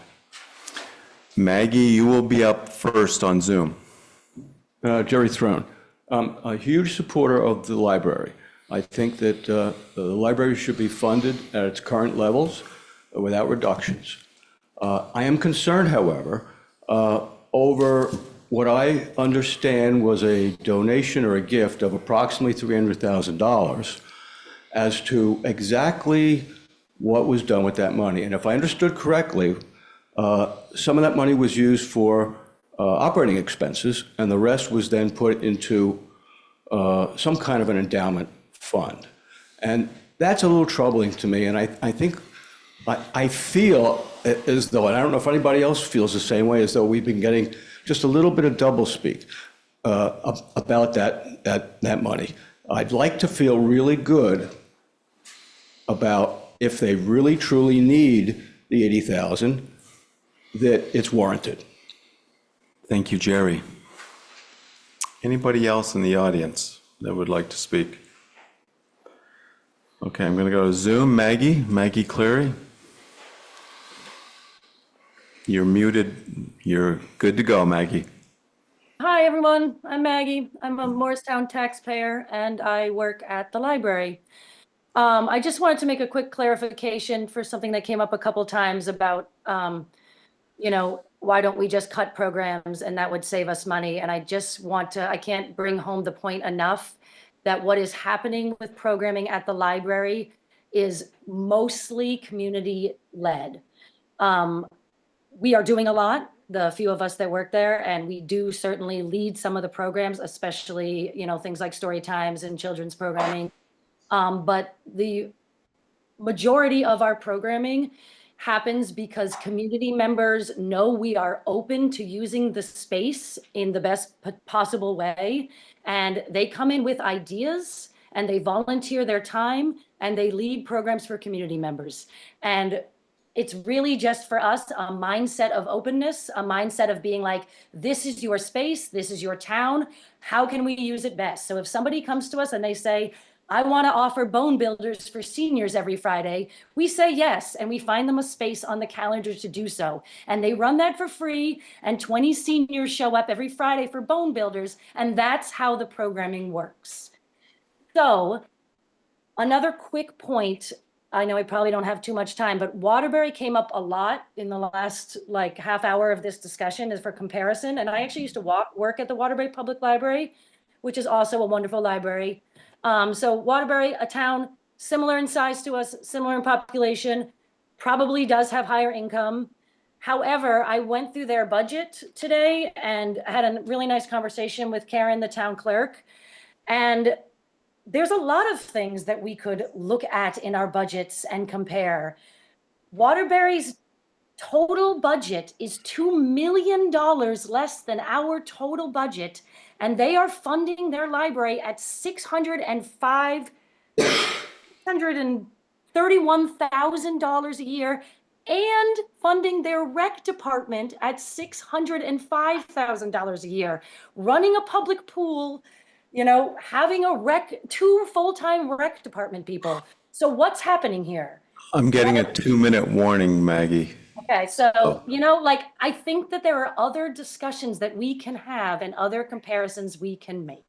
Maggie, you will be up first on Zoom. Jerry Throne. I'm a huge supporter of the library. I think that the library should be funded at its current levels without reductions. I am concerned, however, over what I understand was a donation or a gift of approximately $300,000 as to exactly what was done with that money. And if I understood correctly, some of that money was used for operating expenses, and the rest was then put into some kind of an endowment fund. And that's a little troubling to me, and I think, I feel as though, and I don't know if anybody else feels the same way, as though we've been getting just a little bit of doublespeak about that money. I'd like to feel really good about if they really truly need the $80,000, that it's warranted. Thank you, Jerry. Anybody else in the audience that would like to speak? Okay, I'm going to go to Zoom. Maggie Cleary. You're muted. You're good to go, Maggie. Hi, everyone. I'm Maggie. I'm a Morristown taxpayer, and I work at the library. I just wanted to make a quick clarification for something that came up a couple times about, why don't we just cut programs and that would save us money? And I just I can't bring home the point enough that what is happening with programming at the library is mostly community-led. We are doing a lot, the few of us that work there, and we do certainly lead some of the programs, especially, things like story times and children's programming. But the majority of our programming happens because community members know we are open to using the space in the best possible way. And they come in with ideas and they volunteer their time and they lead programs for community members. And it's really just for us a mindset of openness, a mindset of being like, this is your space, this is your town, how can we use it best? So if somebody comes to us and they say, I want to offer bone builders for seniors every Friday, we say yes, and we find them a space on the calendar to do so. And they run that for free, and 20 seniors show up every Friday for bone builders, and that's how the programming works. So another quick point, I know I probably don't have too much time, but Waterbury came up a lot in the last half hour of this discussion is for comparison. And I actually used to work at the Waterbury Public Library, which is also a wonderful library. So Waterbury, a town similar in size to us, similar in population, probably does have higher income. However, I went through their budget today and had a really nice conversation with Karen, the town clerk. And there's a lot of things that we could look at in our budgets and compare. Waterbury's total budget is $2 million less than our total budget, and they are funding their library at $631,000 a year, and funding their rec department at $605,000 a year, running a public pool, having two full-time rec department people. So what's happening here? I'm getting a 2-minute warning, Maggie. Okay, so, I think that there are other discussions that we can have and other comparisons we can make.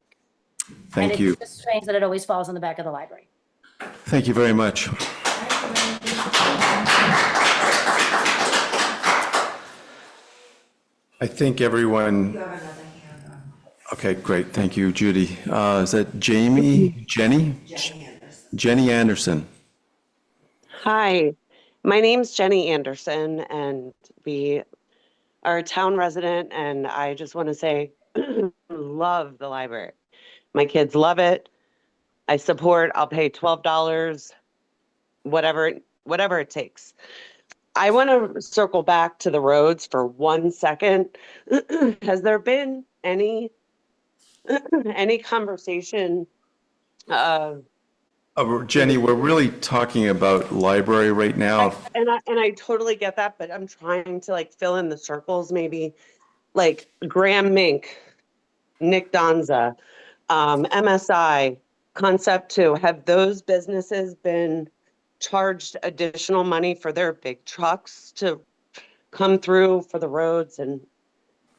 Thank you. And it's just strange that it always falls on the back of the library. Thank you very much. I think everyone. Okay, great. Thank you, Judy. Is that Jenny? Jenny Anderson. Hi, my name's Jenny Anderson, and we are a town resident, and I just want to say, love the library. My kids love it. I support, I'll pay $12, whatever it takes. I want to circle back to the roads for 1 second. Has there been any conversation? Jenny, we're really talking about library right now. And I totally get that, but I'm trying to fill in the circles, maybe like Graham Mink, Nick Donza, MSI, Concept 2. Have those businesses been charged additional money for their big trucks to come through for the roads and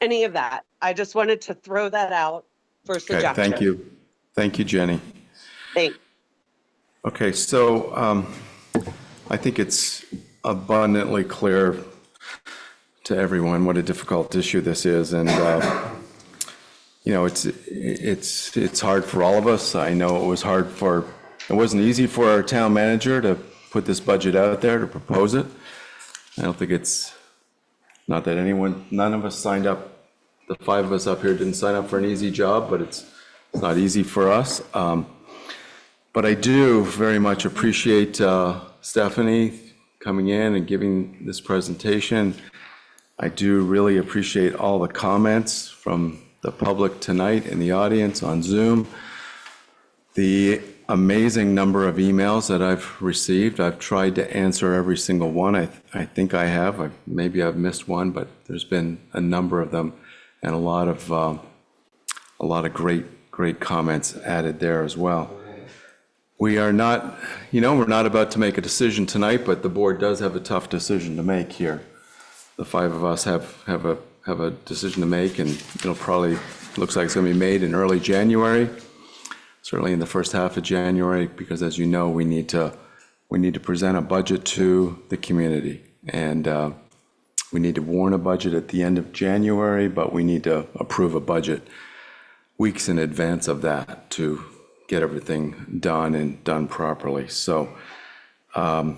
any of that? I just wanted to throw that out for suggestion. Okay, thank you. Thank you, Jenny. Thanks. Okay, so I think it's abundantly clear to everyone what a difficult issue this is, and it's hard for all of us. I know it wasn't easy for our town manager to put this budget out there, to propose it. I don't think not that none of us signed up. The 5 of us up here didn't sign up for an easy job, but it's not easy for us. But I do very much appreciate Stephanie coming in and giving this presentation. I do really appreciate all the comments from the public tonight in the audience on Zoom. The amazing number of emails that I've received. I've tried to answer every single one. I think I have. Maybe I've missed one, but there's been a number of them and a lot of great comments added there as well. We are not, we're not about to make a decision tonight, but the board does have a tough decision to make here. The 5 of us have a decision to make, and it'll probably, looks like it's going to be made in early January, certainly in the first half of January, because as you know, we need to present a budget to the community, and we need to warn a budget at the end of January, but we need to approve a budget weeks in advance of that to get everything done and done properly. So I'm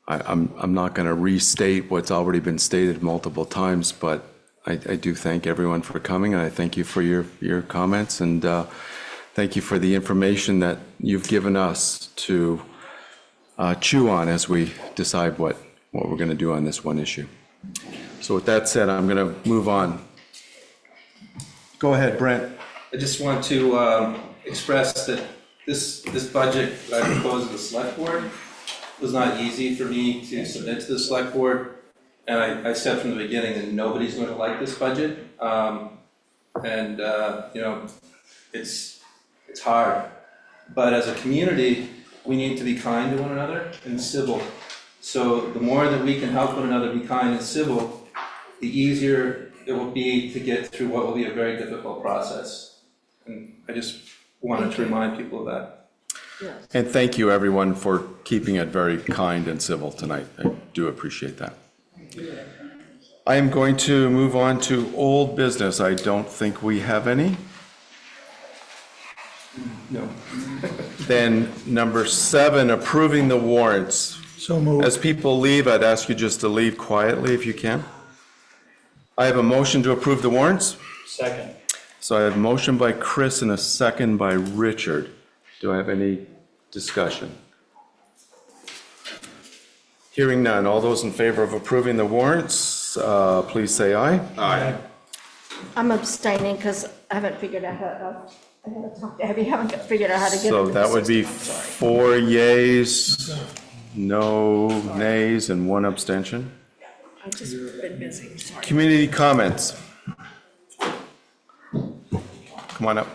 not going to restate what's already been stated multiple times, but I do thank everyone for coming, and I thank you for your comments, and thank you for the information that you've given us to chew on as we decide what we're going to do on this one issue. So with that said, I'm going to move on. Go ahead, Brent. I just want to express that this budget that I proposed to the select board was not easy for me to submit to the select board. And I said from the beginning that nobody's going to like this budget. It's hard. But as a community, we need to be kind to one another and civil. So the more that we can help one another be kind and civil, the easier it will be to get through what will be a very difficult process. And I just wanted to remind people of that. And thank you, everyone, for keeping it very kind and civil tonight. I do appreciate that. I am going to move on to old business. I don't think we have any. No. Then number 7, approving the warrants. So moved. As people leave, I'd ask you just to leave quietly if you can. I have a motion to approve the warrants. Second. So I have a motion by Chris and a second by Richard. Do I have any discussion? Hearing none. All those in favor of approving the warrants, please say aye. Aye. I'm abstaining because I haven't figured out how, I haven't talked to Abby, haven't figured out how to get. So into the that would be system, sorry. 4 yays, no nays, and 1 abstention. I've just been busy, sorry. Community comments. Come on up.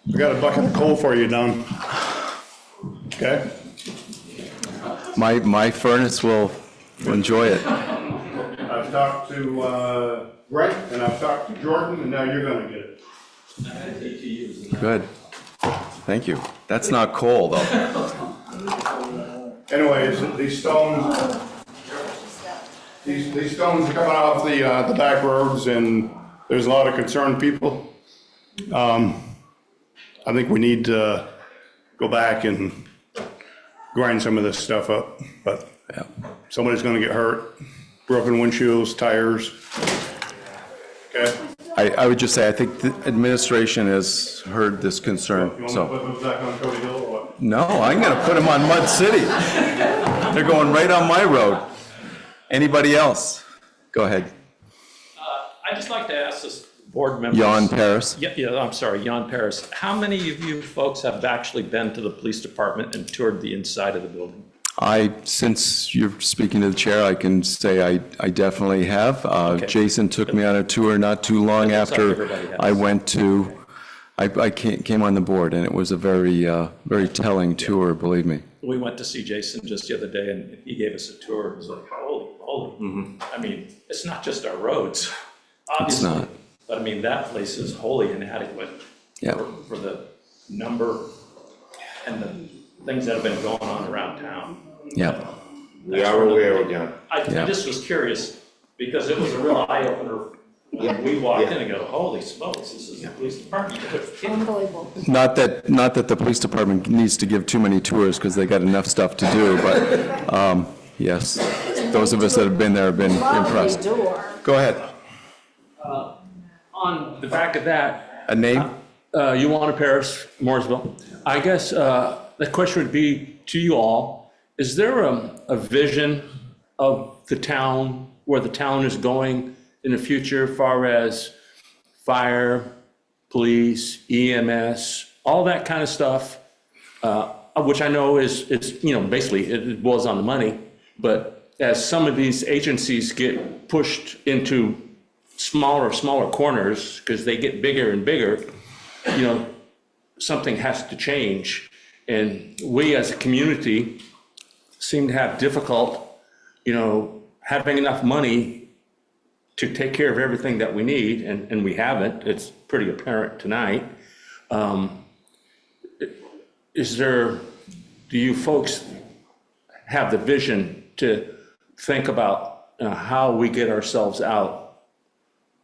I got a bucket of coal for you, Don. Okay? My furnace will enjoy it. I've talked to Brent, and I've talked to Jordan, and now you're gonna get it. Good. Thank you. That's not coal, though. Anyways, these stones, these stones are coming off the back roads, and there's a lot of concerned people. I think we need to go back and grind some of this stuff up, but somebody's gonna get hurt, broken windshields, tires. Okay? I would just say, I think the administration has heard this concern, You want so. me to put those back on Cody Hill or what? No, I'm gonna put them on Mud City. They're going right on my road. Anybody else? Go ahead. I'd just like to ask this board members. Jan Paris. Yeah, I'm sorry, Jan Paris. How many of you folks have actually been to the police department and toured the inside of the building? Since you're speaking to the chair, I can say I definitely have. Jason took me on a tour not too long It looks like after everybody has. I went to, I came on the board, and it was a very, very telling tour, believe me. We went to see Jason just the other day, and he gave us a tour. It was like, holy. I mean, it's not just our roads, obviously. not. But I mean, that place is wholly inadequate Yeah. for the number and the things that have been going on around town. Yeah. We are aware, John. I just was curious, because it was a real eye-opener when we walked in and go, holy smokes, this is the police department. Unbelievable. Not that the police department needs to give too many tours, because they got enough stuff to do, but, yes, those of us that have been there have been impressed. Lovely door. Go ahead. On the back of that, A name? Yuana Paris, Mooresville. I guess the question would be to you all, is there a vision of the town, where the town is going in the future, as far as fire, police, EMS, all that kind of stuff, which I know is basically it boils on the money, but as some of these agencies get pushed into smaller corners, because they get bigger and bigger, something has to change. And we as a community seem to have difficult, having enough money to take care of everything that we need, and we haven't. It's pretty apparent tonight. Do you folks have the vision to think about how we get ourselves out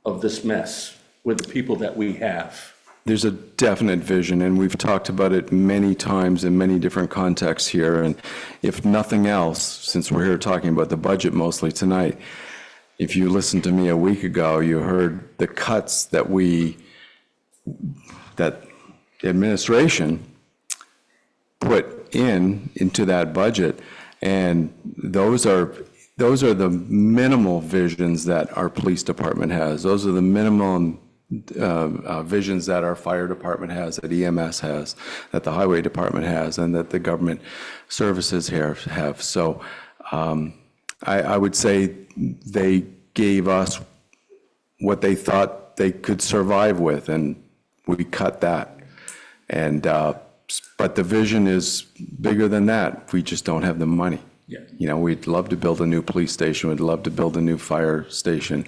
of this mess with the people that we have? There's a definite vision, and we've talked about it many times in many different contexts here. And if nothing else, since we're here talking about the budget mostly tonight, if you listened to me a week ago, you heard the cuts that the administration put into that budget. And those are the minimal visions that our police department has. Those are the minimum visions that our fire department has, that EMS has, that the highway department has, and that the government services here have. So I would say they gave us what they thought they could survive with, and we cut that. And but the vision is bigger than that. We just don't have the money. Yeah. We'd love to build a new police station. We'd love to build a new fire station.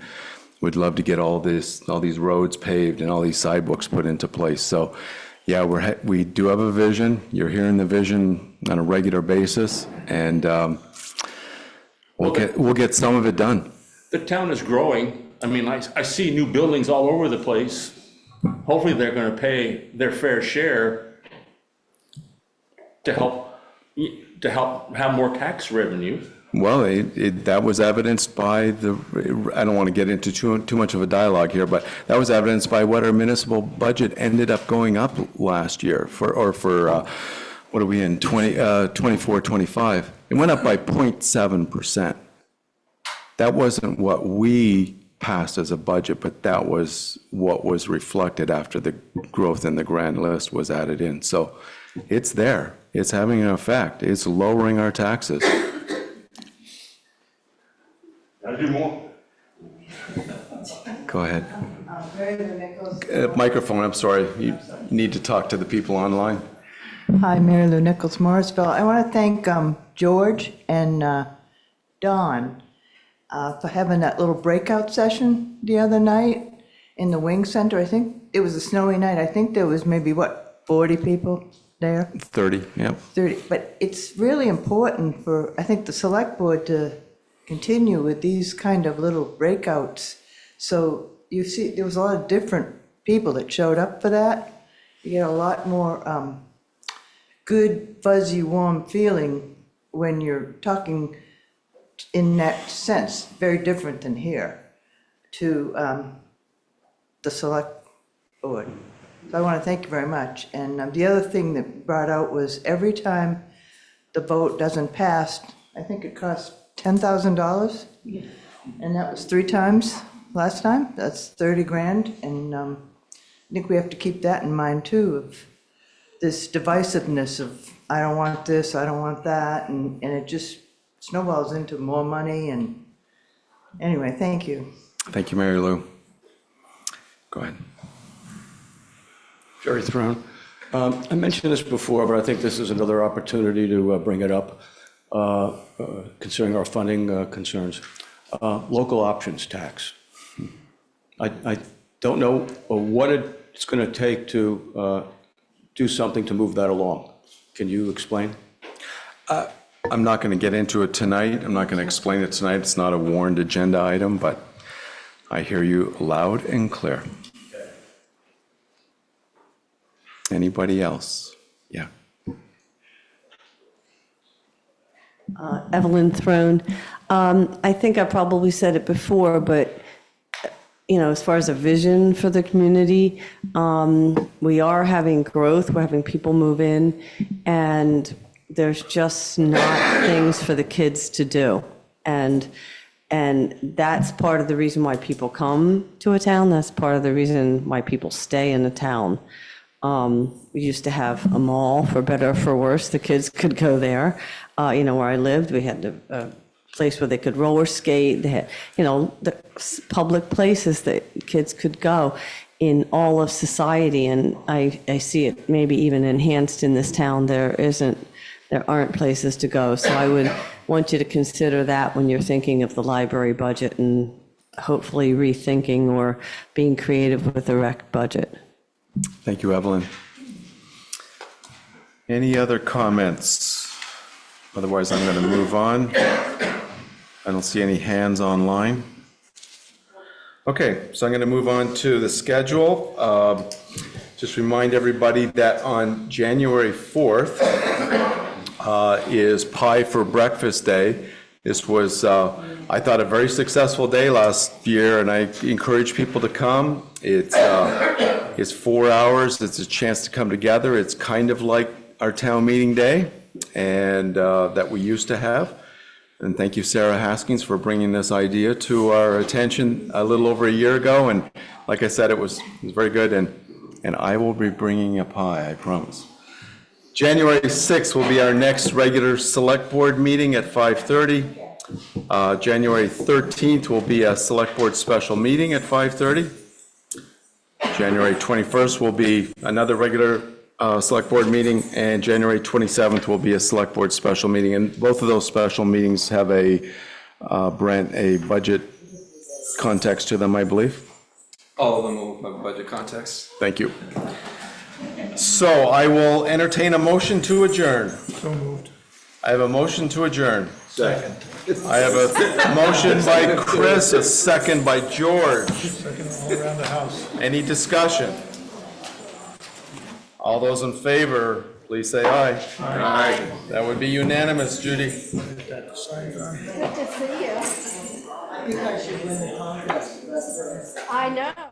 We'd love to get all these roads paved and all these sidewalks put into place. So, yeah, we do have a vision. You're hearing the vision on a regular basis, and we'll get some of it done. The town is growing. I mean, I see new buildings all over the place. Hopefully, they're gonna pay their fair share to help have more tax revenue. Well, that was evidenced by I don't want to get into too much of a dialogue here, but that was evidenced by what our municipal budget ended up going up last year for what are we in, 24, 25? It went up by 0.7%. That wasn't what we passed as a budget, but that was what was reflected after the growth in the grand list was added in. So it's there. It's having an effect. It's lowering our taxes. Gotta do more. Go ahead. Mary Lou Nichols. Microphone, I'm sorry. You need to talk to the people online. Hi, Mary Lou Nichols, Morrisville. I want to thank George and Don for having that little breakout session the other night in the Wing Center. I think it was a snowy night. I think there was maybe, 40 people there? 30, yep. 30. But it's really important for, I think, the Select Board to continue with these kind of little breakouts. So you see, there was a lot of different people that showed up for that. You get a lot more good, fuzzy, warm feeling when you're talking in that sense, very different than here, to the Select Board. So I want to thank you very much. And the other thing that brought out was every time the vote doesn't pass, I think it costs $10,000. Yeah. And that was 3 times last time. That's 30 grand. And I think we have to keep that in mind too, of this divisiveness of, I don't want this, I don't want that, and it just snowballs into more money. And anyway, thank you. Thank you, Mary Lou. Go ahead. Jerry Throne. I mentioned this before, but I think this is another opportunity to bring it up concerning our funding concerns. Local options tax. I don't know what it's going to take to do something to move that along. Can you explain? I'm not going to get into it tonight. I'm not going to explain it tonight. It's not a warned agenda item, but I hear you loud and clear. Anybody else? Yeah. Evelyn Throne. I think I probably said it before, but as far as a vision for the community, we are having growth. We're having people move in, and there's just not things for the kids to do. And that's part of the reason why people come to a town. That's part of the reason why people stay in a town. We used to have a mall, for better or for worse. The kids could go there. Where I lived, we had a place where they could roller skate. They had, the public places that kids could go in all of society. And I see it maybe even enhanced in this town. There aren't places to go. So I would want you to consider that when you're thinking of the library budget and hopefully rethinking or being creative with the rec budget. Thank you, Evelyn. Any other comments? Otherwise, I'm going to move on. I don't see any hands online. Okay, so I'm going to move on to the schedule. Just remind everybody that on January 4th is Pie for Breakfast Day. This was, I thought, a very successful day last year, and I encourage people to come. It's 4 hours. It's a chance to come together. It's kind of like our town meeting day, and that we used to have. And thank you, Sarah Haskins, for bringing this idea to our attention a little over a year ago. And like I said, it was very good, and I will be bringing a pie, I promise. January 6th will be our next regular Select Board meeting at 5:30. January 13th will be a Select Board special meeting at 5:30. January 21st will be another regular Select Board meeting, and January 27th will be a Select Board special meeting. And both of those special meetings have a budget context to them, I believe. All of them will have budget context. Thank you. So I will entertain a motion to adjourn. So moved. I have a motion to adjourn. Second. I have a motion by Chris, a second by George. Second all around the house. Any discussion? All those in favor, please say aye. Aye. That would be unanimous, Judy. Good to see you. You guys should win the contest. I know.